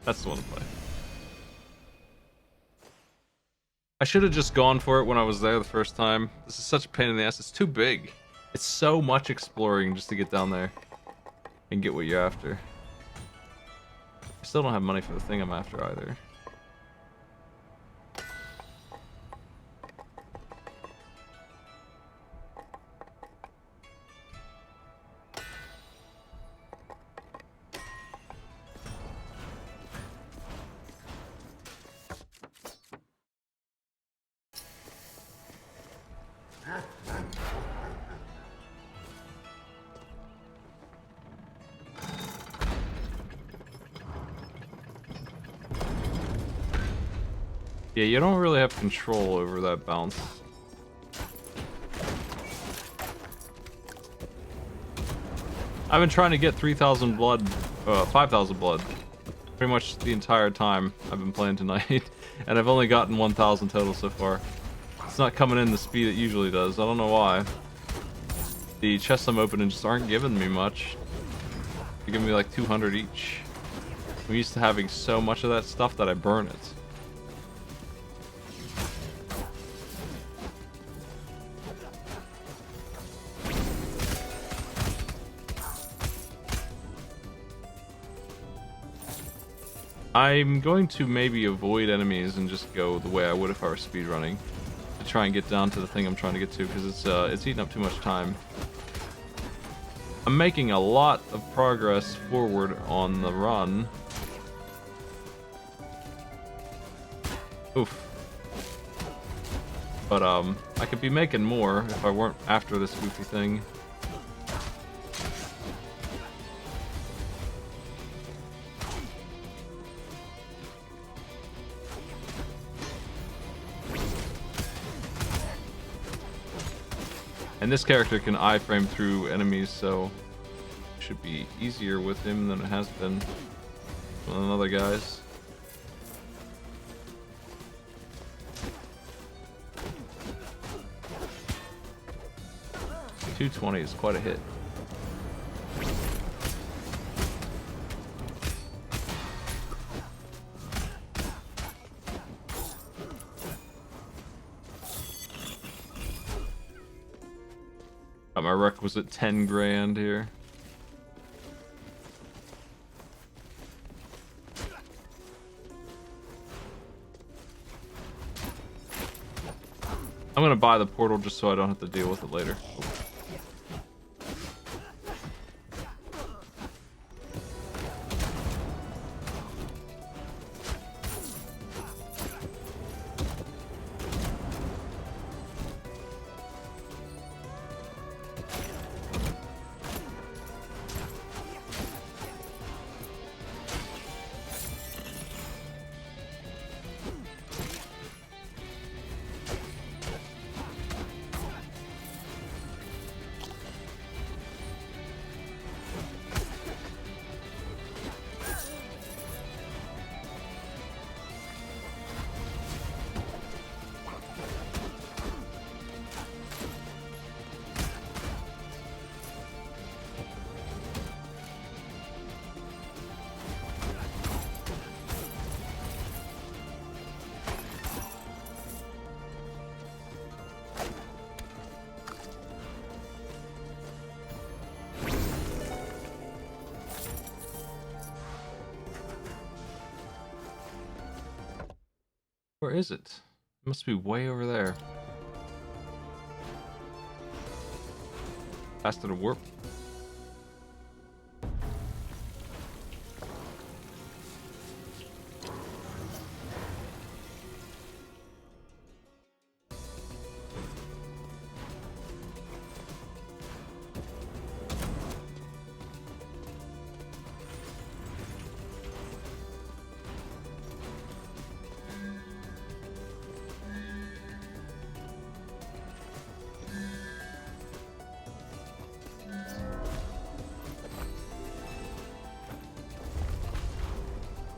that's the one to play. I should have just gone for it when I was there the first time. This is such a pain in the ass. It's too big. It's so much exploring just to get down there and get what you're after. I still don't have money for the thing I'm after either. Yeah, you don't really have control over that bounce. I've been trying to get 3,000 blood, 5,000 blood, pretty much the entire time I've been playing tonight, and I've only gotten 1,000 total so far. It's not coming in the speed it usually does. I don't know why. The chests I'm opening just aren't giving me much. They give me like 200 each. I'm used to having so much of that stuff that I burn it. I'm going to maybe avoid enemies and just go the way I would if I were speedrunning, to try and get down to the thing I'm trying to get to, because it's eating up too much time. I'm making a lot of progress forward on the run. Oof. But I could be making more if I weren't after this goofy thing. And this character can iframe through enemies, so it should be easier with him than it has been with other guys. $220 is quite a hit. Got my requisite 10 grand here. I'm gonna buy the portal just so I don't have to deal with it later. is it? It must be way over there. Faster to warp.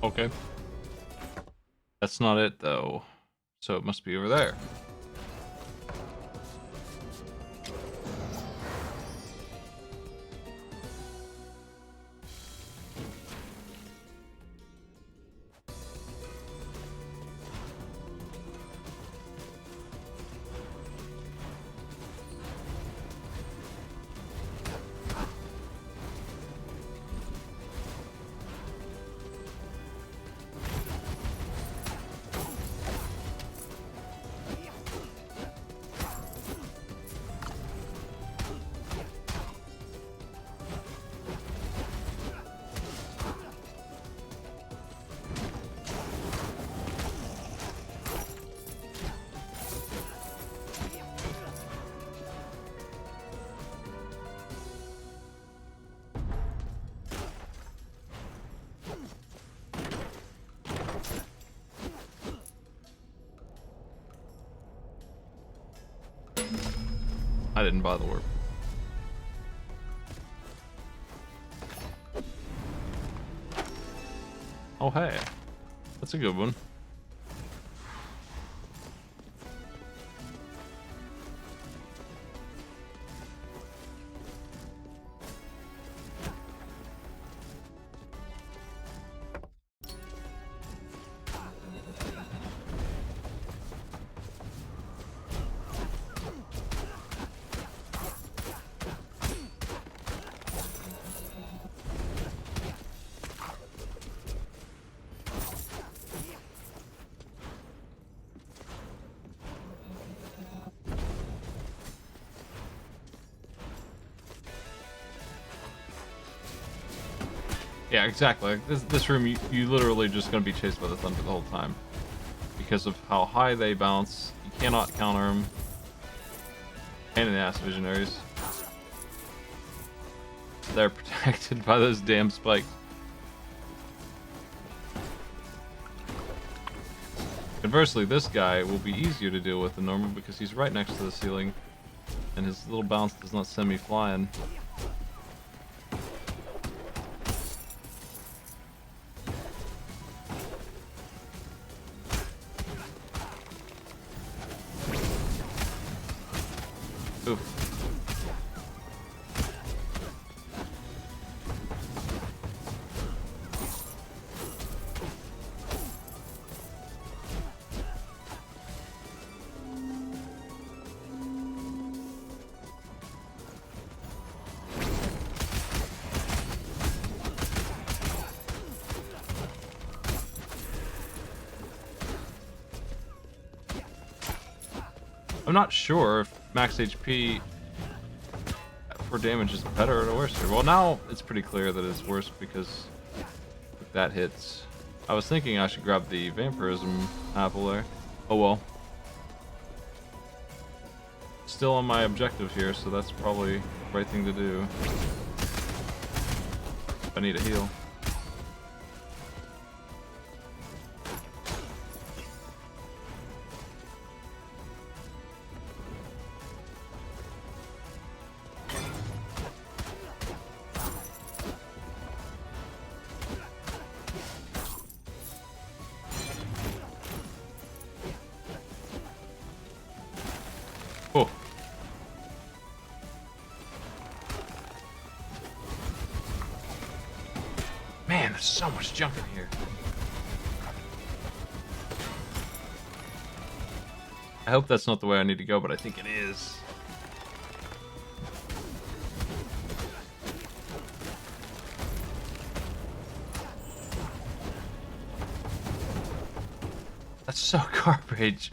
Okay. That's not it, though. So it must be over there. I didn't buy the warp. Oh, hey. That's a good one. Yeah, exactly. This room, you literally just gonna be chased by the thunder the whole time. Because of how high they bounce, you cannot counter them. Pain in the ass visionaries. They're protected by those damn spikes. Conversely, this guy will be easier to deal with than normal because he's right next to the ceiling. And his little bounce does not send me flying. Oof. I'm not sure if max HP for damage is better or worse here. Well, now it's pretty clear that it's worse because that hits. I was thinking I should grab the vampirism apple there. Oh well. Still on my objective here, so that's probably the right thing to do. I need a heal. Oh. Man, there's so much junk in here. I hope that's not the way I need to go, but I think it is. That's so garbage.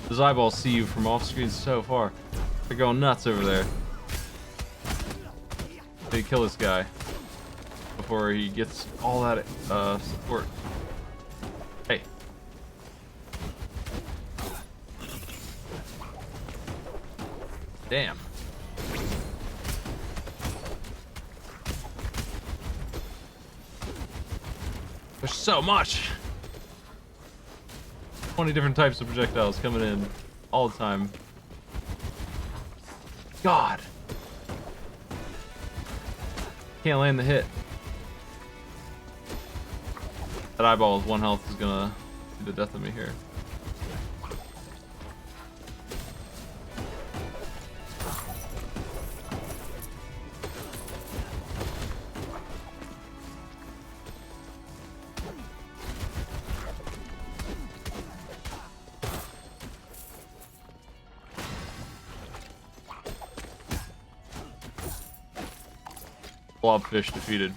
Those eyeballs see you from off screen so far. They're going nuts over there. They kill this guy before he gets all that support. Hey. Damn. There's so much. 20 different types of projectiles coming in all the time. God. Can't land the hit. That eyeball with 1 health is gonna be the death of me here. Blobfish defeated.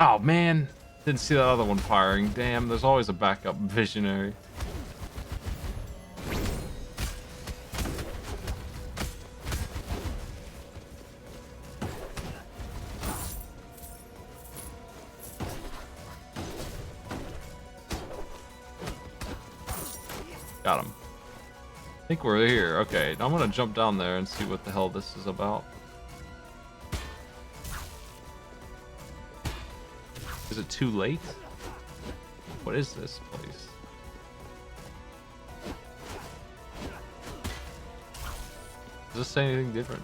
Oh man, didn't see that other one firing. Damn, there's always a backup visionary. Got him. I think we're here. Okay, I'm gonna jump down there and see what the hell this is about. Is it too late? What is this place? Does this say anything different?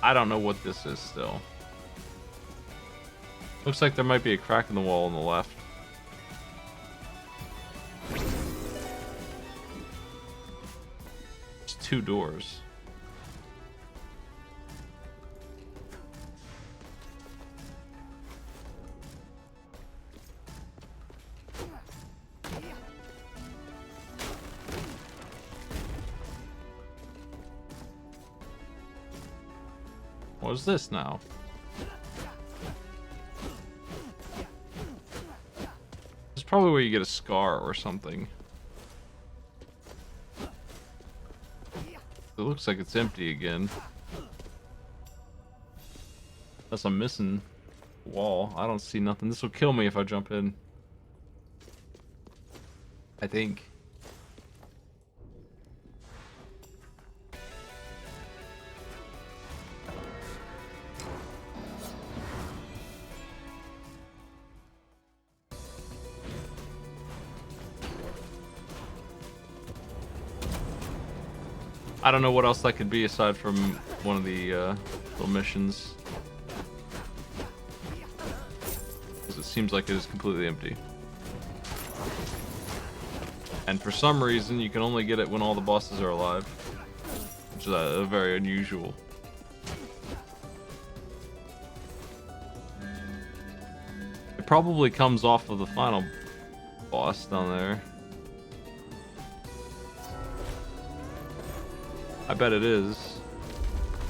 I don't know what this is still. Looks like there might be a crack in the wall on the left. Two doors. What is this now? This is probably where you get a scar or something. It looks like it's empty again. Unless I'm missing a wall. I don't see nothing. This will kill me if I jump in. I think. I don't know what else that could be aside from one of the little missions. Because it seems like it is completely empty. And for some reason, you can only get it when all the bosses are alive. Which is very unusual. It probably comes off of the final boss down there. I bet it is.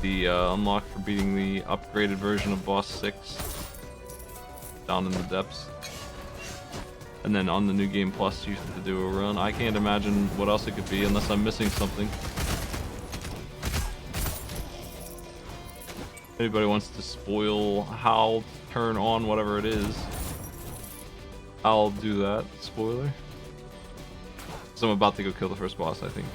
The unlock for beating the upgraded version of boss 6 down in the depths. And then on the New Game Plus you have to do a run. I can't imagine what else it could be unless I'm missing something. If anybody wants to spoil how to turn on whatever it is, I'll do that. Spoiler. So I'm about to go kill the first boss, I think.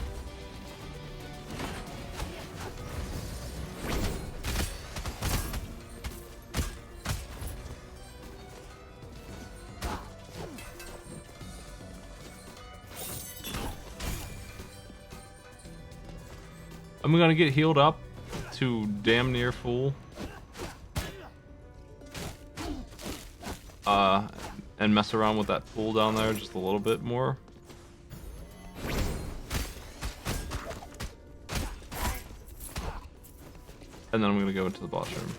I'm gonna get healed up to damn near full. And mess around with that pool down there just a little bit more. And then I'm gonna go into the boss room.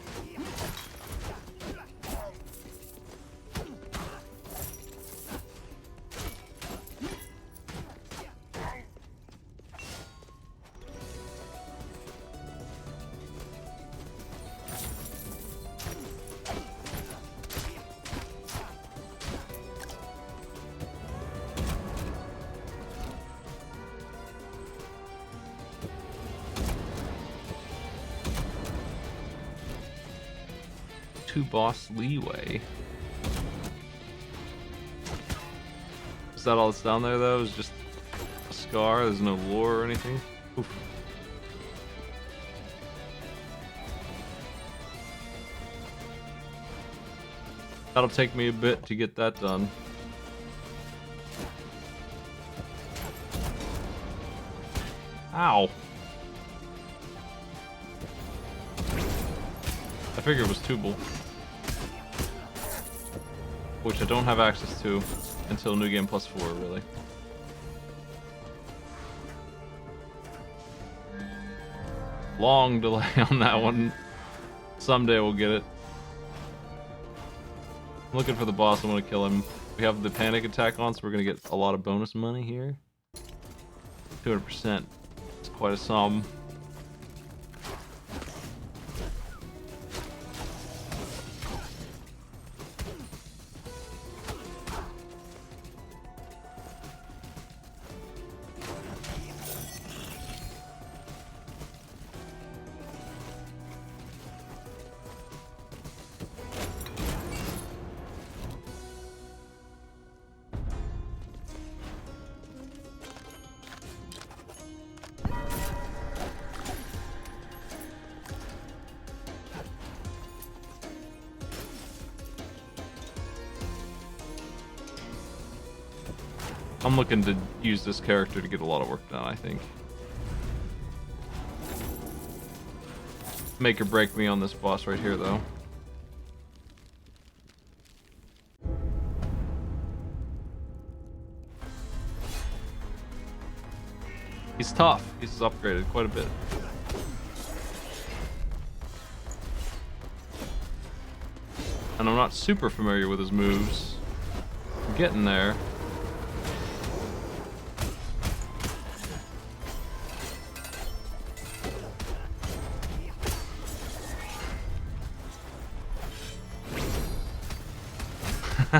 Two boss leeway. Is that all that's down there though? Is just a scar? There's no lore or anything? Oof. That'll take me a bit to get that done. Ow. I figured it was Tubal. Which I don't have access to until New Game Plus 4, really. Long delay on that one. Someday we'll get it. I'm looking for the boss. I want to kill him. We have the panic attack on, so we're going to get a lot of bonus money here. 200%. It's quite a sum. I'm looking to use this character to get a lot of work done, I think. Make or break me on this boss right here, though. He's tough. He's upgraded quite a bit. And I'm not super familiar with his moves. I'm getting there.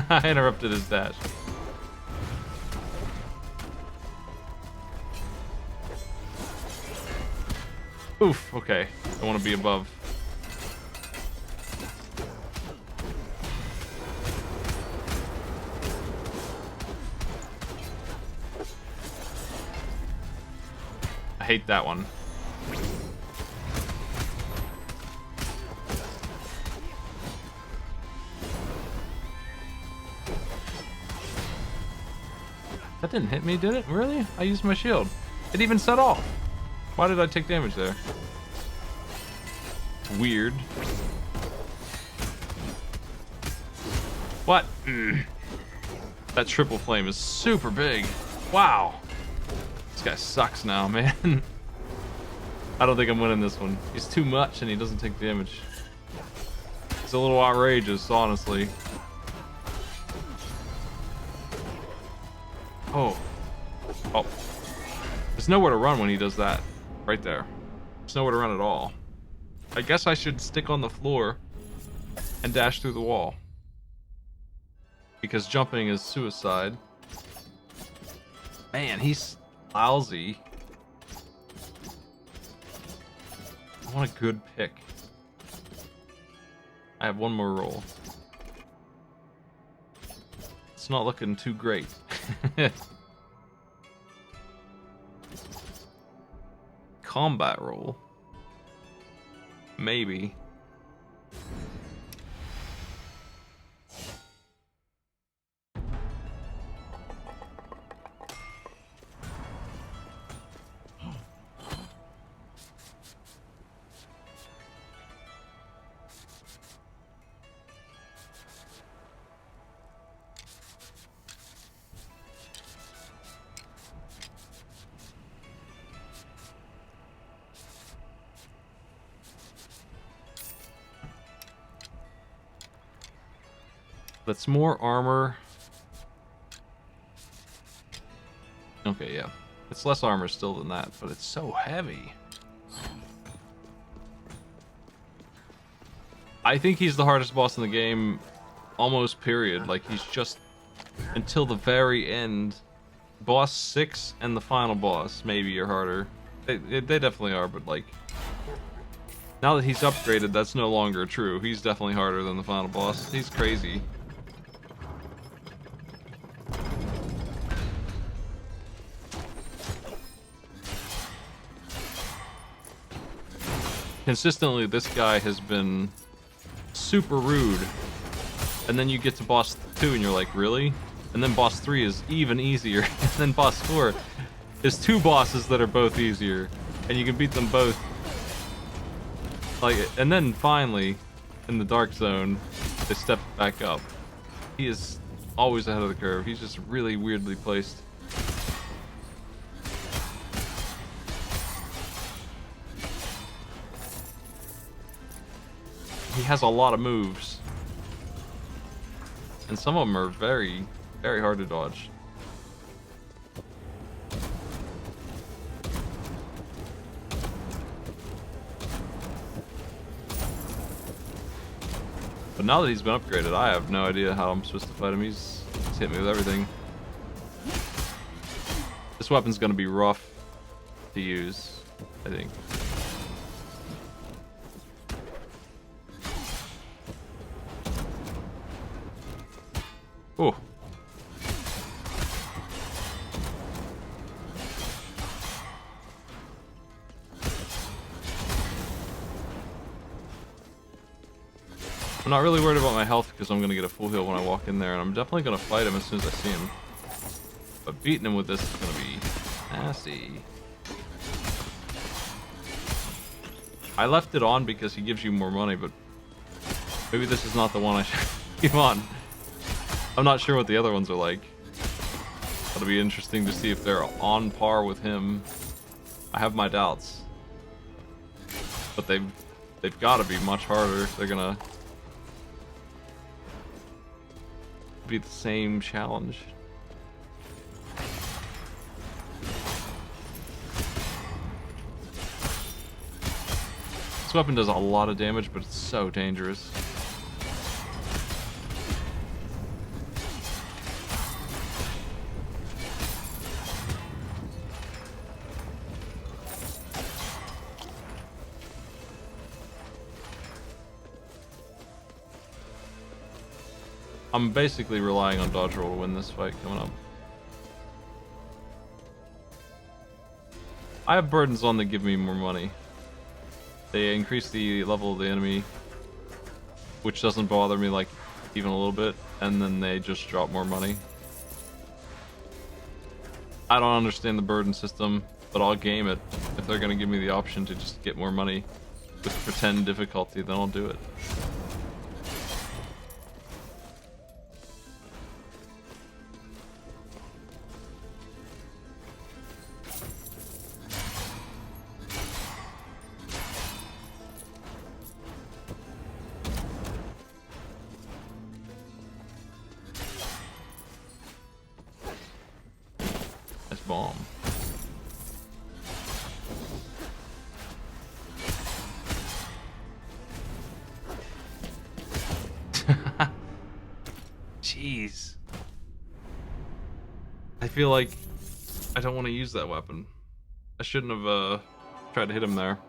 I interrupted his dash. Oof, okay. I want to be above. I hate that one. That didn't hit me, did it? Really? I used my shield. It even set off. Why did I take damage there? Weird. What? That triple flame is super big. Wow. This guy sucks now, man. I don't think I'm winning this one. He's too much and he doesn't take damage. It's a little outrageous, honestly. Oh. Oh. There's nowhere to run when he does that. Right there. There's nowhere to run at all. I guess I should stick on the floor and dash through the wall. Because jumping is suicide. Man, he's lousy. I want a good pick. I have one more roll. It's not looking too great. Combat roll. Maybe. That's more armor. Okay, yeah. It's less armor still than that, but it's so heavy. I think he's the hardest boss in the game, almost period. Like, he's just, until the very end. Boss 6 and the final boss maybe are harder. They definitely are, but like, now that he's upgraded, that's no longer true. He's definitely harder than the final boss. He's crazy. Consistently, this guy has been super rude. And then you get to boss 2 and you're like, really? And then boss 3 is even easier. And then boss 4 is 2 bosses that are both easier. And you can beat them both. Like, and then finally, in the Dark Zone, they step back up. He is always ahead of the curve. He's just really weirdly placed. He has a lot of moves. And some of them are very, very hard to dodge. But now that he's been upgraded, I have no idea how I'm supposed to fight him. He's hit me with everything. This weapon's gonna be rough to use, I think. Oh. I'm not really worried about my health because I'm gonna get a full heal when I walk in there, and I'm definitely gonna fight him as soon as I see him. But beating him with this is gonna be nasty. I left it on because he gives you more money, but maybe this is not the one I should keep on. I'm not sure what the other ones are like. It'll be interesting to see if they're on par with him. I have my doubts. But they've got to be much harder. They're gonna be the same challenge. This weapon does a lot of damage, but it's so dangerous. I'm basically relying on dodge roll to win this fight coming up. I have burdens on that give me more money. They increase the level of the enemy, which doesn't bother me like even a little bit, and then they just drop more money. I don't understand the burden system, but I'll game it. If they're gonna give me the option to just get more money with pretend difficulty, then I'll do it. Bomb. Jeez. I feel like I don't want to use that weapon. I shouldn't have tried to hit him there.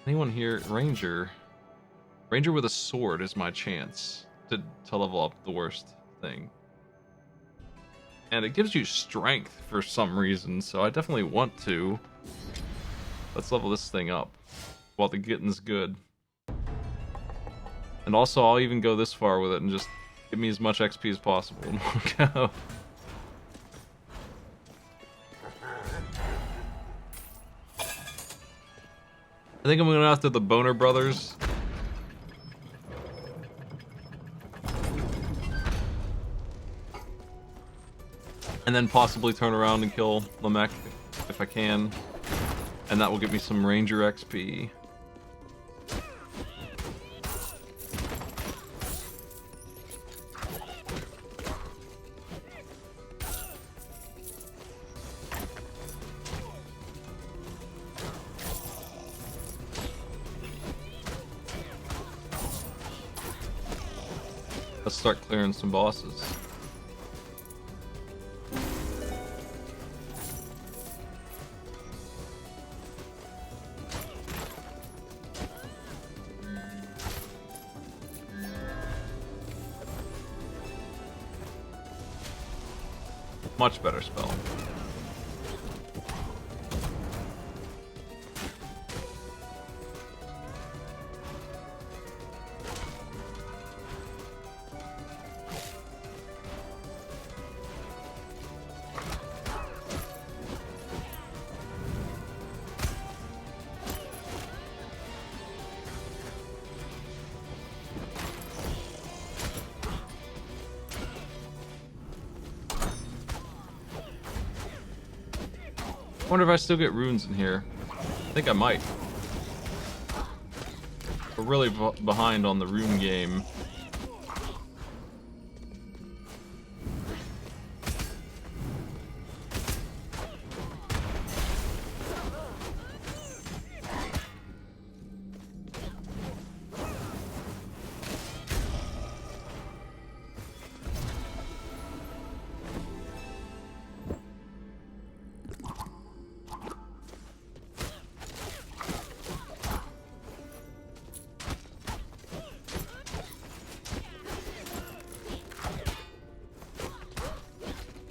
Anyone here? Ranger. Ranger with a sword is my chance to level up the worst thing. And it gives you strength for some reason, so I definitely want to. Let's level this thing up while the getting's good. And also, I'll even go this far with it and just give me as much XP as possible in one go. I think I'm going after the Boner Brothers. And then possibly turn around and kill Lamech if I can. And that will give me some Ranger XP. Let's start clearing some bosses. Much better spell. I wonder if I still get runes in here. I think I might. We're really behind on the rune game.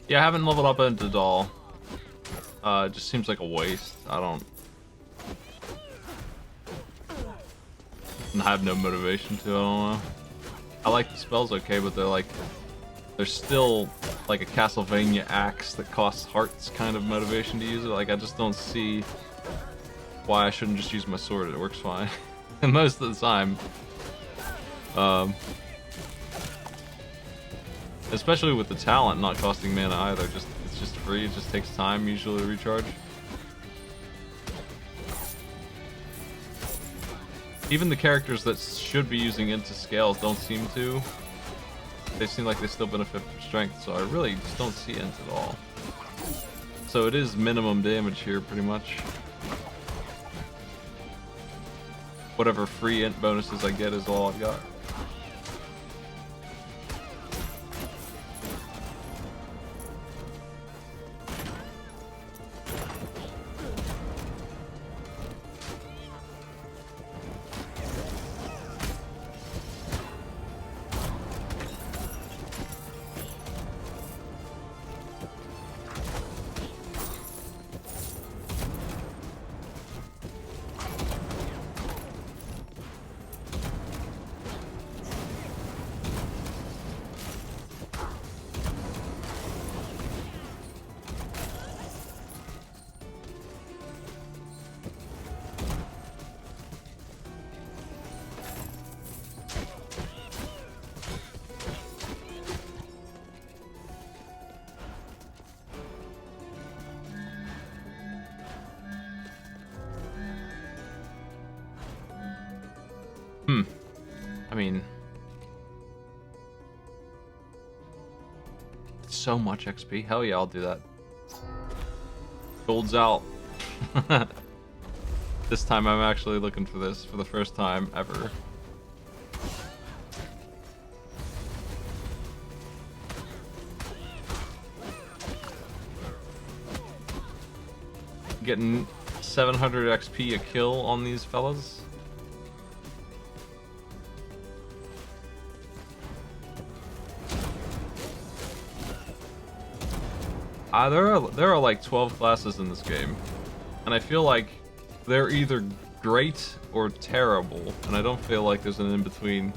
Yeah, I haven't leveled up into doll. It just seems like a waste. I have no motivation to, I don't know. I like the spells okay, but they're still like a Castlevania axe that costs hearts kind of motivation to use it. Like, I just don't see why I shouldn't just use my sword. It works fine. And most of the time. Especially with the talent not costing mana either, it's just free, it just takes time usually to recharge. Even the characters that should be using into scales don't seem to. They seem like they still benefit from strength, so I really just don't see int at all. So it is minimum damage here pretty much. Whatever free int bonuses I get is all I've got. I mean, so much XP. Hell yeah, I'll do that. Gold's out. This time I'm actually looking for this for the first time ever. Getting 700 XP a kill on these fellas. There are like 12 classes in this game, and I feel like they're either great or terrible, and I don't feel like there's an in-between.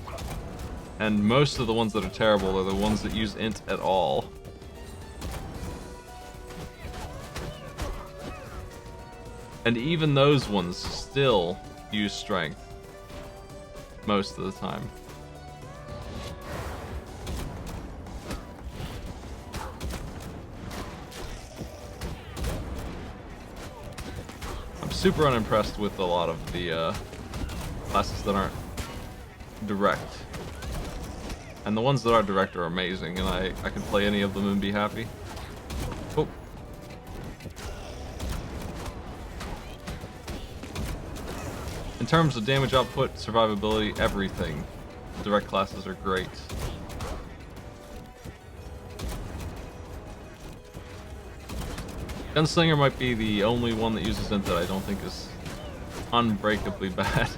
And most of the ones that are terrible are the ones that use int at all. And even those ones still use strength most of the time. Super unimpressed with a lot of the classes that aren't direct. And the ones that are direct are amazing, and I could play any of them and be happy. Oh. In terms of damage output, survivability, everything, direct classes are great. Gunslinger might be the only one that uses int that I don't think is unbreakably bad.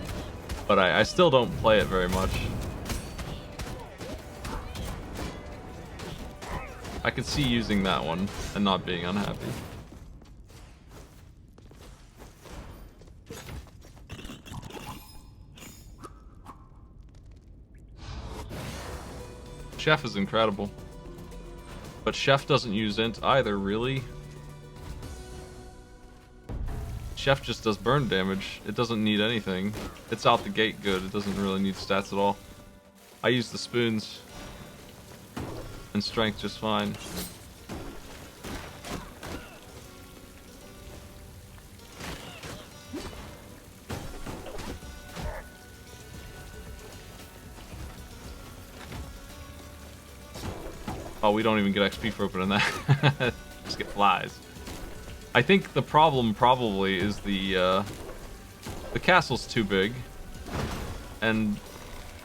But I still don't play it very much. I could see using that one and not being unhappy. Chef is incredible. But Chef doesn't use int either, really. Chef just does burn damage. It doesn't need anything. It's out the gate good. It doesn't really need stats at all. I use the spoons and strength just fine. Oh, we don't even get XP for opening that. Just get flies. I think the problem probably is the castle's too big, and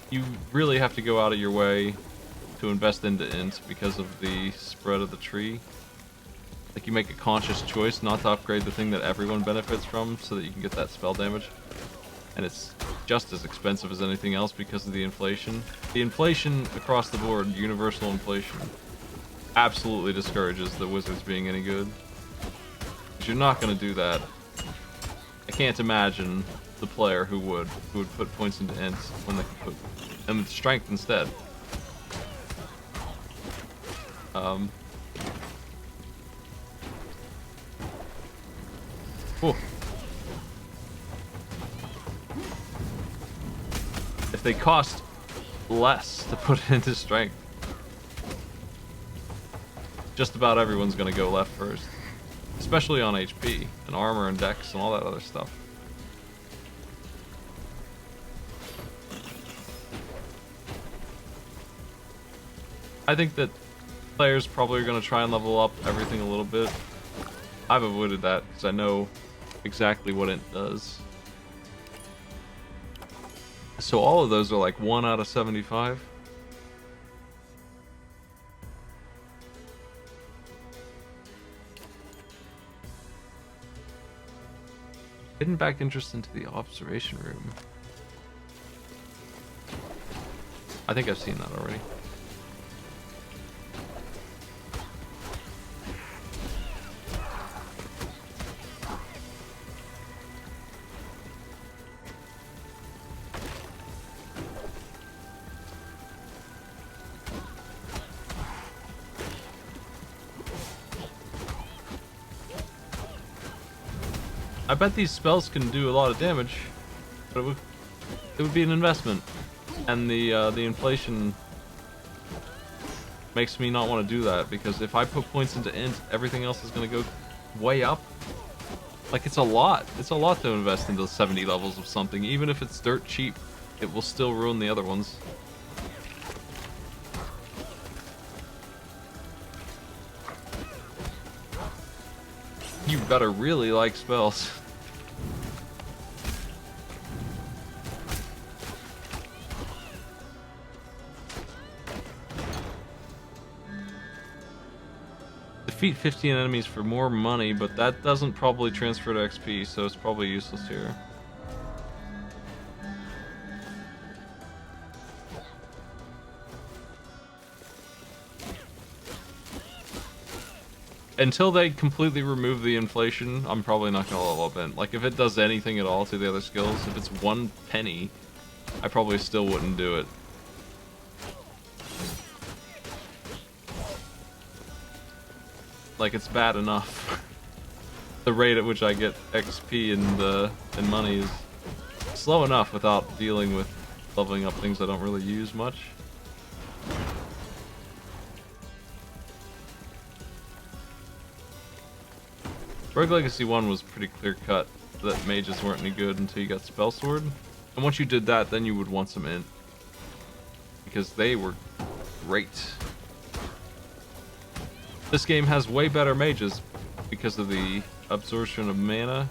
you really have to go out of your way to invest into int because of the spread of the tree. Like, you make a conscious choice not to upgrade the thing that everyone benefits from so that you can get that spell damage. And it's just as expensive as anything else because of the inflation. The inflation across the board, universal inflation, absolutely discourages the wizards being any good. Because you're not going to do that. I can't imagine the player who would put points into int when they could put them into strength instead. Oh. If they cost less to put into strength, just about everyone's gonna go left first. Especially on HP and armor and dex and all that other stuff. I think that players probably are gonna try and level up everything a little bit. I've avoided that because I know exactly what it does. So all of those are like 1 out of 75. Hidden back interest into the observation room. I think I've seen that already. I bet these spells can do a lot of damage, but it would be an investment, and the inflation makes me not want to do that, because if I put points into int, everything else is going to go way up. Like, it's a lot to invest into 70 levels of something. Even if it's dirt cheap, it will still ruin the other ones. You better really like spells. Defeat 15 enemies for more money, but that doesn't probably transfer to XP, so it's probably useless here. Until they completely remove the inflation, I'm probably not gonna level up int. Like, if it does anything at all to the other skills, if it's 1 penny, I probably still wouldn't do it. Like, it's bad enough. The rate at which I get XP and money is slow enough without dealing with leveling up things I don't really use much. Rogue Legacy 1 was pretty clear cut that mages weren't any good until you got Spell Sword. And once you did that, then you would want some int. Because they were great. This game has way better mages because of the absorption of mana.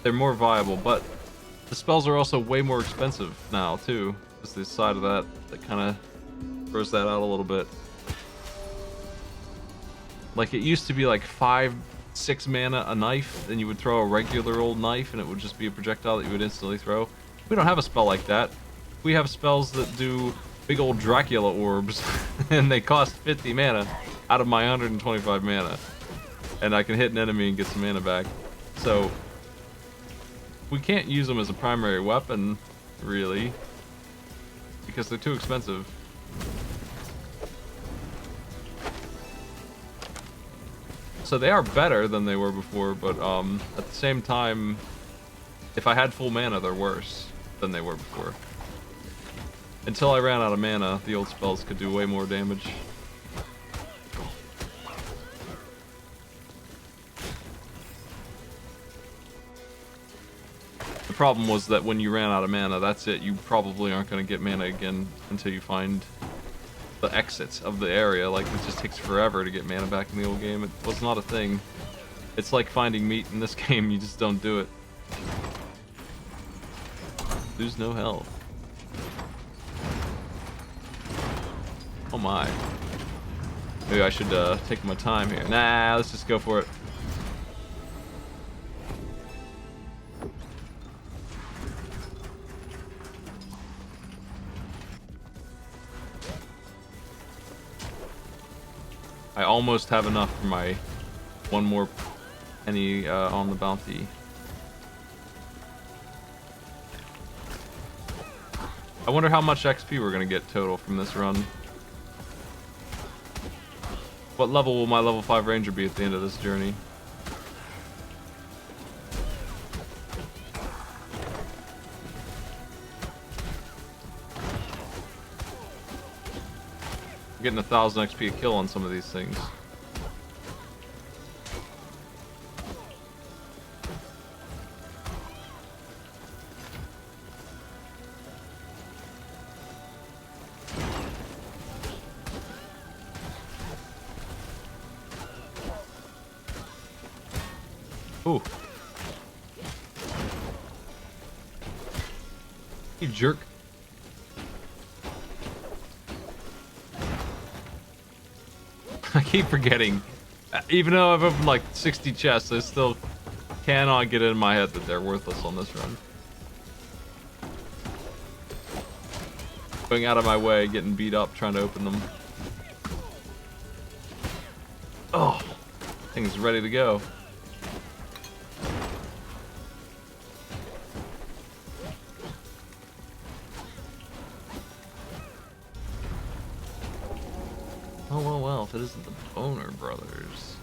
They're more viable, but the spells are also way more expensive now too. There's the side of that kind of throws that out a little bit. Like, it used to be like 5, 6 mana a knife, and you would throw a regular old knife, and it would just be a projectile that you would instantly throw. We don't have a spell like that. We have spells that do big old Dracula orbs, and they cost 50 mana out of my 125 mana. And I can hit an enemy and get some mana back. So, we can't use them as a primary weapon, really, because they're too expensive. So they are better than they were before, but at the same time, if I had full mana, they're worse than they were before. Until I ran out of mana, the old spells could do way more damage. The problem was that when you ran out of mana, that's it. You probably aren't going to get mana again until you find the exits of the area. Like, it just takes forever to get mana back in the old game. It was not a thing. It's like finding meat in this game. You just don't do it. Lose no health. Oh my. Maybe I should take my time here. Nah, let's just go for it. I almost have enough for my one more penny on the bounty. I wonder how much XP we're gonna get total from this run. What level will my level 5 ranger be at the end of this journey? I'm getting 1,000 XP a kill on some of these things. Ooh. You jerk. I keep forgetting. Even though I've opened like 60 chests, I still cannot get it in my head that they're worthless on this run. Going out of my way, getting beat up, trying to open them. Oh, thing's ready to go. Oh, well, if it isn't the Boner Brothers.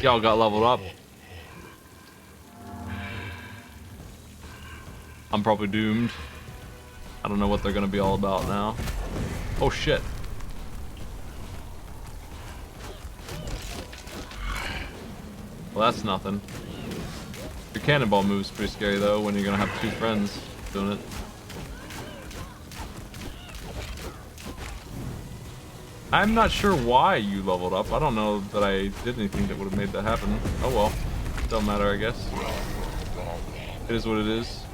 Y'all got leveled up. I'm probably doomed. I don't know what they're gonna be all about now. Oh shit. Well, that's nothing. Your cannonball move's pretty scary though when you're gonna have 2 friends doing it. I'm not sure why you leveled up. I don't know that I did anything that would have made that happen. Oh well. Don't matter, I guess. It is what it is.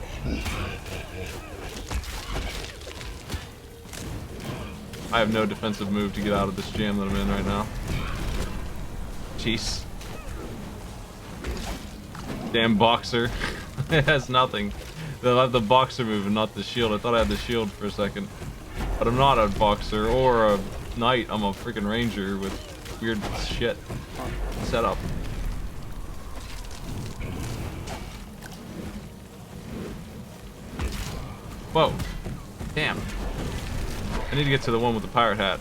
I have no defensive move to get out of this jam that I'm in right now. Jeez. Damn boxer. It has nothing. They'll have the boxer move and not the shield. I thought I had the shield for a second. But I'm not a boxer or a knight. I'm a freaking ranger with weird shit set up. Whoa. Damn. I need to get to the one with the pirate hat.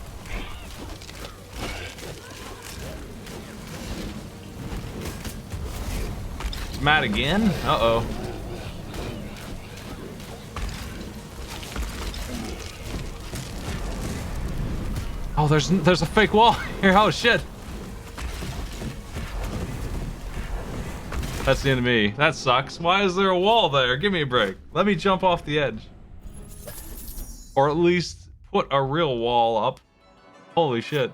Mad again? Uh-oh. Oh, there's a fake wall here. Oh shit. That's the end of me. That sucks. Why is there a wall there? Give me a break. Let me jump off the edge. Or at least put a real wall up. Holy shit.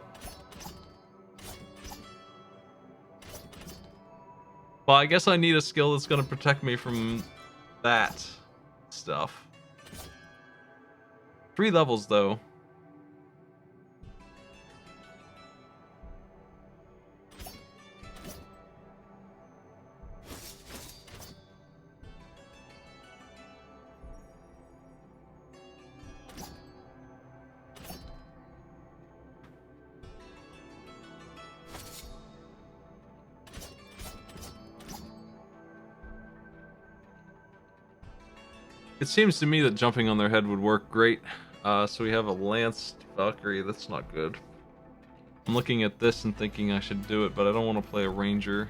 Well, I guess I need a skill that's gonna protect me from that. stuff. 3 levels though. It seems to me that jumping on their head would work great. So we have a Lanced Valkyrie. That's not good. I'm looking at this and thinking I should do it, but I don't want to play a Ranger.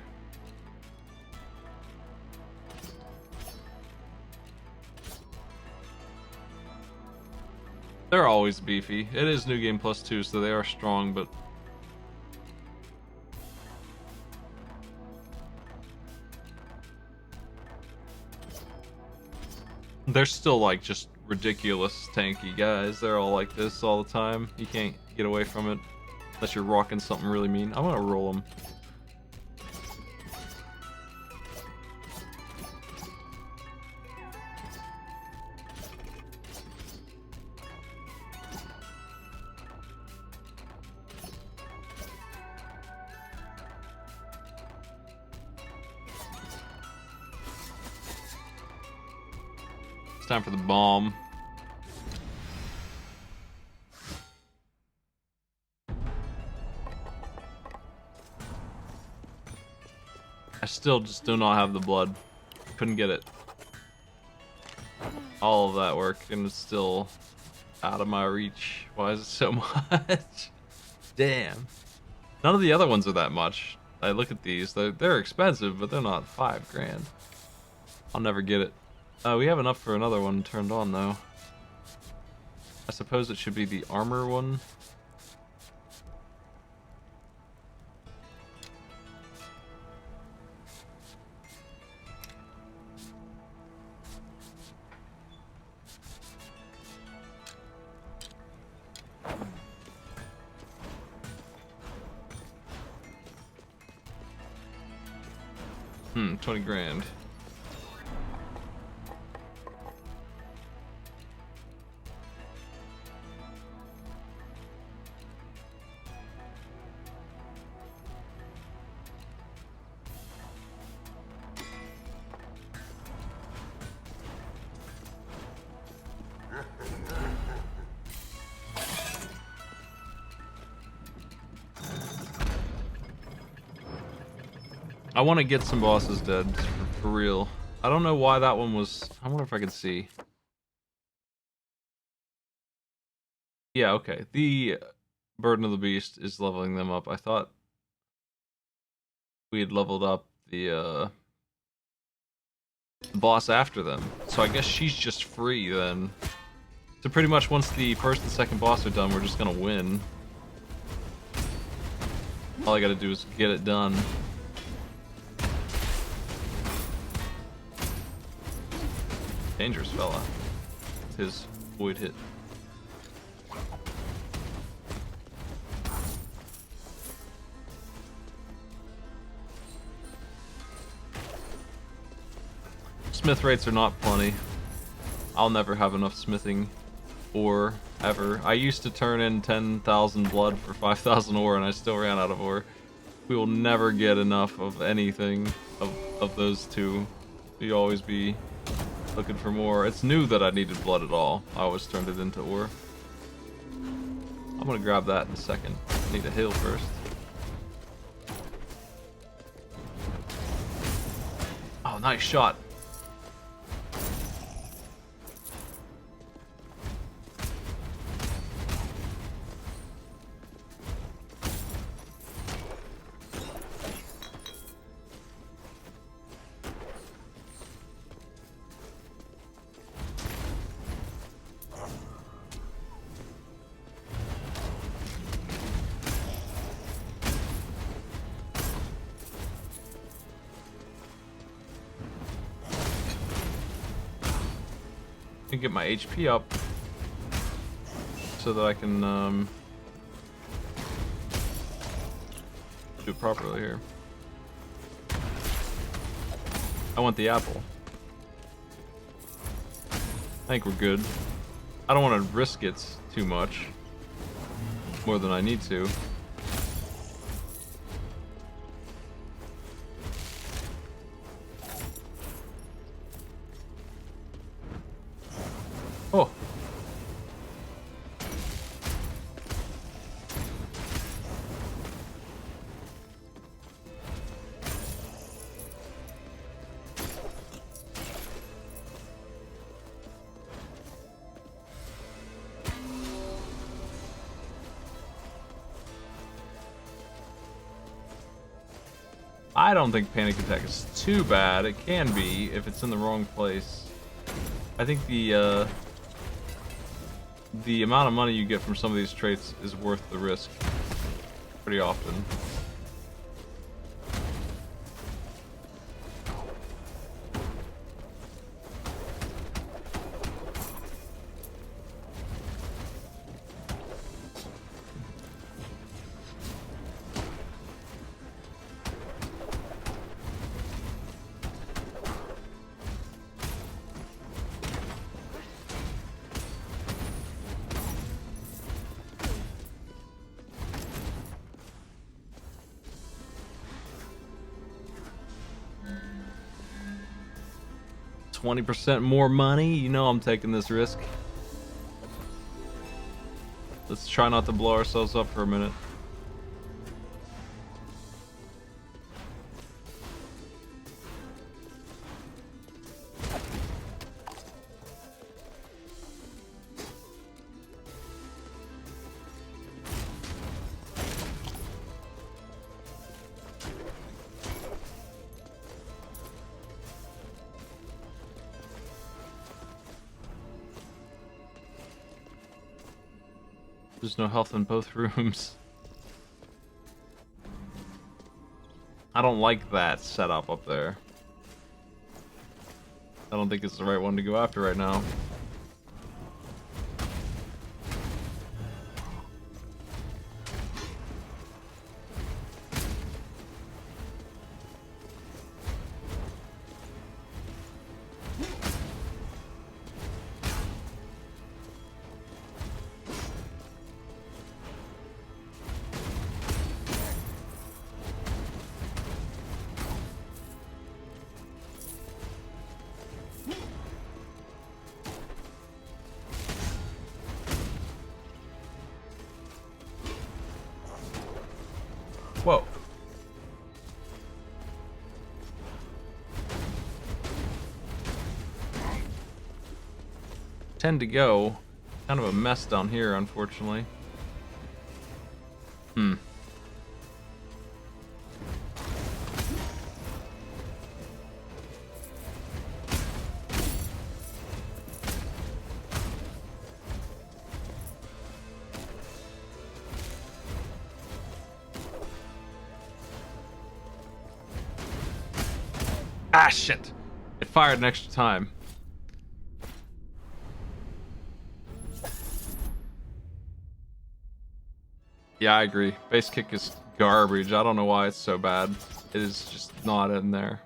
They're always beefy. It is New Game Plus 2, so they are strong, but... they're still, like, just ridiculous tanky guys. They're all like this all the time. You can't get away from it unless you're rocking something really mean. I'm gonna roll them. Time for the bomb. I still just do not have the blood. Couldn't get it. All of that work and it's still out of my reach. Why is it so much? Damn. None of the other ones are that much. I look at these, they're expensive, but they're not 5 grand. I'll never get it. We have enough for another one turned on, though. I suppose it should be the armor one. Hmm, 20 grand. I want to get some bosses dead, for real. I don't know why that one was... I wonder if I can see. Yeah, okay. The Burden of the Beast is leveling them up. I thought we had leveled up the boss after them. So I guess she's just free then. So pretty much once the first and second boss are done, we're just gonna win. All I gotta do is get it done. Dangerous fella. His void hit. Smith rates are not plenty. I'll never have enough smithing ore ever. I used to turn in 10,000 blood for 5,000 ore and I still ran out of ore. We will never get enough of anything of those two. We always be looking for more. It's new that I needed blood at all. I always turned it into ore. I'm gonna grab that in a second. Need a heal first. Oh, nice shot. Get my HP up so that I can do it properly here. I want the apple. think we're good. I don't want to risk it too much. More than I need to. Oh. I don't think panic attack is too bad. It can be if it's in the wrong place. I think the amount of money you get from some of these traits is worth the risk pretty often. $20% more money? You know I'm taking this risk. Let's try not to blow ourselves up for a minute. There's no health in both rooms. I don't like that setup up there. I don't think it's the right one to go after right now. Whoa. Tend to go. Kind of a mess down here, unfortunately. Ah, shit. It fired an extra time. Yeah, I agree. Base kick is garbage. I don't know why it's so bad. It is just not in there.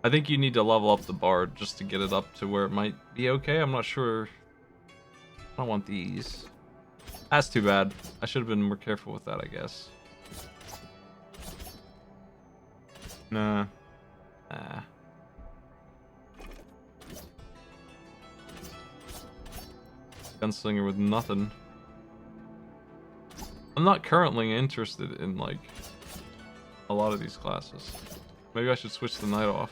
I think you need to level up the bar just to get it up to where it might be okay. I'm not sure. I don't want these. That's too bad. I should have been more careful with that, I guess. Nah. Nah. Gunslinger with nothing. I'm not currently interested in, like, a lot of these classes. Maybe I should switch the night off.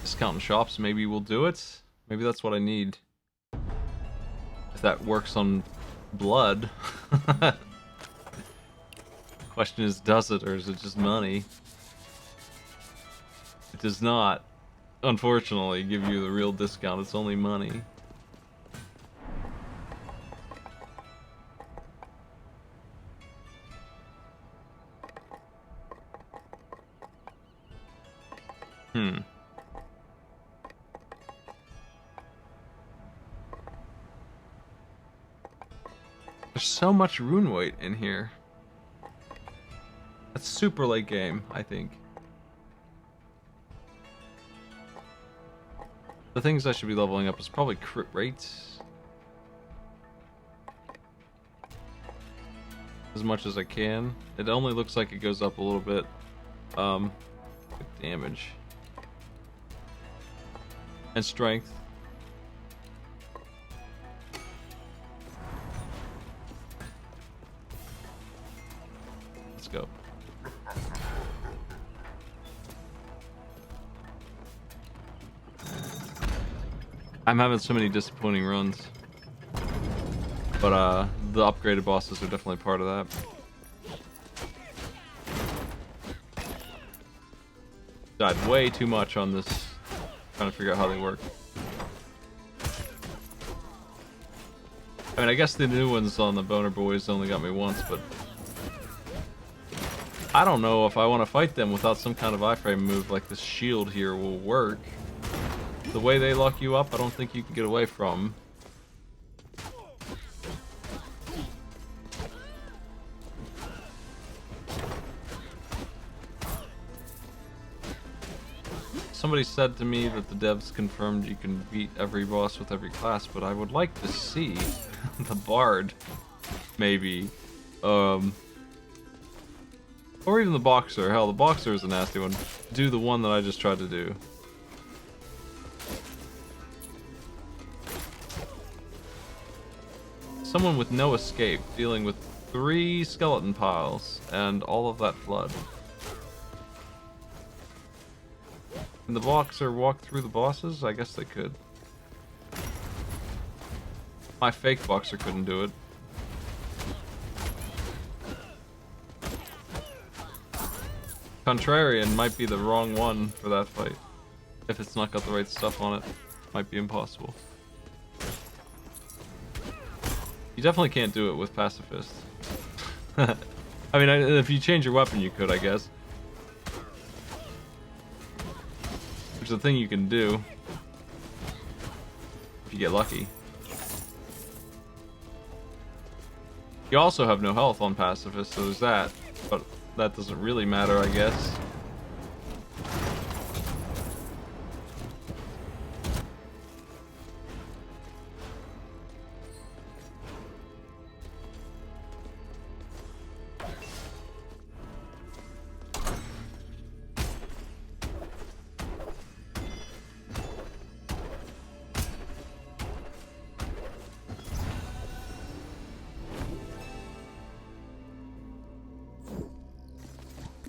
Discount shops, maybe we'll do it. Maybe that's what I need. If that works on blood. Question is, does it, or is it just money? It does not, unfortunately, give you the real discount. It's only money. There's so much rune weight in here. That's super late game, I think. The things I should be leveling up is probably crit rates. As much as I can. It only looks like it goes up a little bit. With damage. And strength. Let's go. I'm having so many disappointing runs. But the upgraded bosses are definitely part of that. Died way too much on this. Trying to figure out how they work. I mean, I guess the new ones on the Boner Boys only got me once, but I don't know if I want to fight them without some kind of iframe move like this shield here will work. The way they lock you up, I don't think you can get away from. Somebody said to me that the devs confirmed you can beat every boss with every class, but I would like to see the Bard, maybe. Or even the Boxer. Hell, the Boxer is a nasty one. Do the one that I just tried to do. Someone with no escape, dealing with 3 skeleton piles and all of that blood. Can the Boxer walk through the bosses? I guess they could. My fake Boxer couldn't do it. Contrarian might be the wrong one for that fight. If it's not got the right stuff on it, might be impossible. You definitely can't do it with Pacifist. I mean, if you change your weapon, you could, I guess. Which is a thing you can do. If you get lucky. You also have no health on Pacifist, so there's that. But that doesn't really matter, I guess.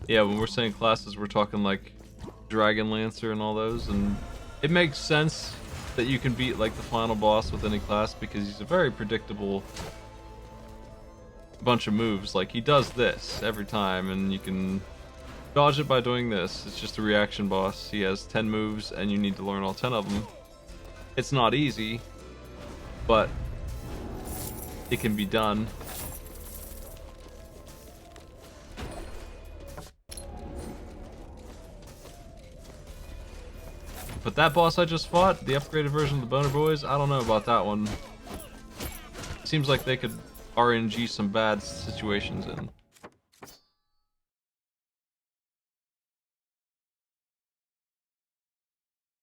Yeah, when we're saying classes, we're talking like Dragon Lancer and all those, and it makes sense that you can beat like the final boss with any class because he's a very predictable bunch of moves. Like he does this every time, and you can dodge it by doing this. It's just a reaction boss. He has 10 moves, and you need to learn all 10 of them. It's not easy, but it can be done. But that boss I just fought, the upgraded version of the Boner Boys, I don't know about that one. Seems like they could RNG some bad situations in. I'm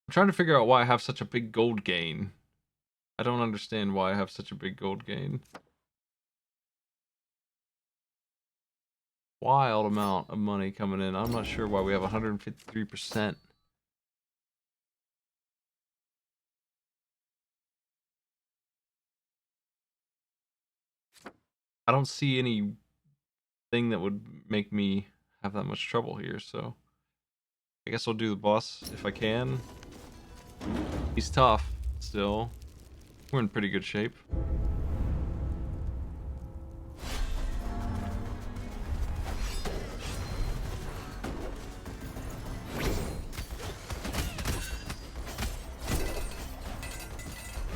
trying to figure out why I have such a big gold gain. I don't understand why I have such a big gold gain. Wild amount of money coming in. I'm not sure why we have 153%. I don't see anything that would make me have that much trouble here, so I guess I'll do the boss if I can. He's tough still. We're in pretty good shape.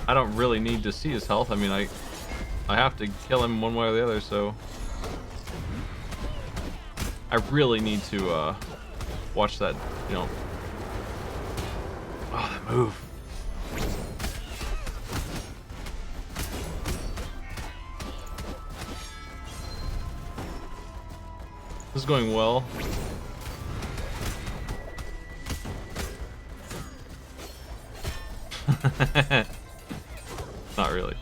I don't really need to see his health. I mean, I have to kill him one way or the other, so I really need to watch that, you know. Oh, that move. This is going well. Not really.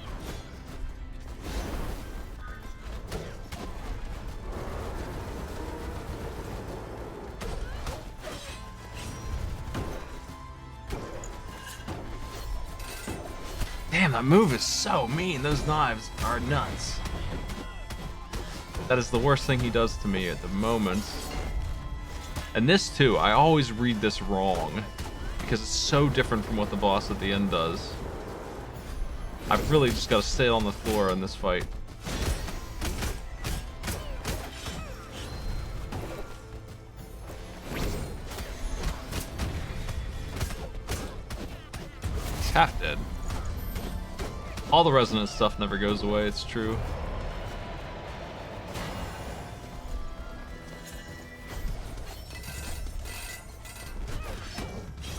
Damn, that move is so mean. Those knives are nuts. That is the worst thing he does to me at the moment. And this too, I always read this wrong because it's so different from what the boss at the end does. I've really just got to stay on the floor in this fight. He's half dead. All the resonance stuff never goes away, it's true.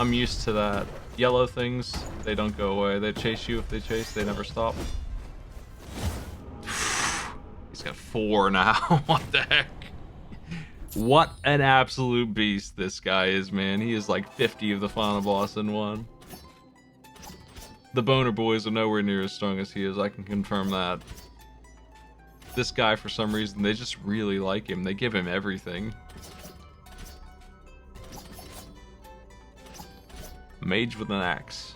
I'm used to that. Yellow things, they don't go away. They chase you if they chase, they never stop. He's got 4 now. What the heck? What an absolute beast this guy is, man. He is like 50 of the final boss in one. The boner boys are nowhere near as strong as he is, I can confirm that. This guy, for some reason, they just really like him. They give him everything. Mage with an axe.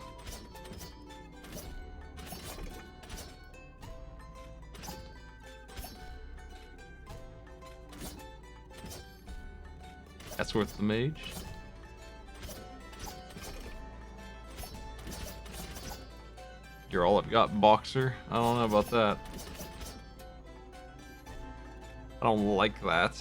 That's worth the mage. You're all I've got, boxer. I don't know about that. I don't like that.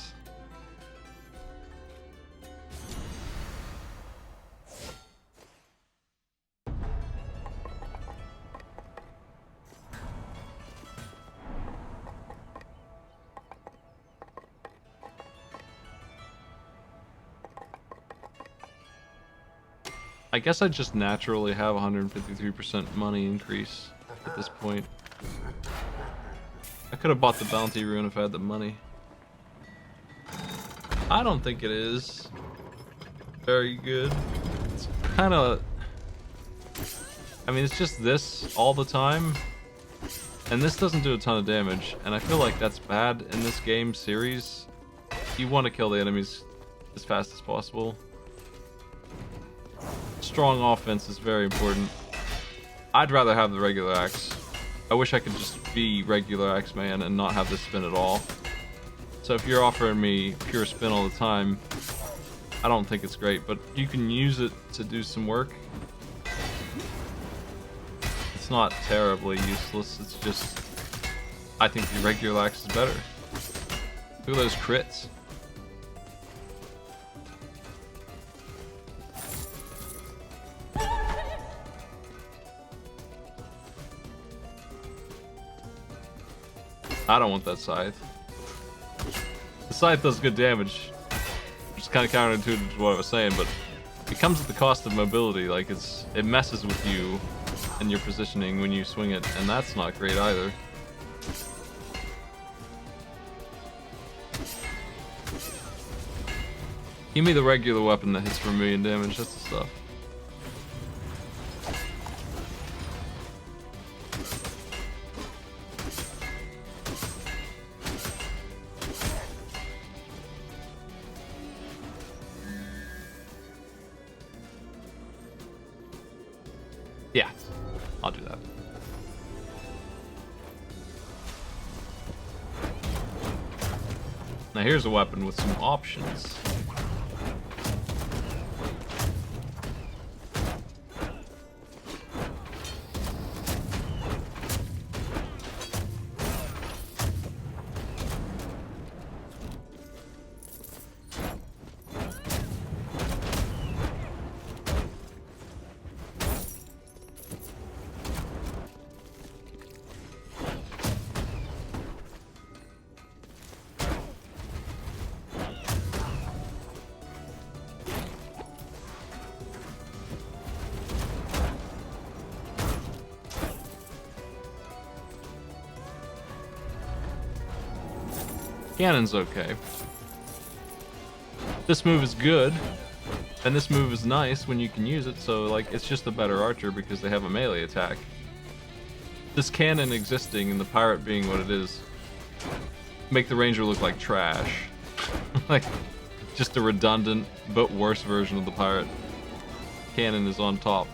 I guess I just naturally have 153% money increase at this point. I could have bought the bounty rune if I had the money. I don't think it is very good. It's kind of... I mean, it's just this all the time. And this doesn't do a ton of damage. And I feel like that's bad in this game series. You want to kill the enemies as fast as possible. Strong offense is very important. I'd rather have the regular axe. I wish I could just be regular axe man and not have this spin at all. So if you're offering me pure spin all the time, I don't think it's great, but you can use it to do some work. It's not terribly useless, it's just... I think the regular axe is better. Look at those crits. I don't want that scythe. The scythe does good damage. Which is kind of counterintuitive to what I was saying, but it comes at the cost of mobility. Like, it messes with you and your positioning when you swing it, and that's not great either. Give me the regular weapon that hits for 1,000,000 damage, that's the stuff. Yeah, I'll do that. Now here's a weapon with some options. Cannon's okay. This move is good, and this move is nice when you can use it, so like it's just a better archer because they have a melee attack. This cannon existing and the pirate being what it is make the ranger look like trash. Like just a redundant but worse version of the pirate. Cannon is on top.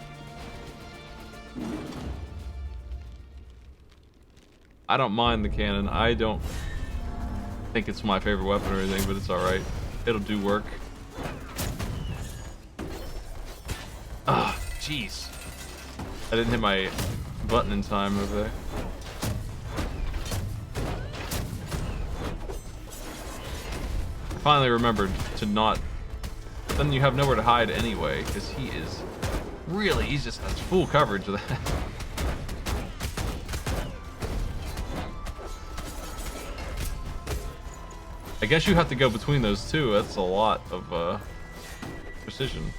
I don't mind the cannon. I don't think it's my favorite weapon or anything, but it's alright. It'll do work. Ah, jeez. I didn't hit my button in time over there. I finally remembered to not... Then you have nowhere to hide anyway, because he is... Really, he's just has full coverage of that. I guess you have to go between those two. That's a lot of precision.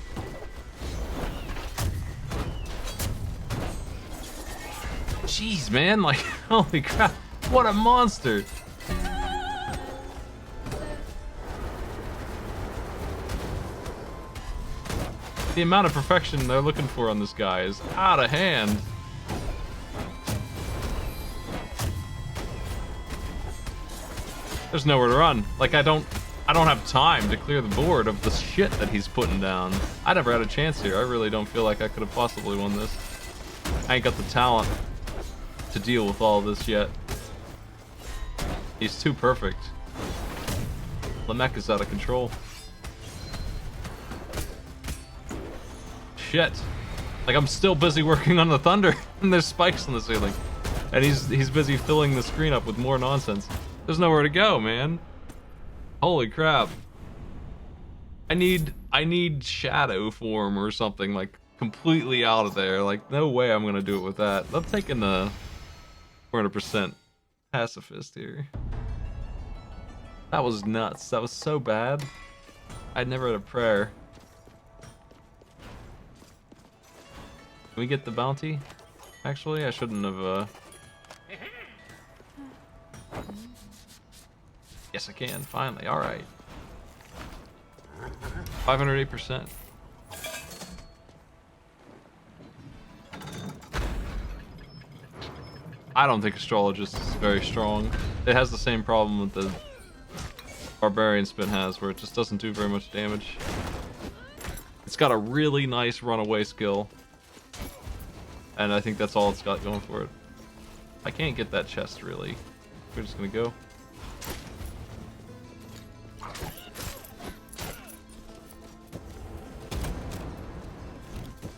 Jeez, man, like, holy crap, what a monster. The amount of perfection they're looking for on this guy is out of hand. There's nowhere to run. Like, I don't have time to clear the board of the shit that he's putting down. I never had a chance here. I really don't feel like I could have possibly won this. I ain't got the talent to deal with all this yet. He's too perfect. Lamech is out of control. Shit. Like, I'm still busy working on the thunder and there's spikes on the ceiling. And he's busy filling the screen up with more nonsense. There's nowhere to go, man. Holy crap. I need shadow form or something, like, completely out of there. Like, no way I'm gonna do it with that. I'm taking the 400% pacifist here. That was nuts. That was so bad. I'd never had a prayer. Can we get the bounty? Actually, I shouldn't have, Yes, I can, finally. Alright. 508%. I don't think Astrologist is very strong. It has the same problem that the Barbarian Spin has, where it just doesn't do very much damage. It's got a really nice runaway skill. And I think that's all it's got going for it. I can't get that chest, really. We're just gonna go.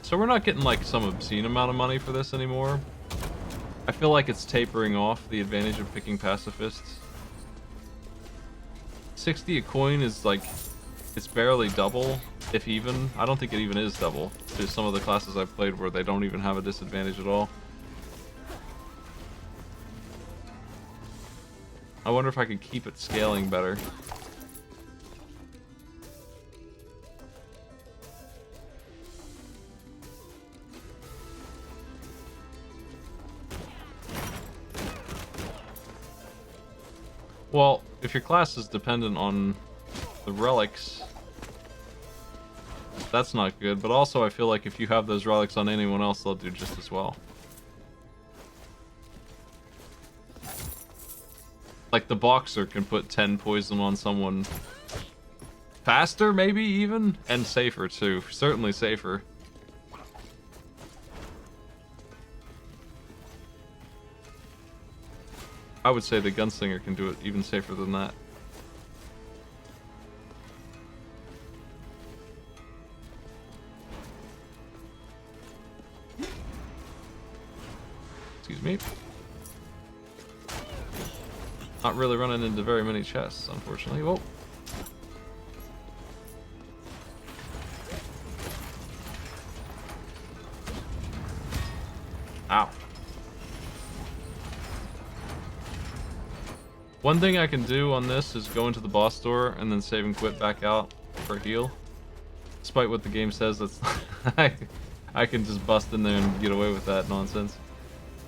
So we're not getting like some obscene amount of money for this anymore. I feel like it's tapering off the advantage of picking pacifists. 60 a coin is like, it's barely double, if even. I don't think it even is double. There's some of the classes I've played where they don't even have a disadvantage at all. I wonder if I could keep it scaling better. Well, if your class is dependent on the relics, that's not good, but also I feel like if you have those relics on anyone else, they'll do just as well. Like the Boxer can put 10 poison on someone faster, maybe even? And safer too, certainly safer. I would say the Gunslinger can do it even safer than that. Excuse me. Not really running into very many chests, unfortunately. Whoa. Ow. One thing I can do on this is go into the boss door and then save and quit back out for a heal. Despite what the game says, that's I can just bust in there and get away with that nonsense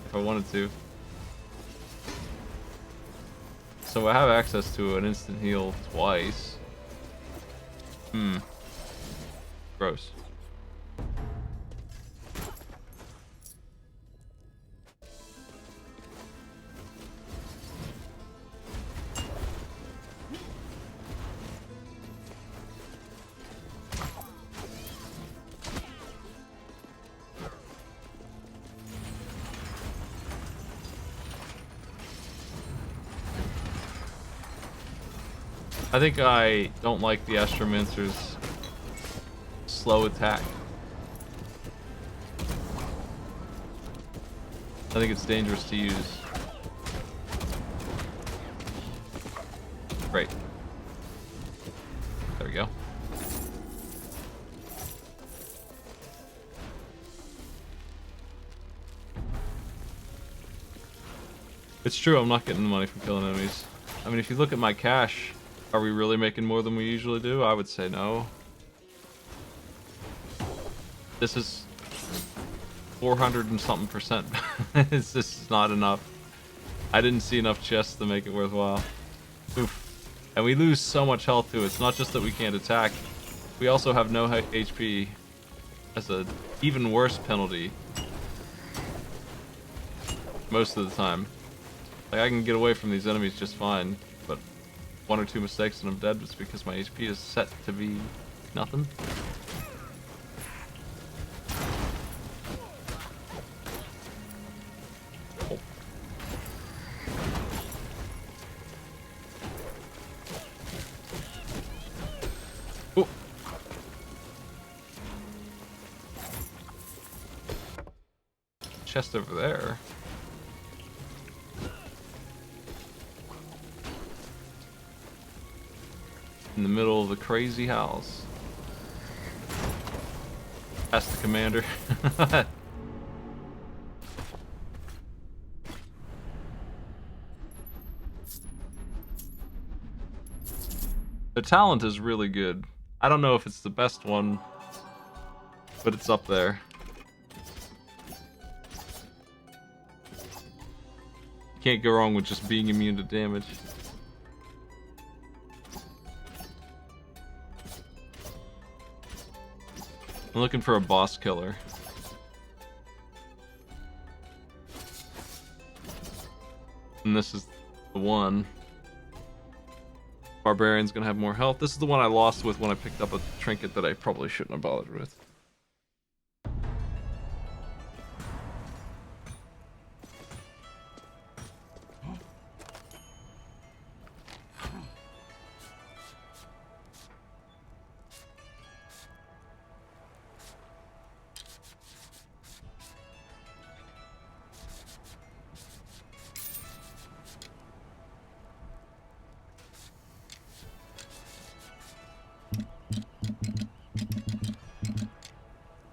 if I wanted to. So I have access to an instant heal twice. Hmm. Gross. I think I don't like the Astromancer's slow attack. I think it's dangerous to use. Great. There we go. It's true, I'm not getting the money from killing enemies. I mean, if you look at my cash, are we really making more than we usually do? I would say no. This is 400 and something percent. It's just not enough. I didn't see enough chests to make it worthwhile. Oof. And we lose so much health too. It's not just that we can't attack. We also have no HP as a even worse penalty. Most of the time. Like, I can get away from these enemies just fine, but one or two mistakes and I'm dead just because my HP is set to be nothing. Oh. Oh. Chest over there. In the middle of the crazy house. That's the commander. The talent is really good. I don't know if it's the best one, but it's up there. Can't go wrong with just being immune to damage. I'm looking for a boss killer. And this is the one. Barbarian's gonna have more health. This is the one I lost with when I picked up a trinket that I probably shouldn't have bothered with.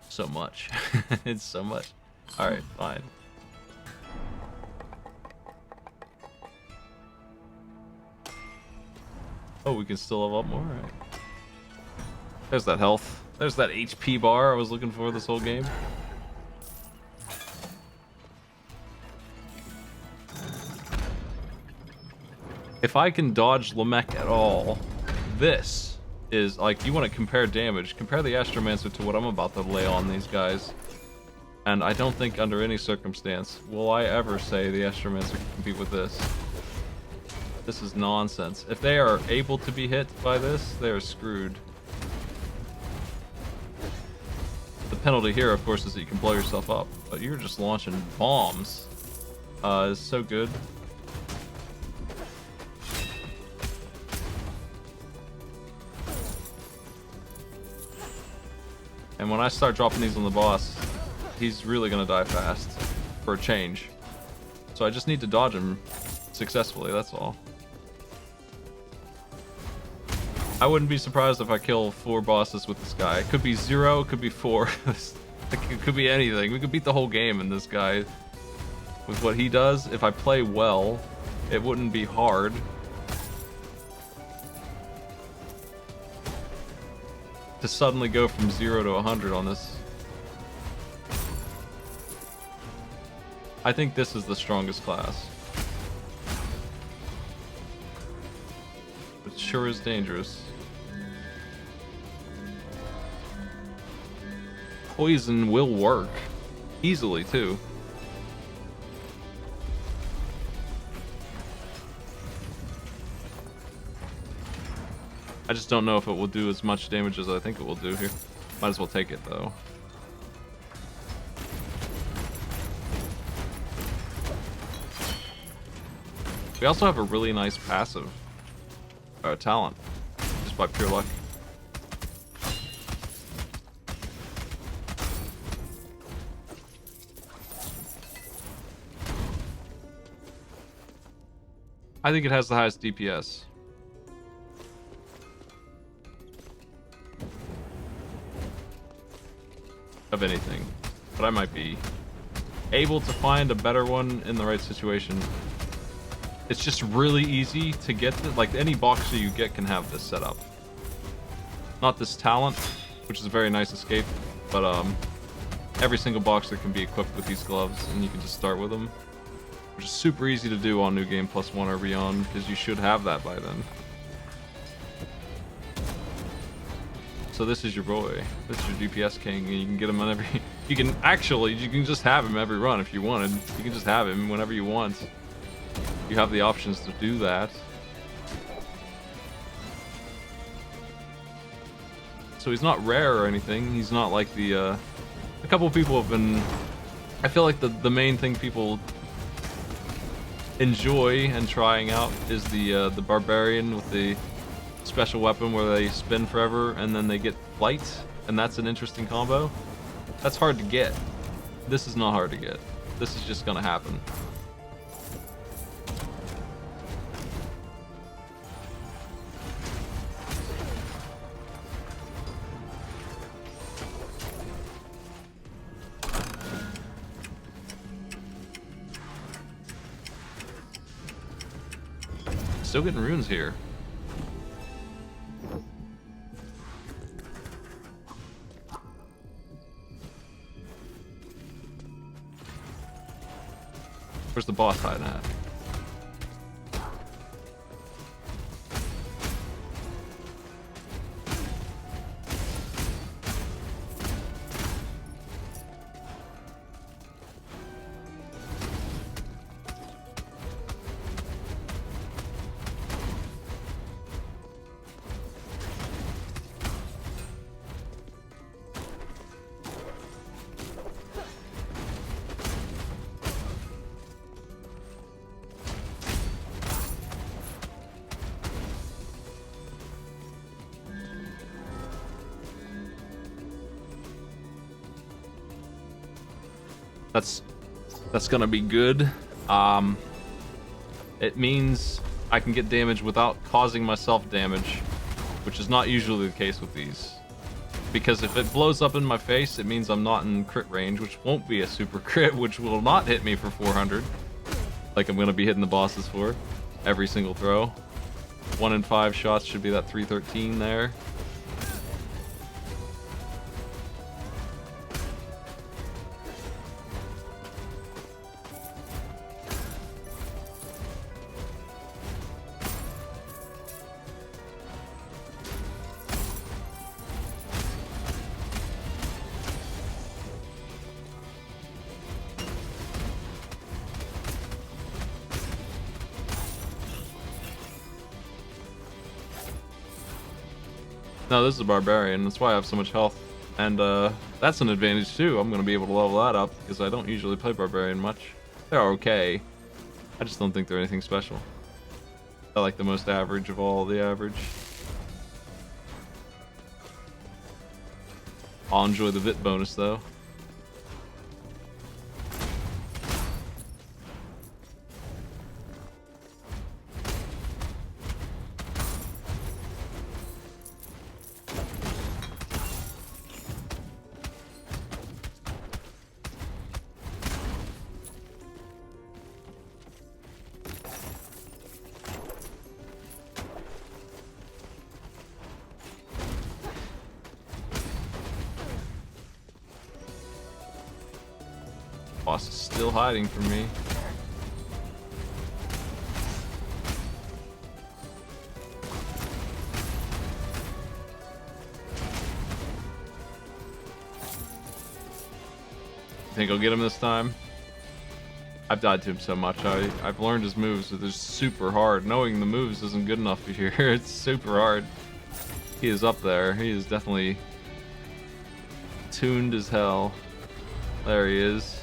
So much. It's so much. Alright, fine. Oh, we can still level up more? Alright. There's that health. There's that HP bar I was looking for this whole game. If I can dodge Lamech at all, this is, like, you want to compare damage, compare the Astromancer to what I'm about to lay on these guys. And I don't think under any circumstance will I ever say the Astromancer can compete with this. This is nonsense. If they are able to be hit by this, they are screwed. The penalty here, of course, is that you can blow yourself up, but you're just launching bombs. It's so good. And when I start dropping these on the boss, he's really gonna die fast, for a change. So I just need to dodge him successfully, that's all. I wouldn't be surprised if I kill 4 bosses with this guy. It could be 0, it could be 4. It could be anything. We could beat the whole game in this guy. With what he does, if I play well, it wouldn't be hard. To suddenly go from 0 to 100 on this. I think this is the strongest class. It sure is dangerous. poison will work easily too. I just don't know if it will do as much damage as I think it will do here. Might as well take it though. We also have a really nice passive talent, just by pure luck. I think it has the highest DPS. Of anything. But I might be able to find a better one in the right situation. It's just really easy to get this. Like, any boxer you get can have this set up. Not this talent, which is a very nice escape, but every single boxer can be equipped with these gloves, and you can just start with them. Which is super easy to do on New Game +1 or beyond, because you should have that by then. So this is your boy. This is your DPS king, and you can get him on every... You can just have him every run if you wanted. You can just have him whenever you want. You have the options to do that. So he's not rare or anything. He's not like the... A couple of people have been... I feel like the main thing people enjoy and trying out is the barbarian with the special weapon where they spin forever and then they get flight, and that's an interesting combo. That's hard to get. This is not hard to get. This is just gonna happen. Still getting runes here. Where's the boss hiding at? That's gonna be good. It means I can get damage without causing myself damage, which is not usually the case with these. Because if it blows up in my face, it means I'm not in crit range, which won't be a super crit, which will not hit me for 400. Like I'm gonna be hitting the bosses for every single throw. 1 in 5 shots should be that 313 there. No, this is a barbarian. That's why I have so much health. And that's an advantage too. I'm going to be able to level that up because I don't usually play barbarian much. They're okay. I just don't think they're anything special. I like the most average of all the average. I'll enjoy the VIT bonus though. Boss is still hiding from me. Think I'll get him this time? I've died to him so much. I've learned his moves. It's super hard. Knowing the moves isn't good enough here. It's super hard. He is up there. He is definitely tuned as hell. There he is.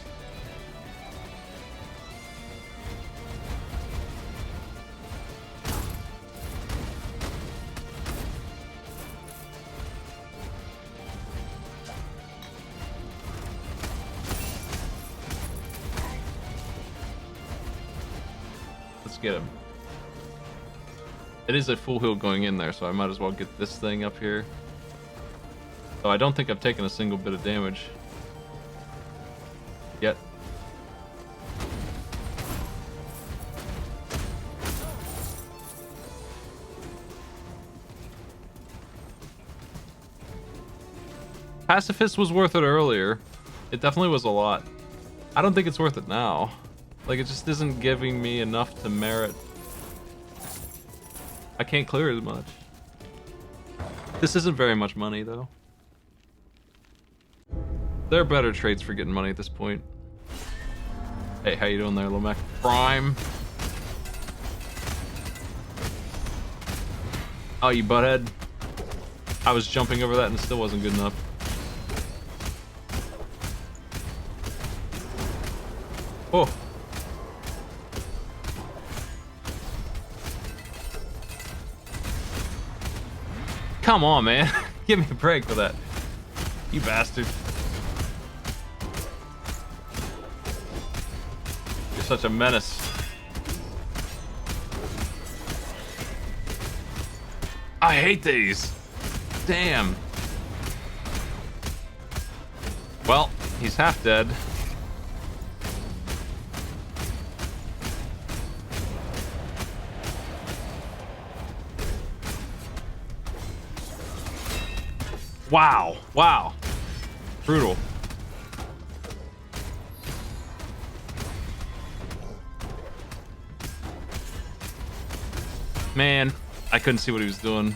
Let's get him. It is a full heal going in there, so I might as well get this thing up here. So I don't think I've taken a single bit of damage yet. Pacifist was worth it earlier. It definitely was a lot. I don't think it's worth it now. Like, it just isn't giving me enough to merit. I can't clear as much. This isn't very much money, though. There are better trades for getting money at this point. Hey, how you doing there, Lamek? Prime. Oh, you butthead. I was jumping over that and it still wasn't good enough. Oh. Come on, man. Give me a break for that. You bastard. You're such a menace. I hate these. Damn. Well, he's half dead. Wow. Wow. Brutal. Man, I couldn't see what he was doing.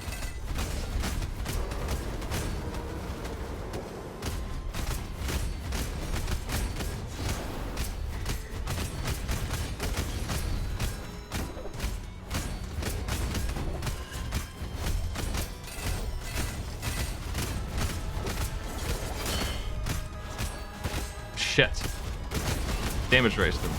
Shit. Damage raced him.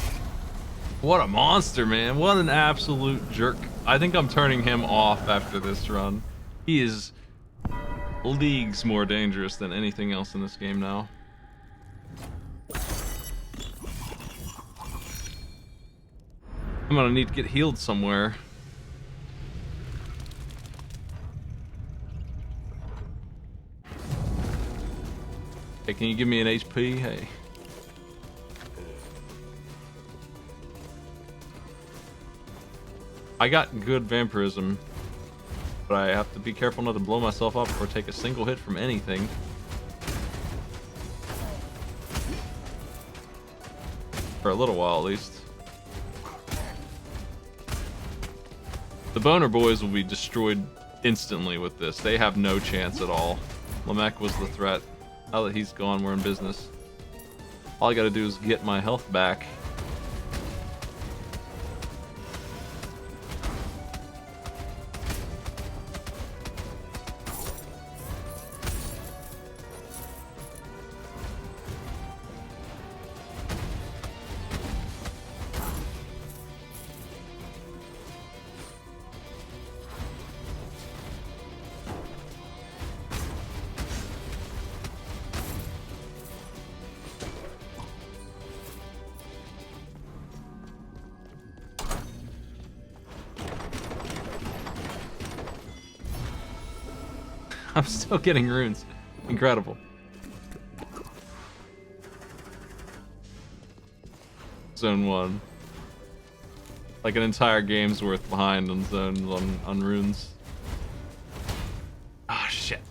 What a monster, man. What an absolute jerk. I think I'm turning him off after this run. He is leagues more dangerous than anything else in this game now. I'm gonna need to get healed somewhere. Hey, can you give me an HP? Hey. I got good vampirism, but I have to be careful not to blow myself up or take a single hit from anything. For a little while, at least. The Boner Boys will be destroyed instantly with this. They have no chance at all. Lamek was the threat. Now that he's gone, we're in business. All I gotta do is get my health back. I'm still getting runes. Incredible. Zone 1. Like an entire game's worth behind on on runes. Ah, shit.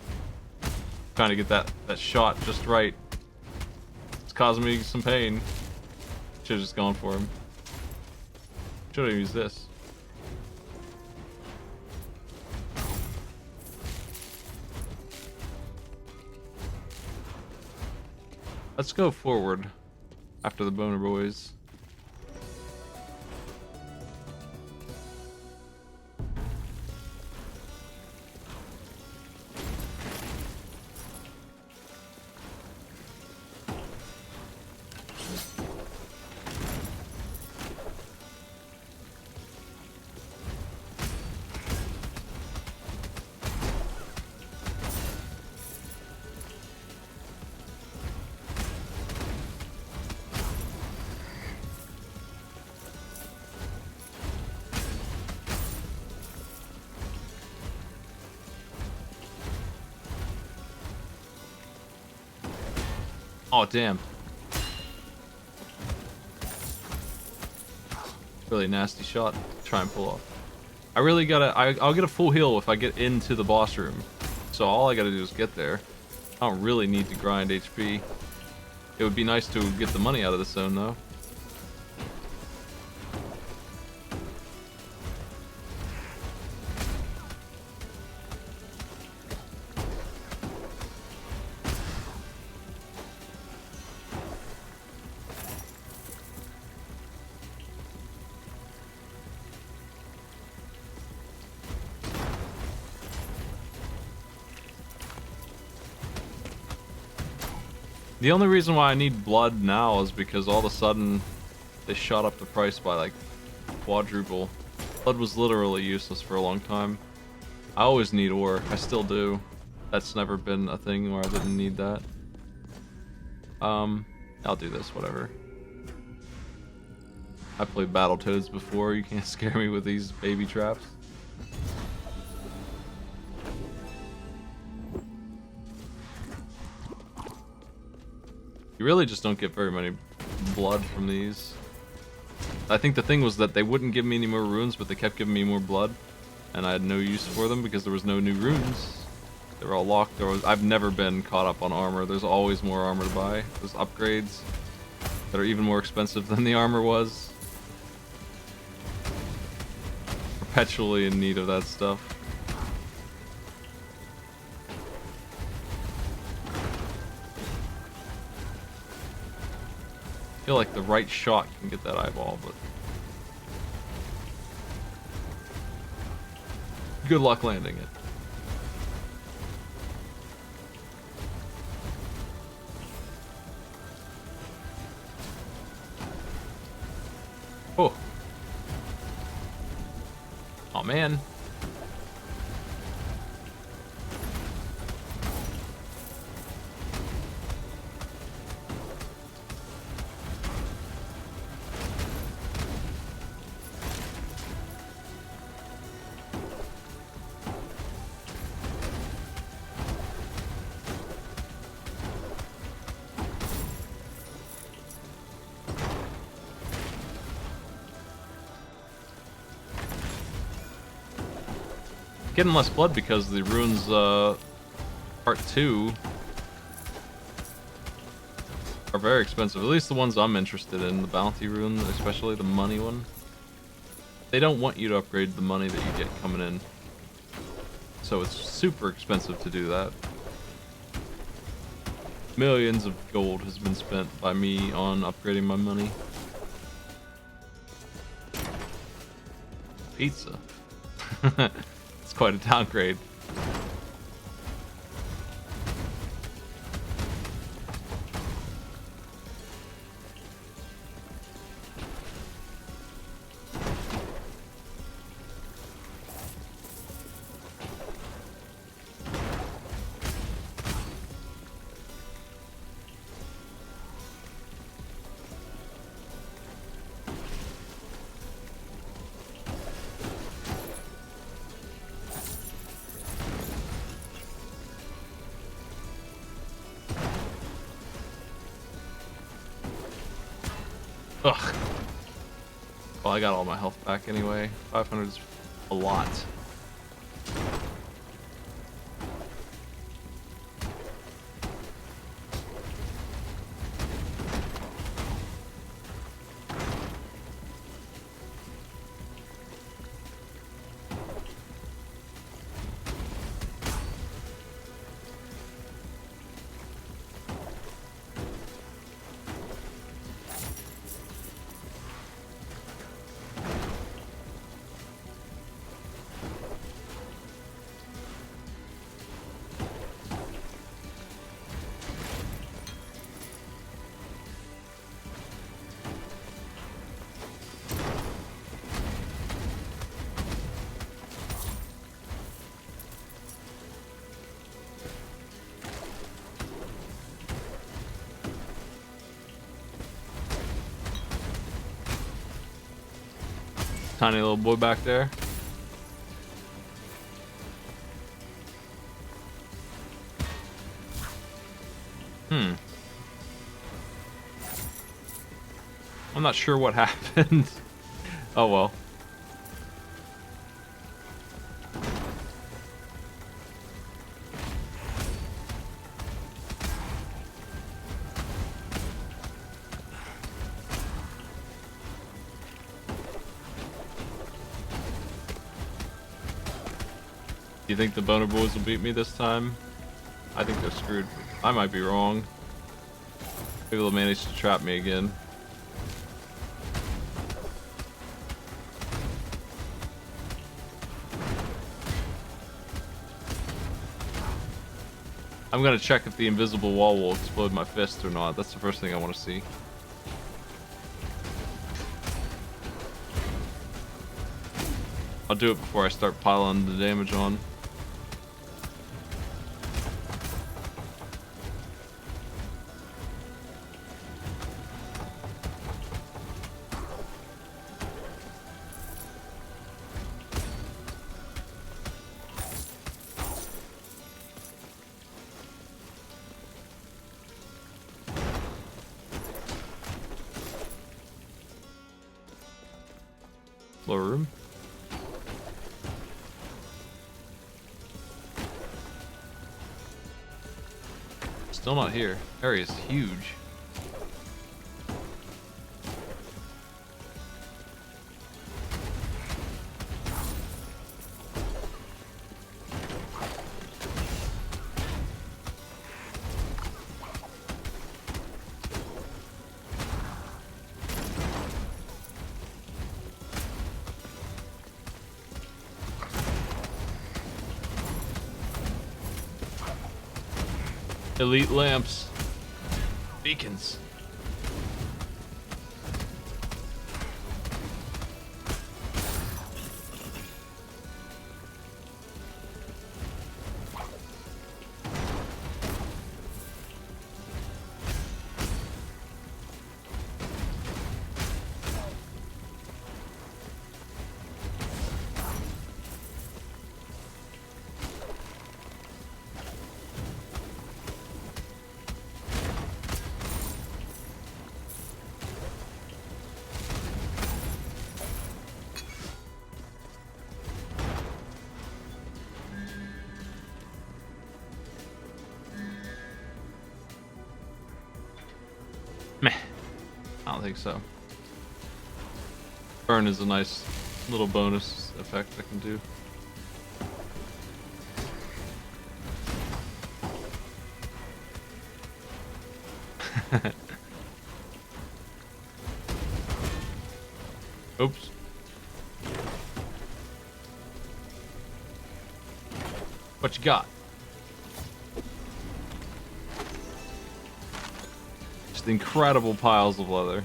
Trying to get that shot just right. It's causing me some pain. Should've just gone for him. Should've used this. Let's go forward. after the Boner Boys. Oh, damn. Really nasty shot to try and pull off. I really gotta... I'll get a full heal if I get into the boss room. So all I gotta do is get there. I don't really need to grind HP. It would be nice to get the money out of the zone, though. The only reason why I need blood now is because all of a sudden they shot up the price by like quadruple. Blood was literally useless for a long time. I always need ore. I still do. That's never been a thing where I didn't need that. I'll do this, whatever. I played Battletoads before. You can't scare me with these baby traps. You really just don't get very many blood from these. I think the thing was that they wouldn't give me any more runes, but they kept giving me more blood. And I had no use for them because there was no new runes. They were all locked. I've never been caught up on armor. There's always more armor to buy. There's upgrades that are even more expensive than the armor was. Perpetually in need of that stuff. I feel like the right shot can get that eyeball, but good luck landing it. Oh. Oh man. Getting less blood because the runes, part 2 are very expensive. At least the ones I'm interested in, the bounty rune, especially the money one. They don't want you to upgrade the money that you get coming in. So it's super expensive to do that. Millions of gold has been spent by me on upgrading my money. Pizza. It's quite a downgrade. Ugh. Well, I got all my health back anyway. 500 is a lot. tiny little boy back there. I'm not sure what happened. Oh well. Do you think the boner boys will beat me this time? I think they're screwed. I might be wrong. Maybe they'll manage to trap me again. I'm gonna check if the invisible wall will explode my fist or not. That's the first thing I want to see. I'll do it before I start piling the damage on. Lower room. Still not here. Area is huge. Elite lamps. Beacons. Meh. I don't think so. Burn is a nice little bonus effect I can do. Oops. What you got? Just incredible piles of leather.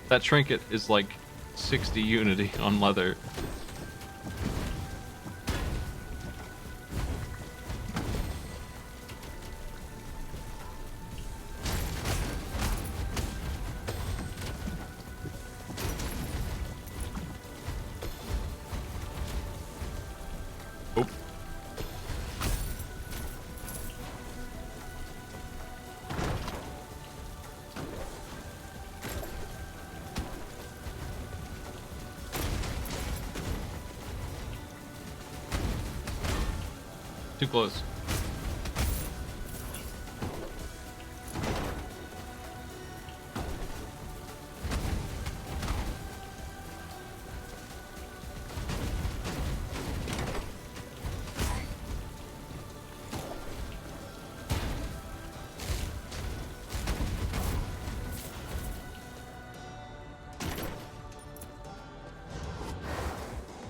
That trinket is like 60 unity on leather. Oh. Too close.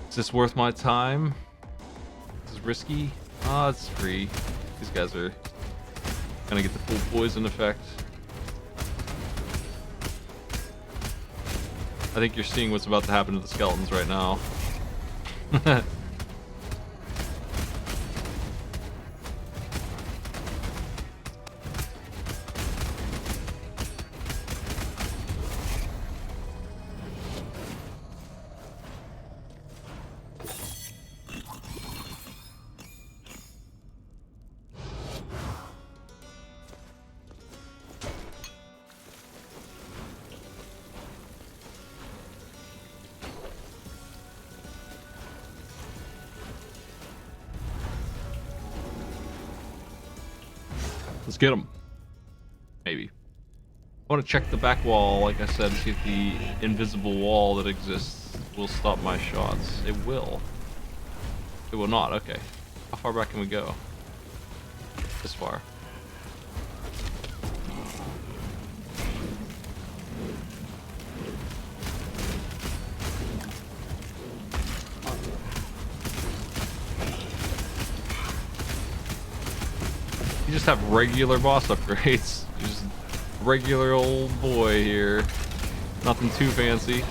Is this worth my time? This is risky. Oh, it's free. These guys are gonna get the full poison effect. I think you're seeing what's about to happen to the skeletons right now. Let's get him. Maybe. I want to check the back wall, like I said, see if the invisible wall that exists will stop my shots. It will. It will not. Okay. How far back can we go? This far. You just have regular boss upgrades. Just regular old boy here. Nothing too fancy.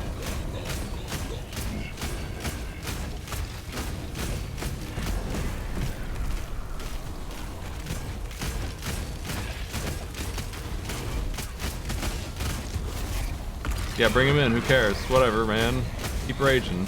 Yeah, bring him in. Who cares? Whatever, man. Keep raging.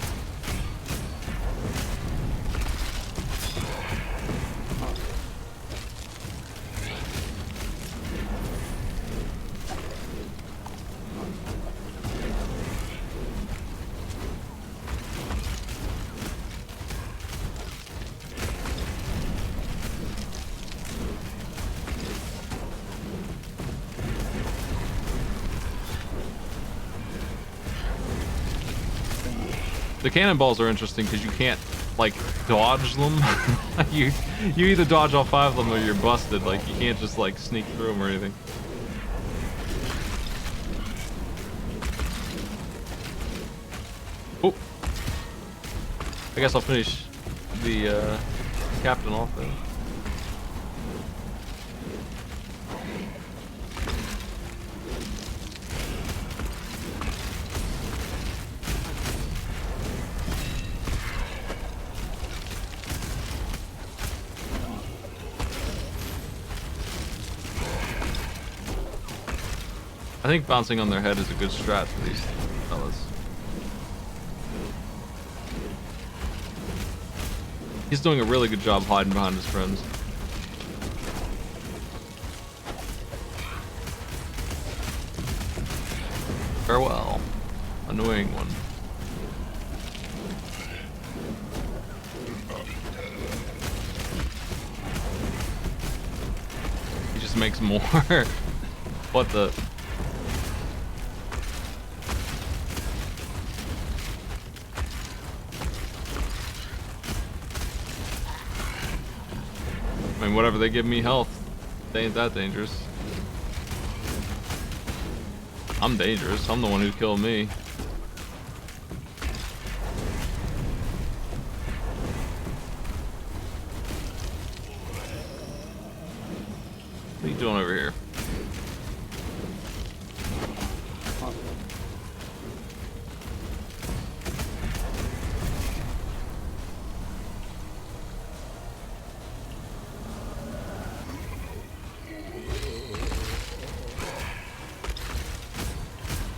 The cannonballs are interesting because you can't, like, dodge them. you either dodge all 5 of them or you're busted. Like, you can't just, like, sneak through them or anything. Oh. I guess I'll finish the captain off then. I think bouncing on their head is a good strat for these fellas. He's doing a really good job hiding behind his friends. Farewell, annoying one. He just makes more. What the? I mean, whatever they give me health, they ain't that dangerous. I'm dangerous. I'm the one who killed me. What are you doing over here?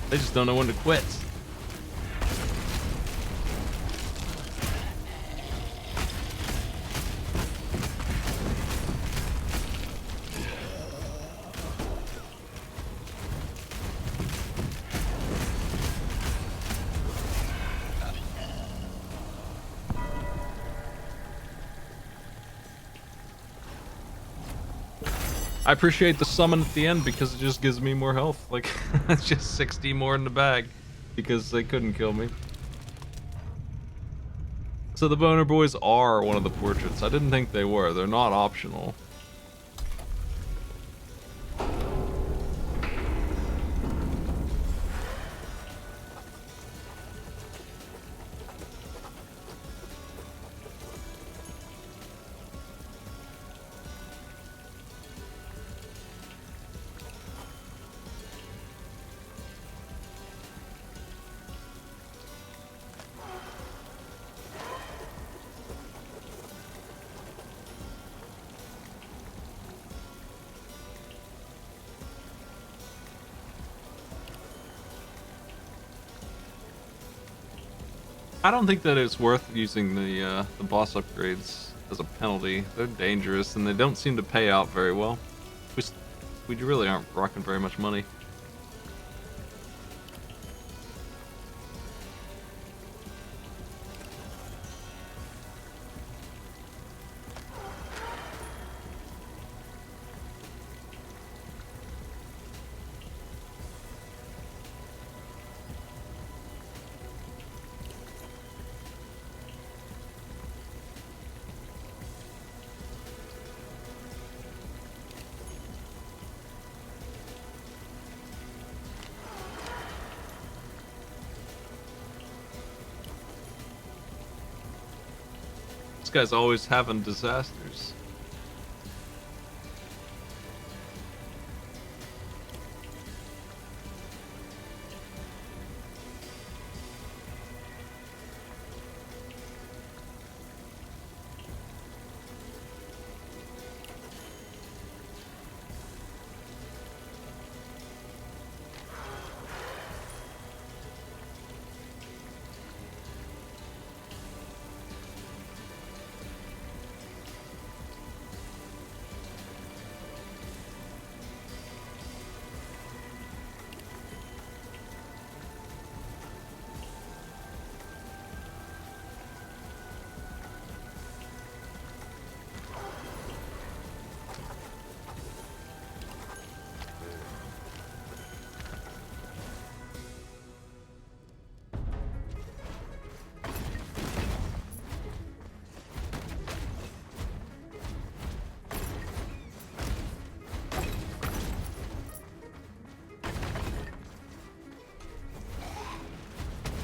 They just don't know when to quit. I appreciate the summon at the end because it just gives me more health. Like, it's just 60 more in the bag because they couldn't kill me. So the Boner Boys are one of the portraits. I didn't think they were. They're not optional. I don't think that it's worth using the boss upgrades as a penalty. They're dangerous and they don't seem to pay out very well. We really aren't rocking very much money. This guy's always having disasters.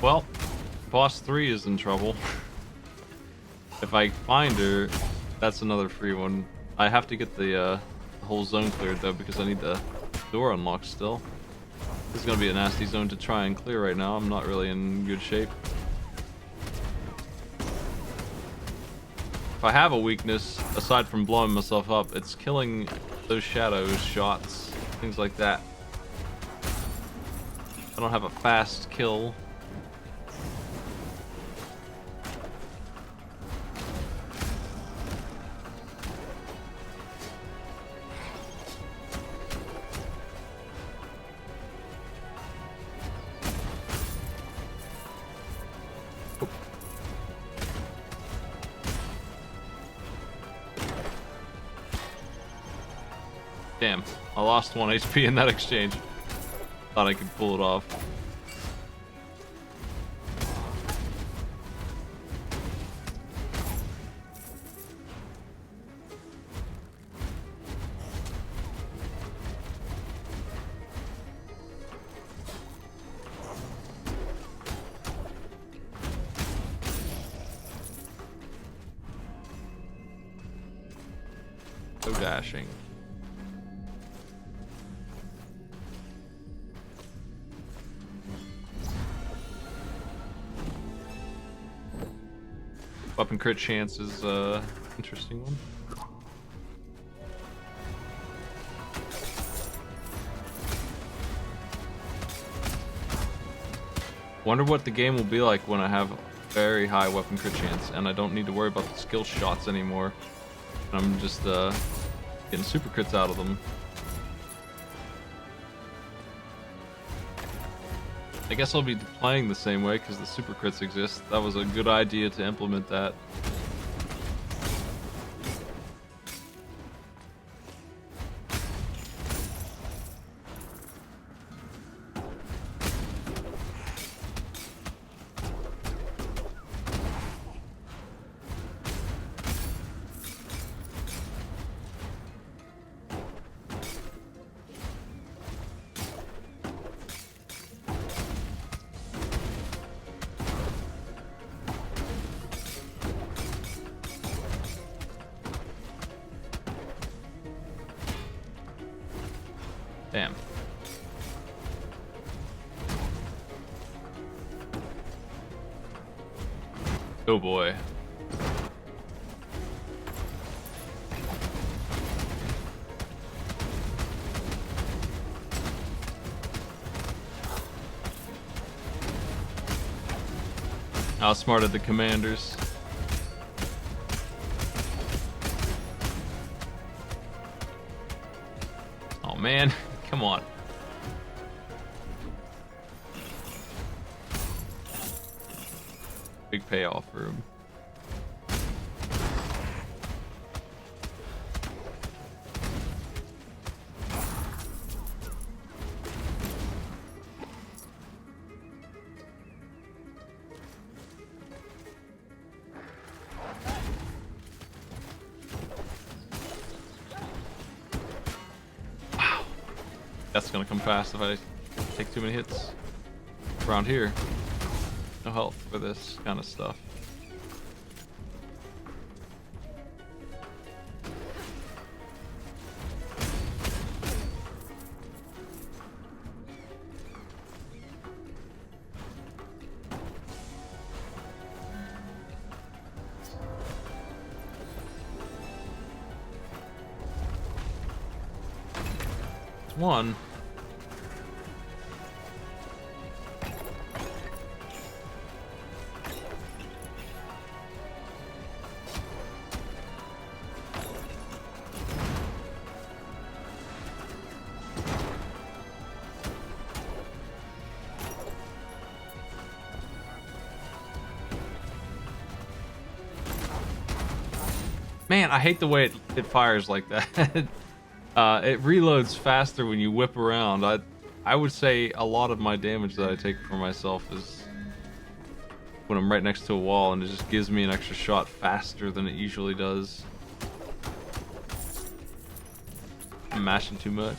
Well, boss 3 is in trouble. If I find her, that's another free one. I have to get the whole zone cleared though, because I need the door unlocked still. This is gonna be a nasty zone to try and clear right now. I'm not really in good shape. If I have a weakness, aside from blowing myself up, it's killing those shadows, shots, things like that. I don't have a fast kill. Damn, I lost 1 HP in that exchange. Thought I could pull it off. So dashing. Weapon crit chance is interesting one. Wonder what the game will be like when I have very high weapon crit chance and I don't need to worry about the skill shots anymore. I'm just getting super crits out of them. I guess I'll be playing the same way because the super crits exist. That was a good idea to implement that. Damn. Oh boy. Outsmarted the commanders. Oh man. Come on. Big payoff for him. That's gonna come fast if I take too many hits. Around here, no health for this kind of stuff. one. Man, I hate the way it fires like that. It reloads faster when you whip around. I would say a lot of my damage that I take for myself is when I'm right next to a wall, and it just gives me an extra shot faster than it usually does. I'm mashing too much.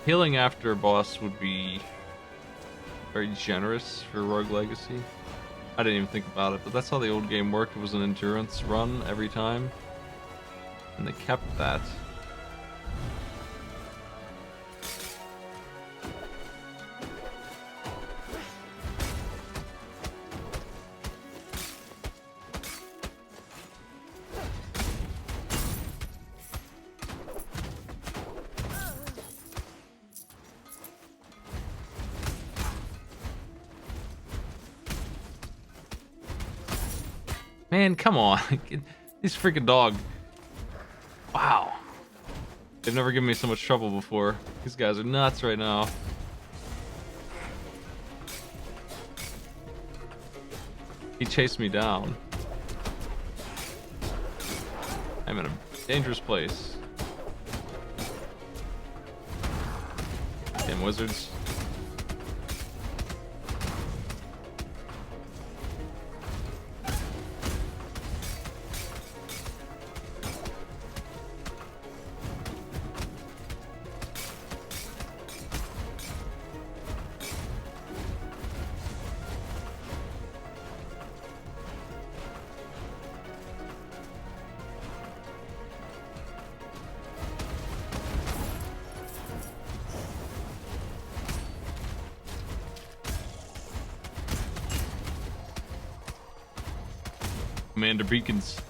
Healing after a boss would be very generous for Rogue Legacy. I didn't even think about it, but that's how the old game worked. It was an endurance run every time, and they kept that. Man, come on. This freaking dog. Wow. They've never given me so much trouble before. These guys are nuts right now. He chased me down. I'm in a dangerous place. Damn wizards. Commander beacons.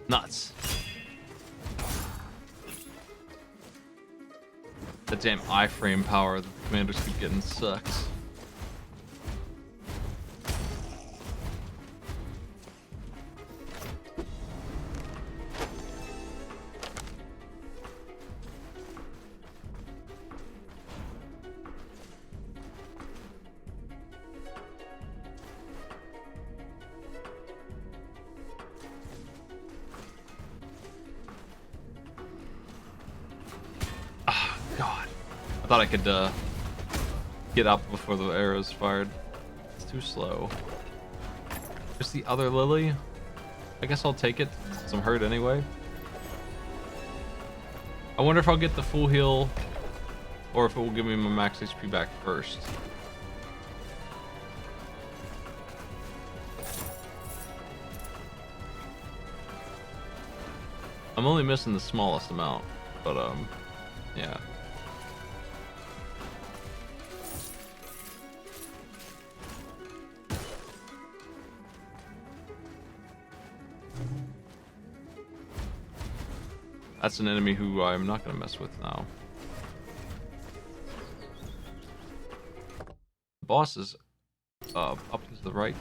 Nuts. The damn iframe power that the commanders keep getting sucks. I thought I could get up before the arrows fired. It's too slow. There's the other lily. I guess I'll take it since I'm hurt anyway. I wonder if I'll get the full heal or if it will give me my max HP back first. I'm only missing the smallest amount, but yeah. That's an enemy who I'm not going to mess with now. The boss is up to the right.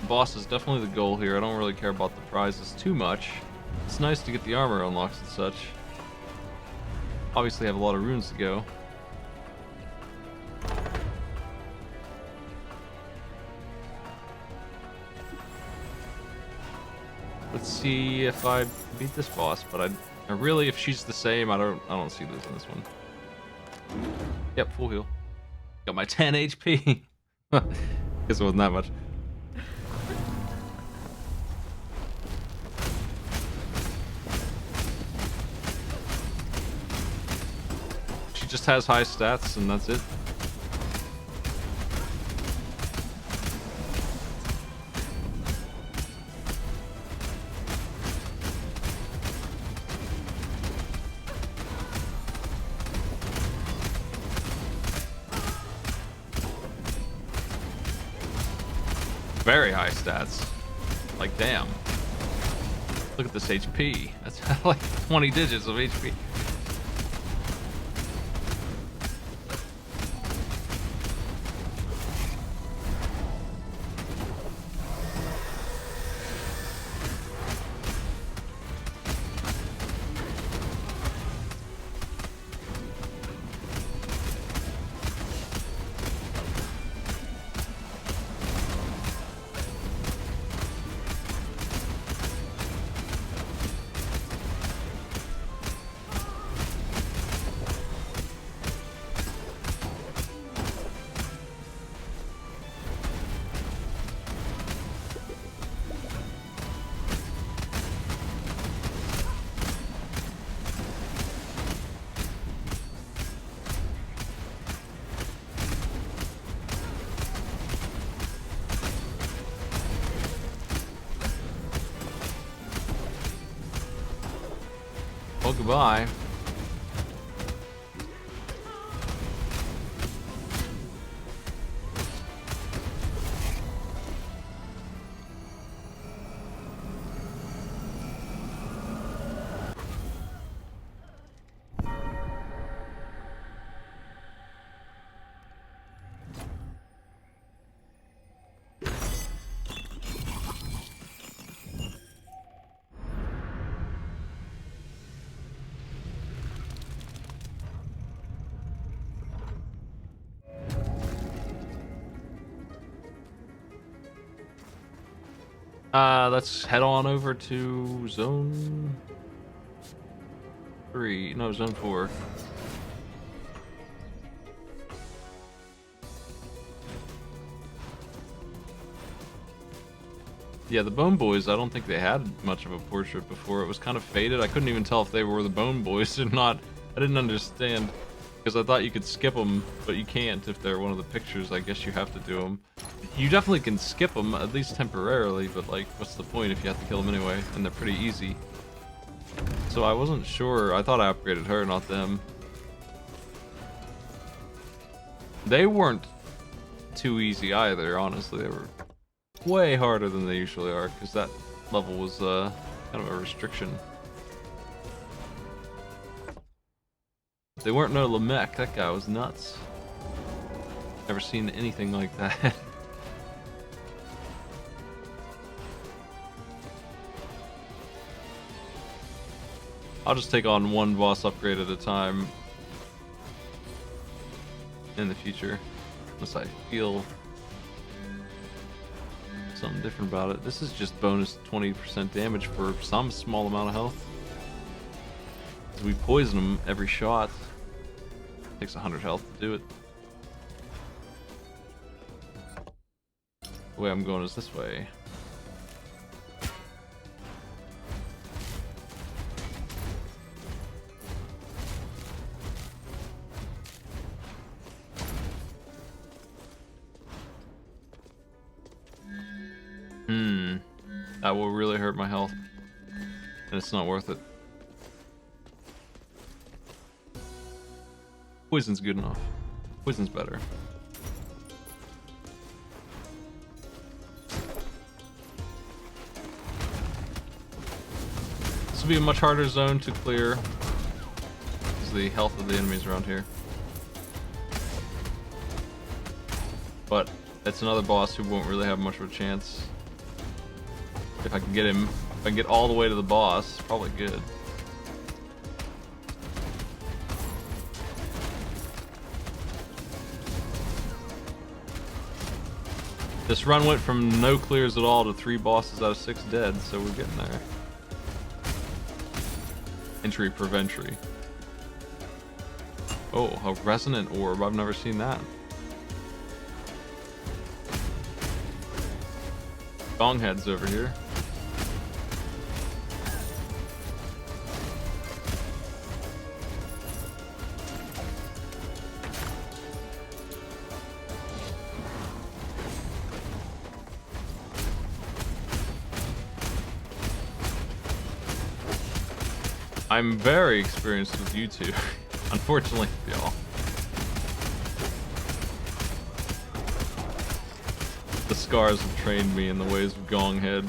The boss is definitely the goal here. I don't really care about the prizes too much. It's nice to get the armor unlocks and such. Obviously, I have a lot of runes to go. Let's see if I beat this boss, but I really, if she's the same, I don't see losing this one. Yep, full heal. Got my 10 HP. Guess it wasn't that much. Just has high stats and that's it. Very high stats. Like, damn. Look at this HP. That's like 20 digits of HP. Well, goodbye. Let's head on over to zone 3. No, zone 4. Yeah, the Bone Boys, I don't think they had much of a portrait before. It was kind of faded. I couldn't even tell if they were the Bone Boys or not. I didn't understand. Because I thought you could skip them, but you can't if they're one of the pictures. I guess you have to do them. You definitely can skip them, at least temporarily, but like, what's the point if you have to kill them anyway? And they're pretty easy. So I wasn't sure. I thought I upgraded her, not them. They weren't too easy either, honestly. They were way harder than they usually are, because that level was kind of a restriction. They weren't no Lamech. That guy was nuts. Never seen anything like that. I'll just take on one boss upgrade at a time in the future, unless I feel something different about it. This is just bonus 20% damage for some small amount of health. We poison them every shot. Takes 100 health to do it. The way I'm going is this way. That will really hurt my health. And it's not worth it. Poison's good enough. Poison's better. This will be a much harder zone to clear. This is the health of the enemies around here. But it's another boss who won't really have much of a chance. If I can get him, if I can get all the way to the boss, probably good. This run went from no clears at all to 3 bosses out of 6 dead, so we're getting there. Entry Preventry. Oh, a resonant orb. I've never seen that. Gonghead's over here. I'm very experienced with you two. Unfortunately, y'all. The scars have trained me in the ways of Gonghead.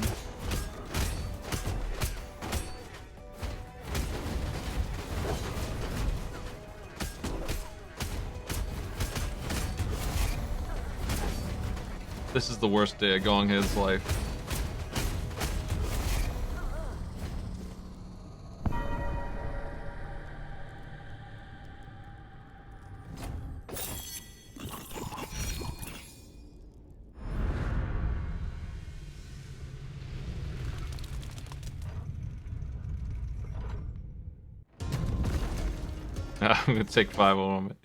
This is the worst day of Gonghead's life. I'm gonna take 5 on it.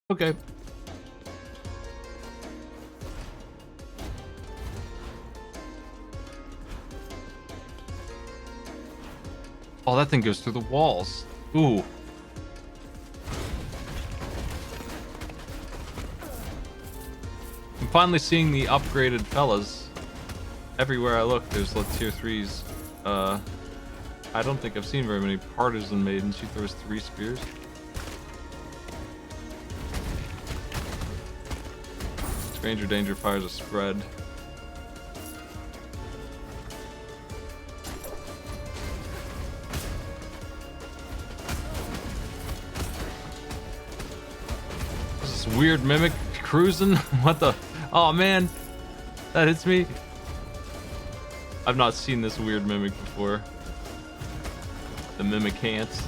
Okay. Oh, that thing goes through the walls. Ooh. I'm finally seeing the upgraded fellas. Everywhere I look, there's like tier 3s. I don't think I've seen very many partisan maidens. She throws 3 spears. Stranger danger fires a spread. This weird mimic cruising. What the? Oh man, that hits me. I've not seen this weird mimic before. The mimic ants.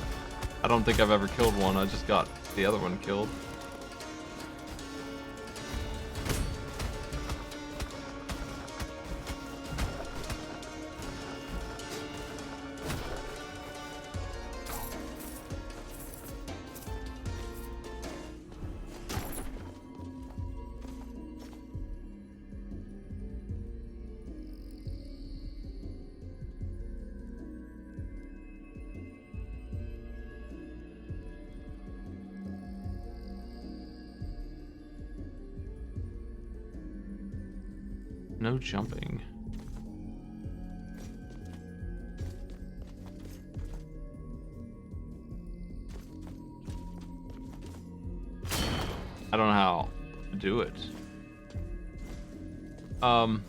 I don't think I've ever killed one. I just got the other one killed. No jumping. I don't know how to do it. I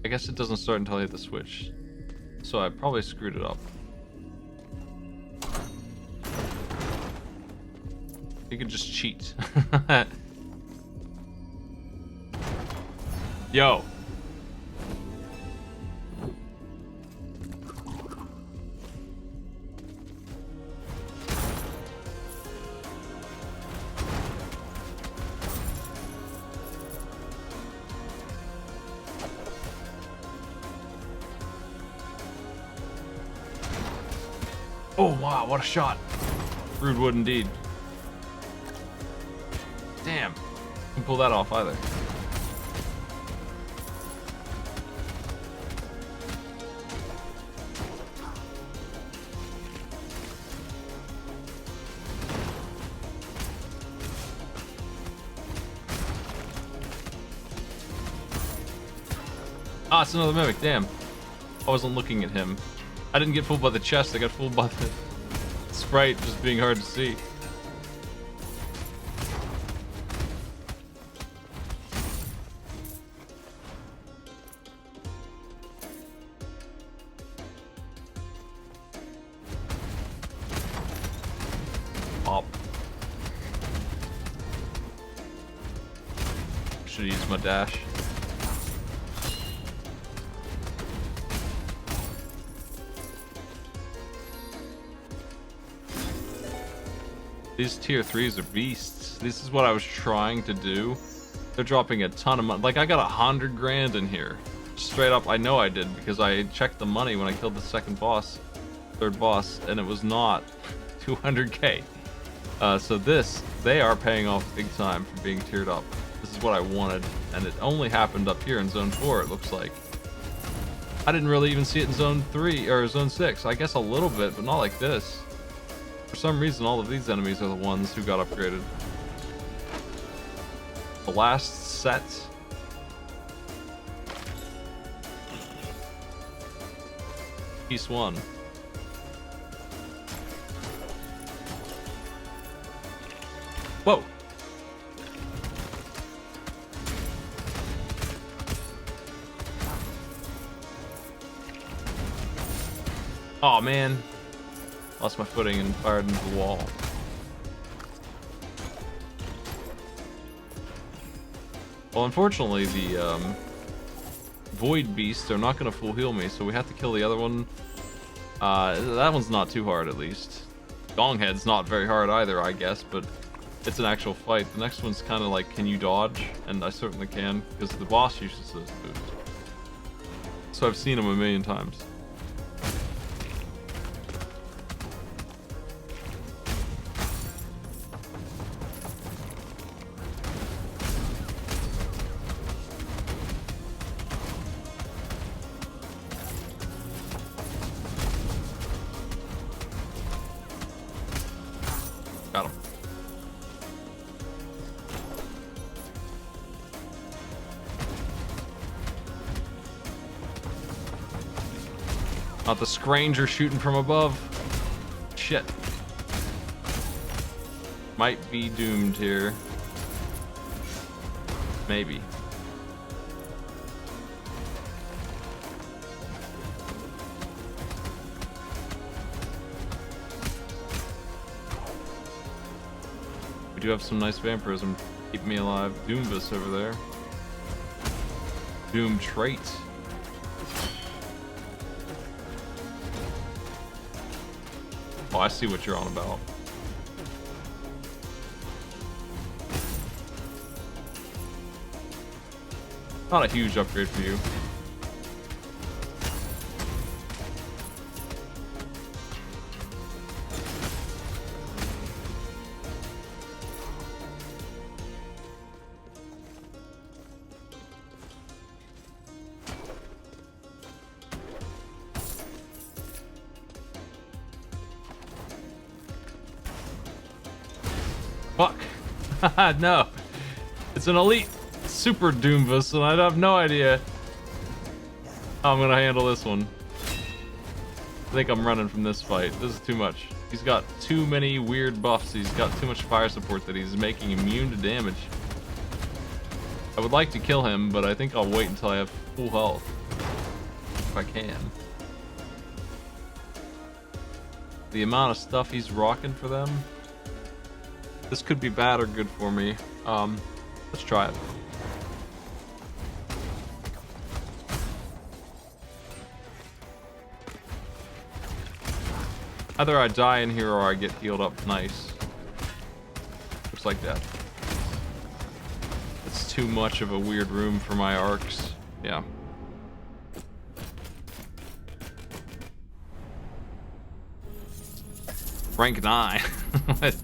guess it doesn't start until I hit the switch. So I probably screwed it up. You can just cheat. Yo. Oh wow, what a shot. Rude wood indeed. Damn. Couldn't pull that off either. Ah, it's another mimic, damn. I wasn't looking at him. I didn't get fooled by the chest, I got fooled by the sprite just being hard to see. Pop. Should use my dash. These tier 3s are beasts. This is what I was trying to do. They're dropping a ton of money. Like, I got 100 grand in here. Straight up, I know I did, because I checked the money when I killed the third boss, and it was not 200k. So they are paying off big time for being tiered up. This is what I wanted, and it only happened up here in Zone 4, it looks like. I didn't really even see it in Zone 3, or Zone 6. I guess a little bit, but not like this. For some reason, all of these enemies are the ones who got upgraded. The last set. Piece 1. Whoa! Oh man, lost my footing and fired into the wall. Well, unfortunately, the Void Beasts are not going to full heal me, so we have to kill the other one. That one's not too hard, at least. Gonghead's not very hard either, I guess, but it's an actual fight. The next one's kind of like, can you dodge? And I certainly can, because the boss uses those moves. So I've seen them a million times. Got him. Not the Scranger shooting from above. Shit. Might be doomed here. Maybe. We do have some nice vampirism. Keep me alive. Doomvis over there. Doom trait. Oh, I see what you're on about. Not a huge upgrade for you. Fuck. No. It's an elite super Doomvis, and I have no idea how I'm gonna handle this one. I think I'm running from this fight. This is too much. He's got too many weird buffs. He's got too much fire support that he's making immune to damage. I would like to kill him, but I think I'll wait until I have full health. If I can. The amount of stuff he's rocking for them. This could be bad or good for me. Let's try it. Either I die in here or I get healed up nice. Looks like that. It's too much of a weird room for my arcs. Yeah. Rank 9. What?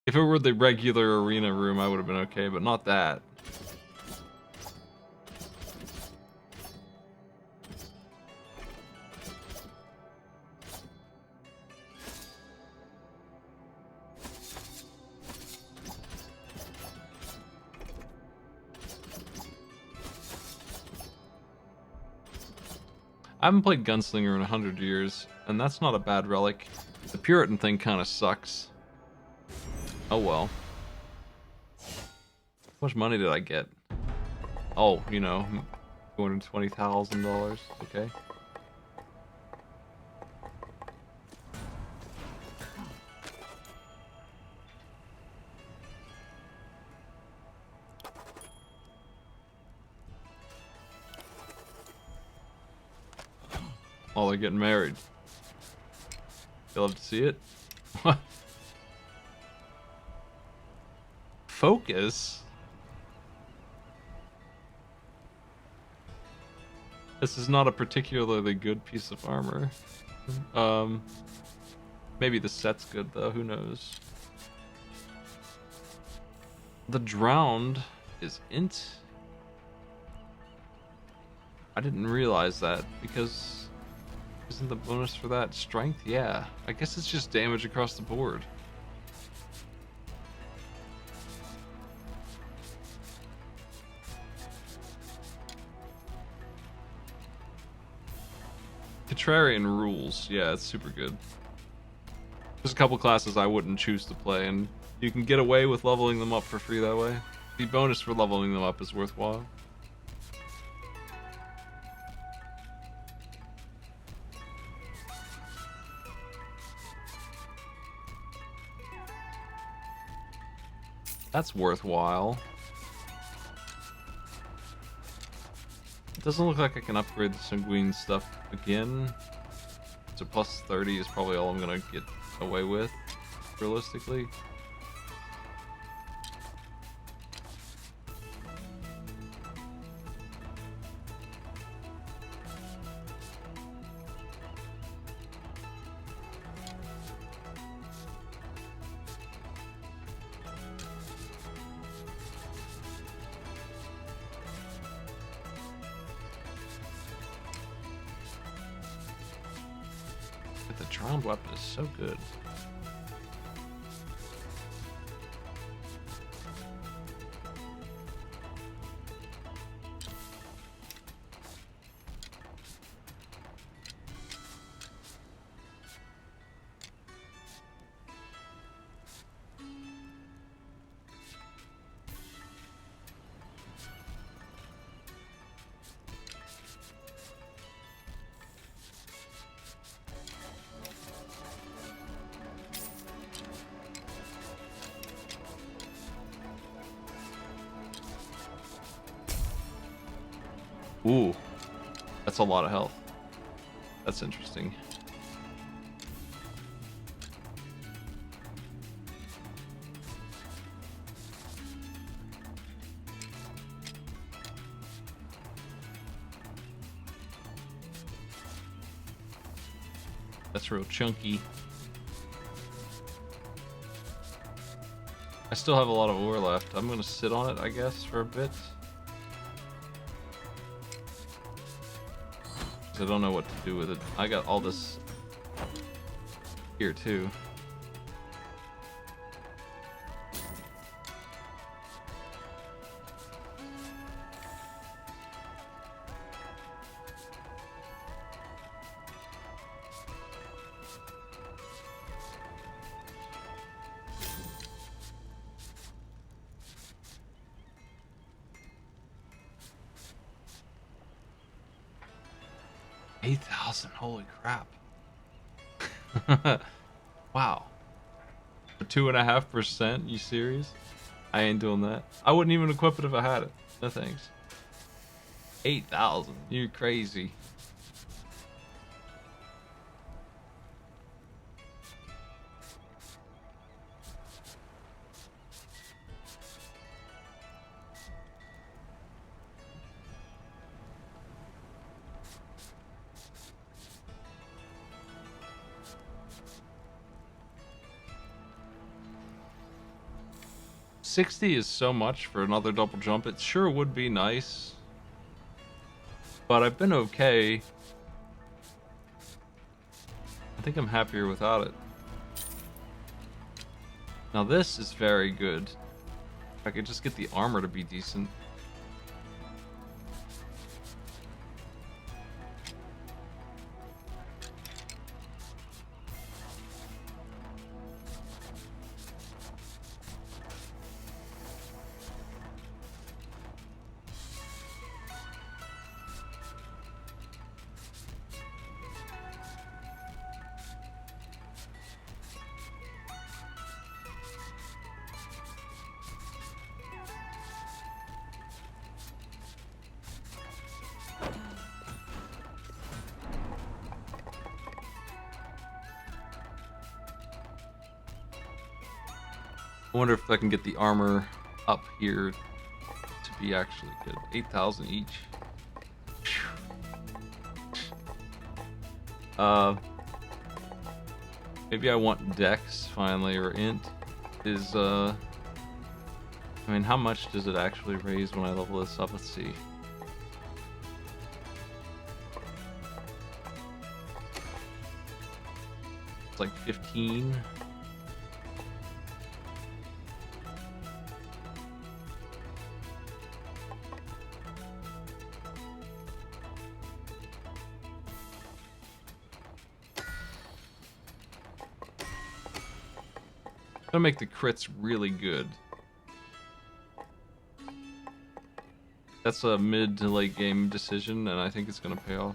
If it were the regular arena room, I would have been okay, but not that. I haven't played Gunslinger in 100 years, and that's not a bad relic. The Puritan thing kind of sucks. Oh well. How much money did I get? Oh, you know, $220,000. Okay. Oh, they're getting married. You'll have to see it. What? Focus? This is not a particularly good piece of armor. Um, maybe the set's good though, who knows. The drowned is int. I didn't realize that because isn't the bonus for that strength? Yeah, I guess it's just damage across the board. Contrarian rules. Yeah, it's super good. There's a couple classes I wouldn't choose to play, and you can get away with leveling them up for free that way. The bonus for leveling them up is worthwhile. That's worthwhile. It doesn't look like I can upgrade the sanguine stuff again. So plus 30 is probably all I'm gonna get away with, realistically. But the drowned weapon is so good. Ooh, that's a lot of health. That's interesting. That's real chunky. I still have a lot of ore left. I'm gonna sit on it, I guess, for a bit. I don't know what to do with it. I got all this here too. $8,000, holy crap. Wow. For 2.5%, you serious? I ain't doing that. I wouldn't even equip it if I had it. No thanks. 8,000, you're crazy. $60 is so much for another double jump. It sure would be nice, but I've been okay. I think I'm happier without it. Now this is very good. If I could just get the armor to be decent. I wonder if I can get the armor up here to be actually good. 8,000 each. Whew. Maybe I want Dex finally, or Int is, I mean, how much does it actually raise when I level this up? Let's see. It's like 15. Gonna make the crits really good. That's a mid to late game decision, and I think it's gonna pay off.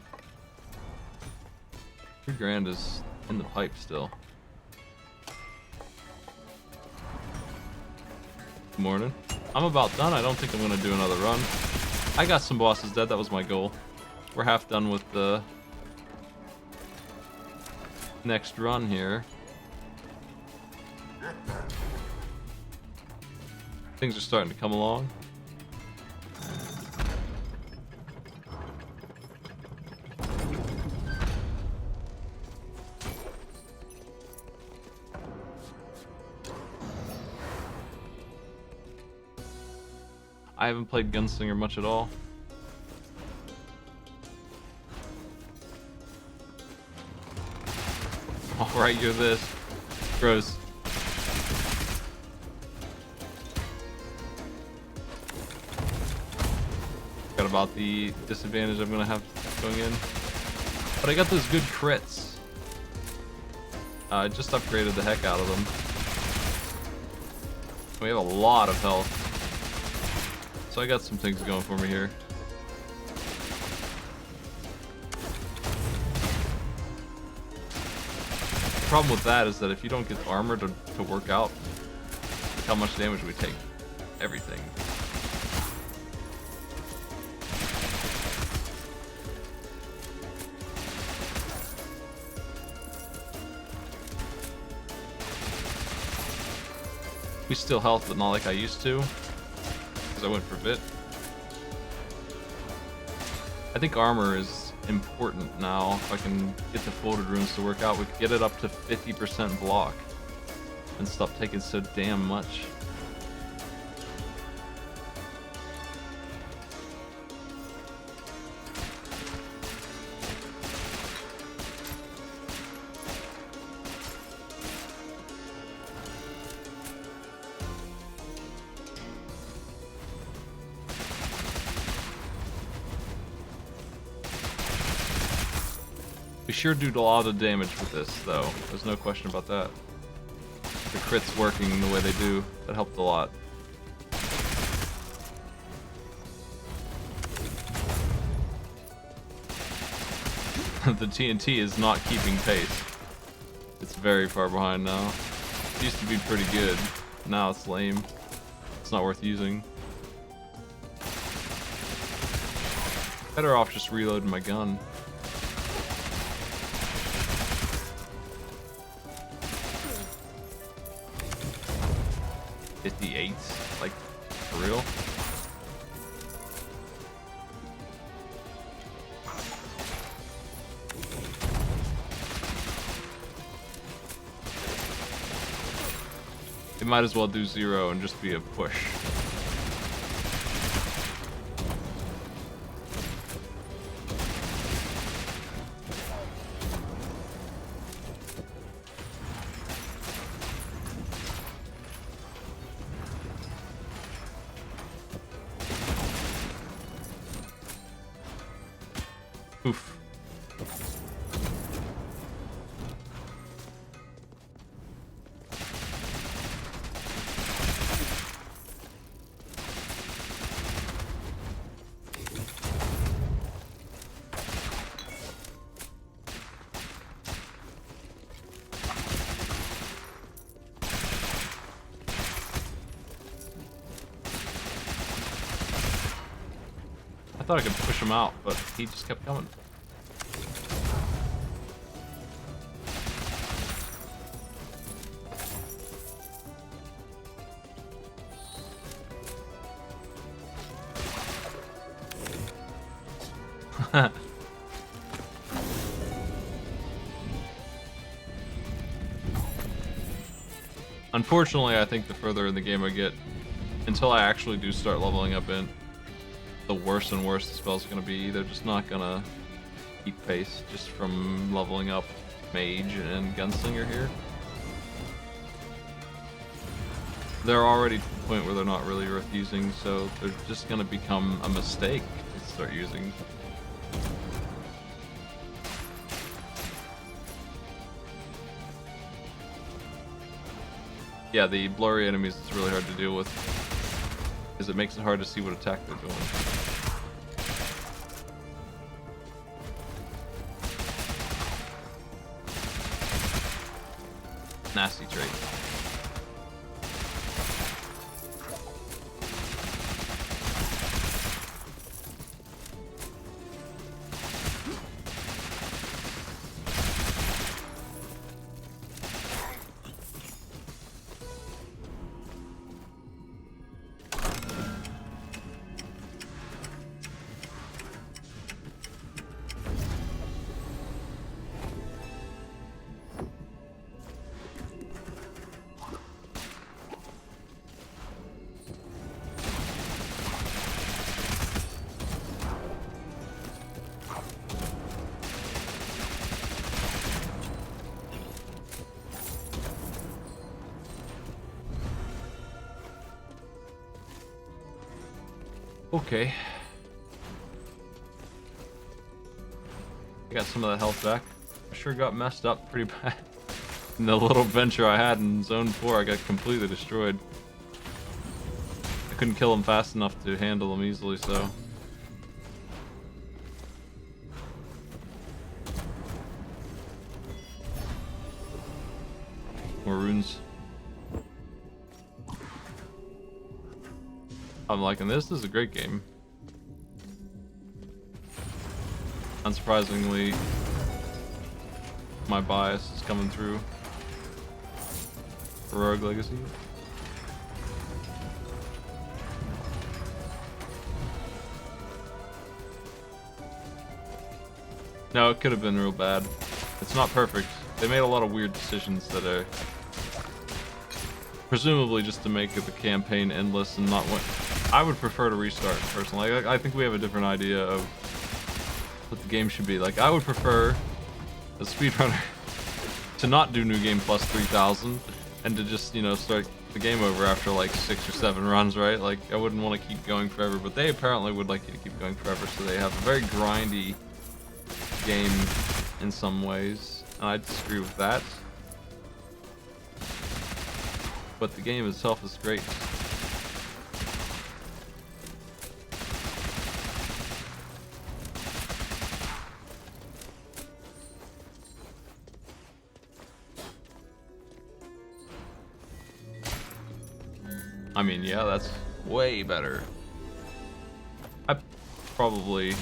3 grand is in the pipe still. Good morning. I'm about done. I don't think I'm gonna do another run. I got some bosses dead. That was my goal. We're half done with the next run here. Things are starting to come along. I haven't played Gunslinger much at all. Alright, you're this. Gross. Forgot about the disadvantage I'm gonna have going in. But I got those good crits. I just upgraded the heck out of them. We have a lot of health. So I got some things going for me here. The problem with that is that if you don't get armor to work out, look how much damage we take. Everything. We still health, but not like I used to. Because I went for Vit. I think armor is important now. If I can get the folded runes to work out, we could get it up to 50% block. And stop taking so damn much. We sure do a lot of damage with this, though. There's no question about that. The crits working the way they do, that helped a lot. The TNT is not keeping pace. It's very far behind now. It used to be pretty good. Now it's lame. It's not worth using. Better off just reloading my gun. Like, for real? It might as well do 0 and just be a push. Oof. I thought I could push him out, but he just kept coming. Unfortunately, I think the further in the game I get, until I actually do start leveling up in, the worse and worse the spell's gonna be. They're just not gonna keep pace just from leveling up Mage and Gunslinger here. They're already to the point where they're not really worth using, so they're just gonna become a mistake to start using. Yeah, the blurry enemies is really hard to deal with, because it makes it hard to see what attack they're doing. Nasty trait. Okay. I got some of that health back. I sure got messed up pretty bad. In the little venture I had in Zone 4, I got completely destroyed. I couldn't kill him fast enough to handle him easily, so... More runes. I'm liking this. This is a great game. Unsurprisingly, my bias is coming through for Rogue Legacy. No, it could have been real bad. It's not perfect. They made a lot of weird decisions that are presumably just to make the campaign endless and not what I would prefer to restart personally. I think we have a different idea of what the game should be. Like, I would prefer a speedrunner to not do New Game Plus 3000 and to just, you know, start the game over after like 6 or 7 runs, right? Like, I wouldn't want to keep going forever, but they apparently would like you to keep going forever, so they have a very grindy game in some ways, and I disagree with that. But the game itself is great. I mean, yeah, that's way better. I probably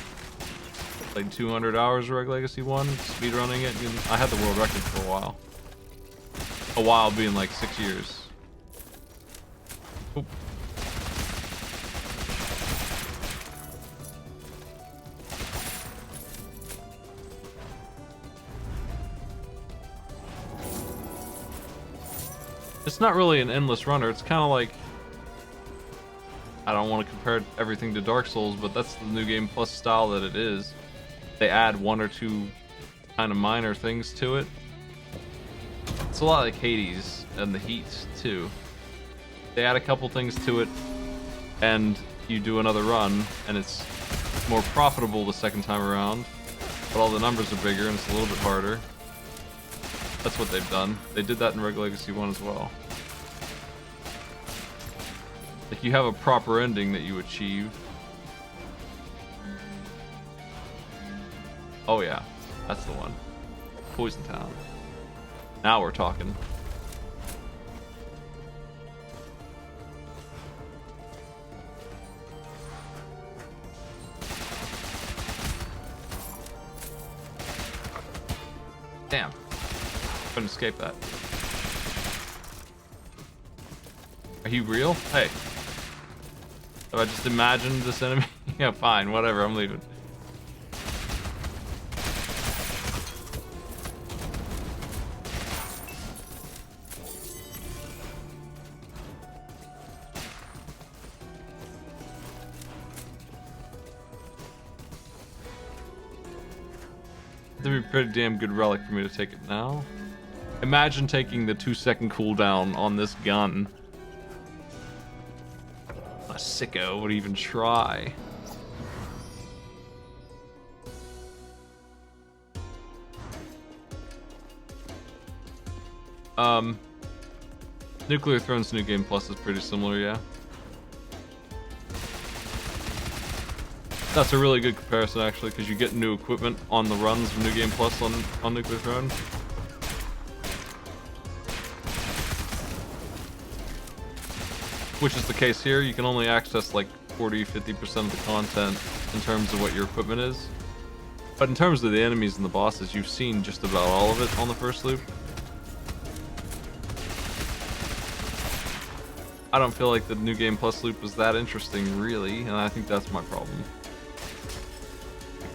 played 200 hours of Rogue Legacy 1, speedrunning it, and I had the world record for a while. A while being like 6 years. Oop. It's not really an endless runner, it's kind of like, I don't want to compare everything to Dark Souls, but that's the New Game Plus style that it is. They add 1 or 2 kind of minor things to it. It's a lot like Hades and the Heat too. They add a couple things to it, and you do another run, and it's more profitable the second time around, but all the numbers are bigger and it's a little bit harder. That's what they've done. They did that in Rogue Legacy 1 as well. Like, you have a proper ending that you achieve. Oh yeah, that's the one. Poison Town. Now we're talking. Damn. Couldn't escape that. Are you real? Hey. Have I just imagined this enemy? Yeah, fine, whatever, I'm leaving. to be a pretty damn good relic for me to take it now. Imagine taking the 2-second cooldown on this gun. A sicko would even try. Nuclear Thrones New Game Plus is pretty similar, yeah. That's a really good comparison, actually, because you get new equipment on the runs of New Game Plus on Nuclear Throne. Which is the case here. You can only access like 40-50% of the content in terms of what your equipment is. But in terms of the enemies and the bosses, you've seen just about all of it on the first loop. I don't feel like the New Game Plus loop was that interesting, really, and I think that's my problem.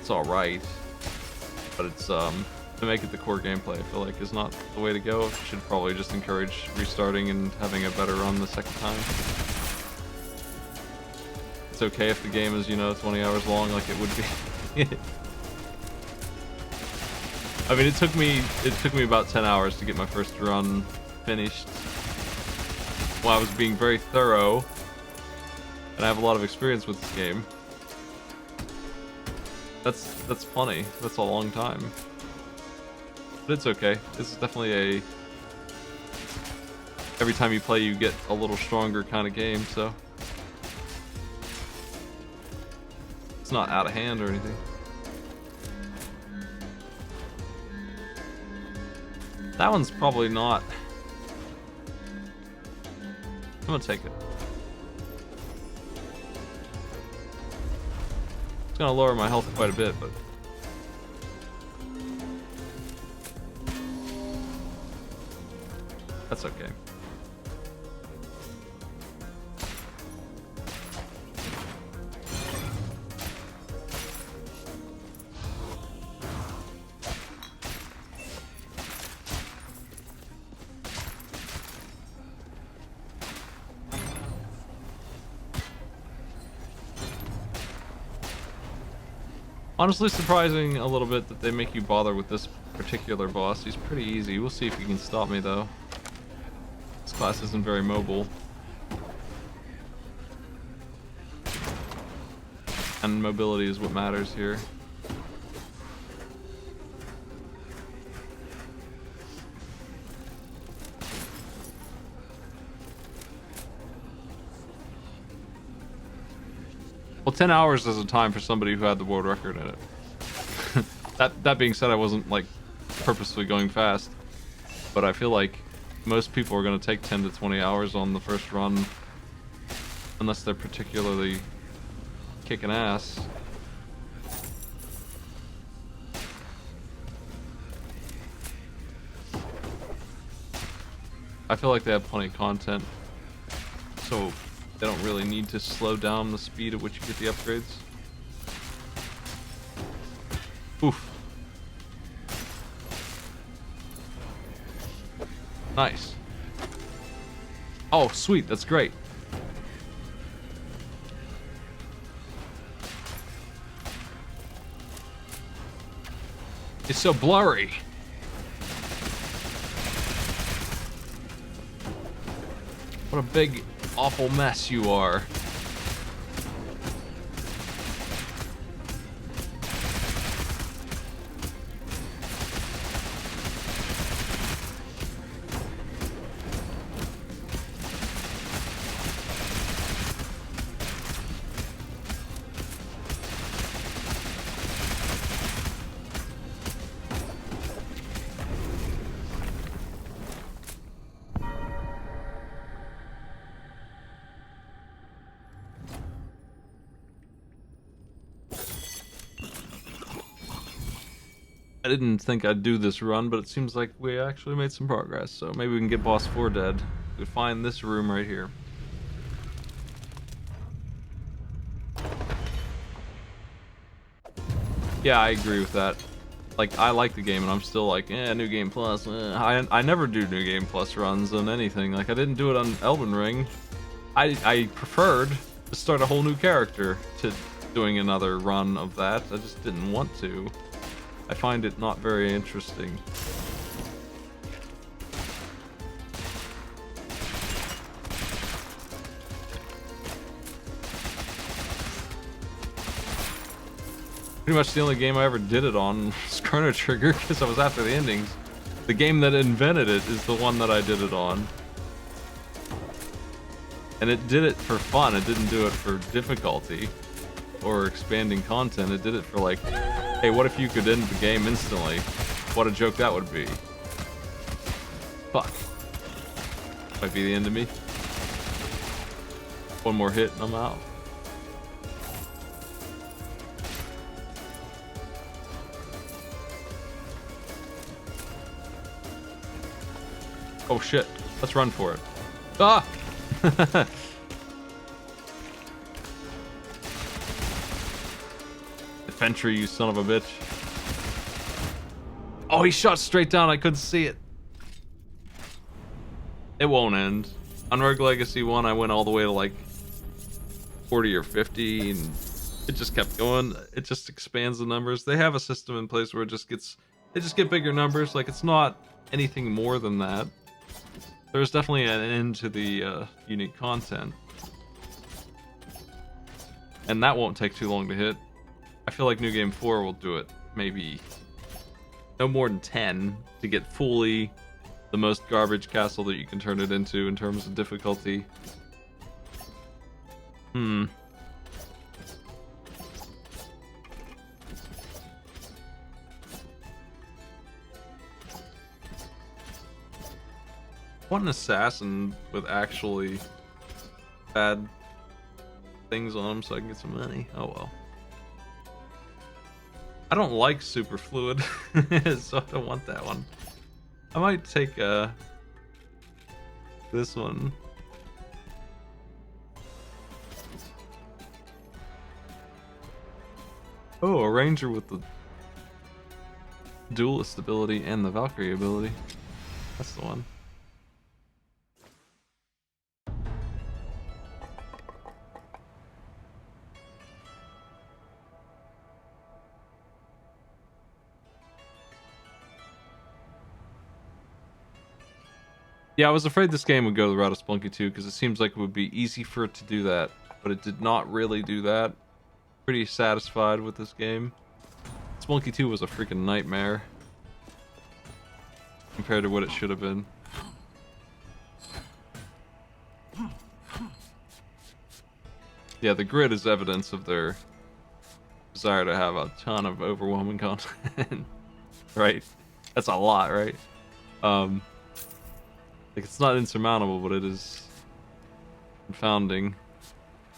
It's alright, but it's, to make it the core gameplay, I feel like is not the way to go. You should probably just encourage restarting and having a better run the second time. It's okay if the game is, you know, 20 hours long like it would be. I mean, it took me about 10 hours to get my first run finished. Well, I was being very thorough, and I have a lot of experience with this game. That's funny. That's a long time. But it's okay. This is definitely a... Every time you play, you get a little stronger kind of game, so... It's not out of hand or anything. That one's probably not... I'm gonna take it. It's gonna lower my health quite a bit, but... That's okay. Honestly, surprising a little bit that they make you bother with this particular boss. He's pretty easy. We'll see if he can stop me, though. This class isn't very mobile. And mobility is what matters here. Well, 10 hours is a time for somebody who had the world record in it. That being said, I wasn't, like, purposely going fast. But I feel like most people are going to take 10 to 20 hours on the first run. Unless they're particularly kicking ass. I feel like they have plenty of content. So... they don't really need to slow down the speed at which you get the upgrades. Oof. Nice. Oh, sweet. That's great. It's so blurry. What a big... awful mess you are. I didn't think I'd do this run, but it seems like we actually made some progress, so maybe we can get boss 4 dead. We find this room right here. Yeah, I agree with that. Like, I like the game, and I'm still like, New Game Plus. I never do New Game Plus runs on anything. Like, I didn't do it on Elden Ring. I preferred to start a whole new character to doing another run of that. I just didn't want to. I find it not very interesting. Pretty much the only game I ever did it on was Chrono Trigger, because I was after the endings. The game that invented it is the one that I did it on. And it did it for fun, it didn't do it for difficulty or expanding content. It did it for like, hey, what if you could end the game instantly? What a joke that would be. Fuck. Might be the end of me. One more hit and I'm out. Oh shit, let's run for it. Ah! Infantry, you son of a bitch. Oh, he shot straight down, I couldn't see it. It won't end. On Rogue Legacy 1, I went all the way to like 40 or 50, and it just kept going. It just expands the numbers. They have a system in place where it just gets, they just get bigger numbers. Like, it's not anything more than that. There's definitely an end to the unique content. And that won't take too long to hit. I feel like New Game 4 will do it maybe no more than 10 to get fully the most garbage castle that you can turn it into in terms of difficulty. Want an assassin with actually bad things on him so I can get some money. Oh well. I don't like super fluid, so I don't want that one. I might take this one. Oh, a ranger with the duelist ability and the Valkyrie ability. That's the one. Yeah, I was afraid this game would go the route of Spelunky 2 because it seems like it would be easy for it to do that, but it did not really do that. Pretty satisfied with this game. Spelunky 2 was a freaking nightmare compared to what it should have been. Yeah, the grid is evidence of their desire to have a ton of overwhelming content. Right? That's a lot, right? Like, it's not insurmountable, but it is confounding.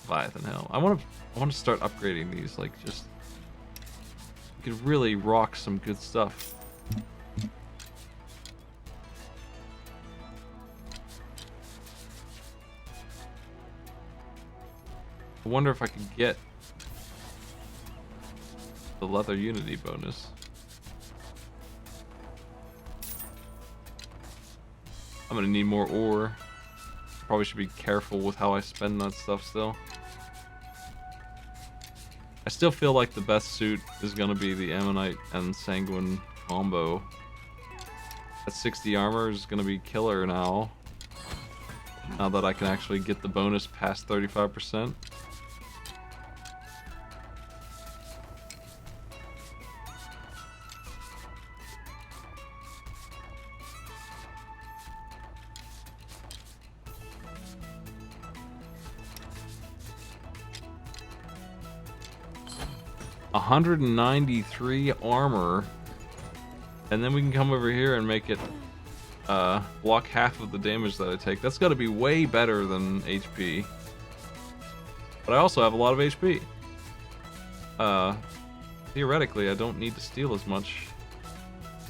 Leviathan hell. I want to start upgrading these. Like, just you could really rock some good stuff. I wonder if I could get the leather unity bonus. I'm gonna need more ore. Probably should be careful with how I spend that stuff still. I still feel like the best suit is gonna be the Ammonite and Sanguine combo. That 60 armor is gonna be killer now. Now that I can actually get the bonus past 35%. $193 armor, and then we can come over here and make it block half of the damage that I take. That's got to be way better than HP. But I also have a lot of HP. Theoretically, I don't need to steal as much,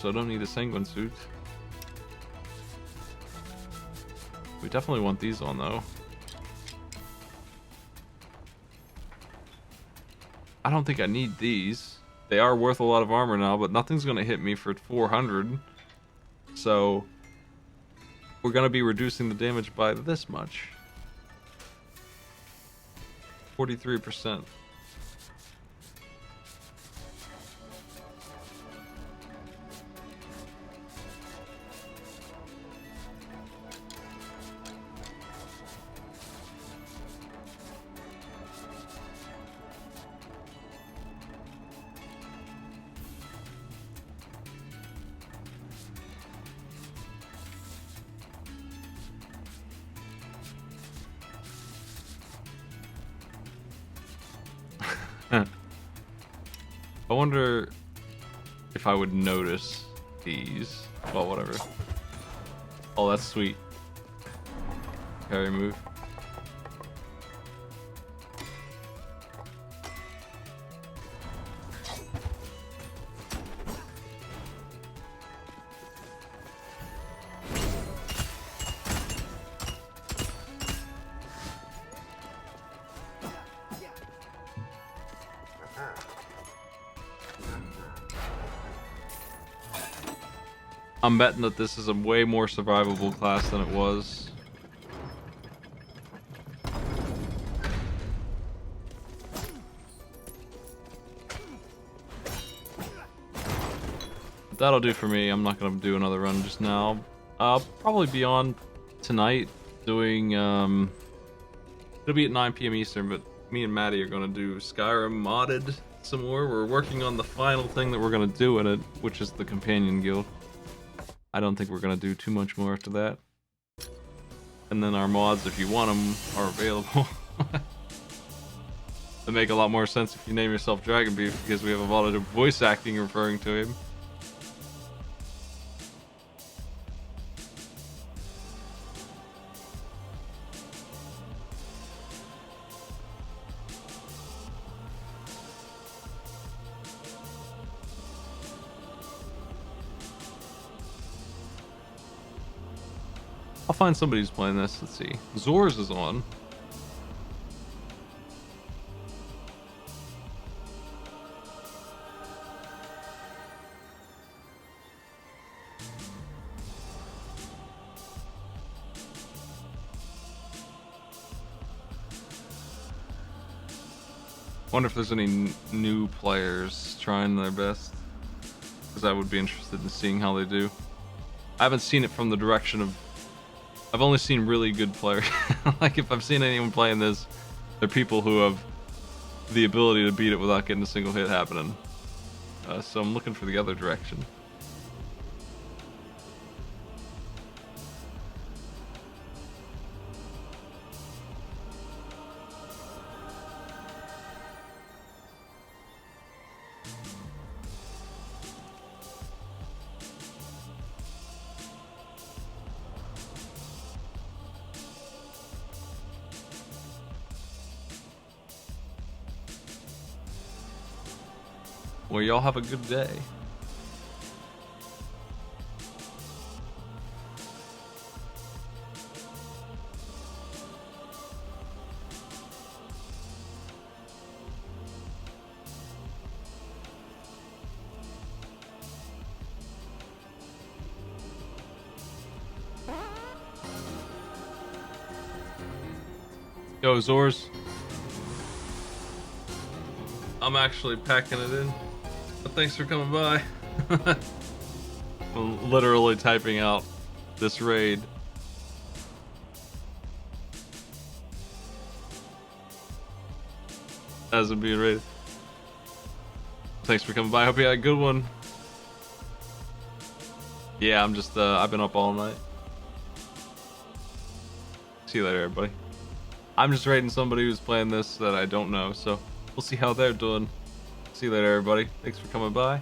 so I don't need a Sanguine suit. We definitely want these on though. I don't think I need these. They are worth a lot of armor now, but nothing's going to hit me for 400. So we're going to be reducing the damage by this much. 43%. I wonder if I would notice these. Well, whatever. Oh, that's sweet. Parry move. I'm betting that this is a way more survivable class than it was. But that'll do for me. I'm not gonna do another run just now. I'll probably be on tonight doing it'll be at 9 p.m. Eastern, but me and Maddie are gonna do Skyrim modded some more. We're working on the final thing that we're gonna do in it, which is the companion guild. I don't think we're gonna do too much more after that. And then our mods, if you want them, are available. They make a lot more sense if you name yourself Dragonbeef, because we have a lot of voice acting referring to him. I'll find somebody who's playing this. Let's see. Zors is on. Wonder if there's any new players trying their best, because I would be interested in seeing how they do. I haven't seen it from the direction of... I've only seen really good players. Like, if I've seen anyone playing this, they're people who have the ability to beat it without getting a single hit happening. So I'm looking for the other direction. Well, y'all have a good day. Yo, Zors. I'm actually packing it in. But thanks for coming by. I'm literally typing out this raid. As I'm being raided. Thanks for coming by. Hope you had a good one. Yeah, I'm just, I've been up all night. See you later, everybody. I'm just raiding somebody who's playing this that I don't know, so we'll see how they're doing. See you later, everybody. Thanks for coming by.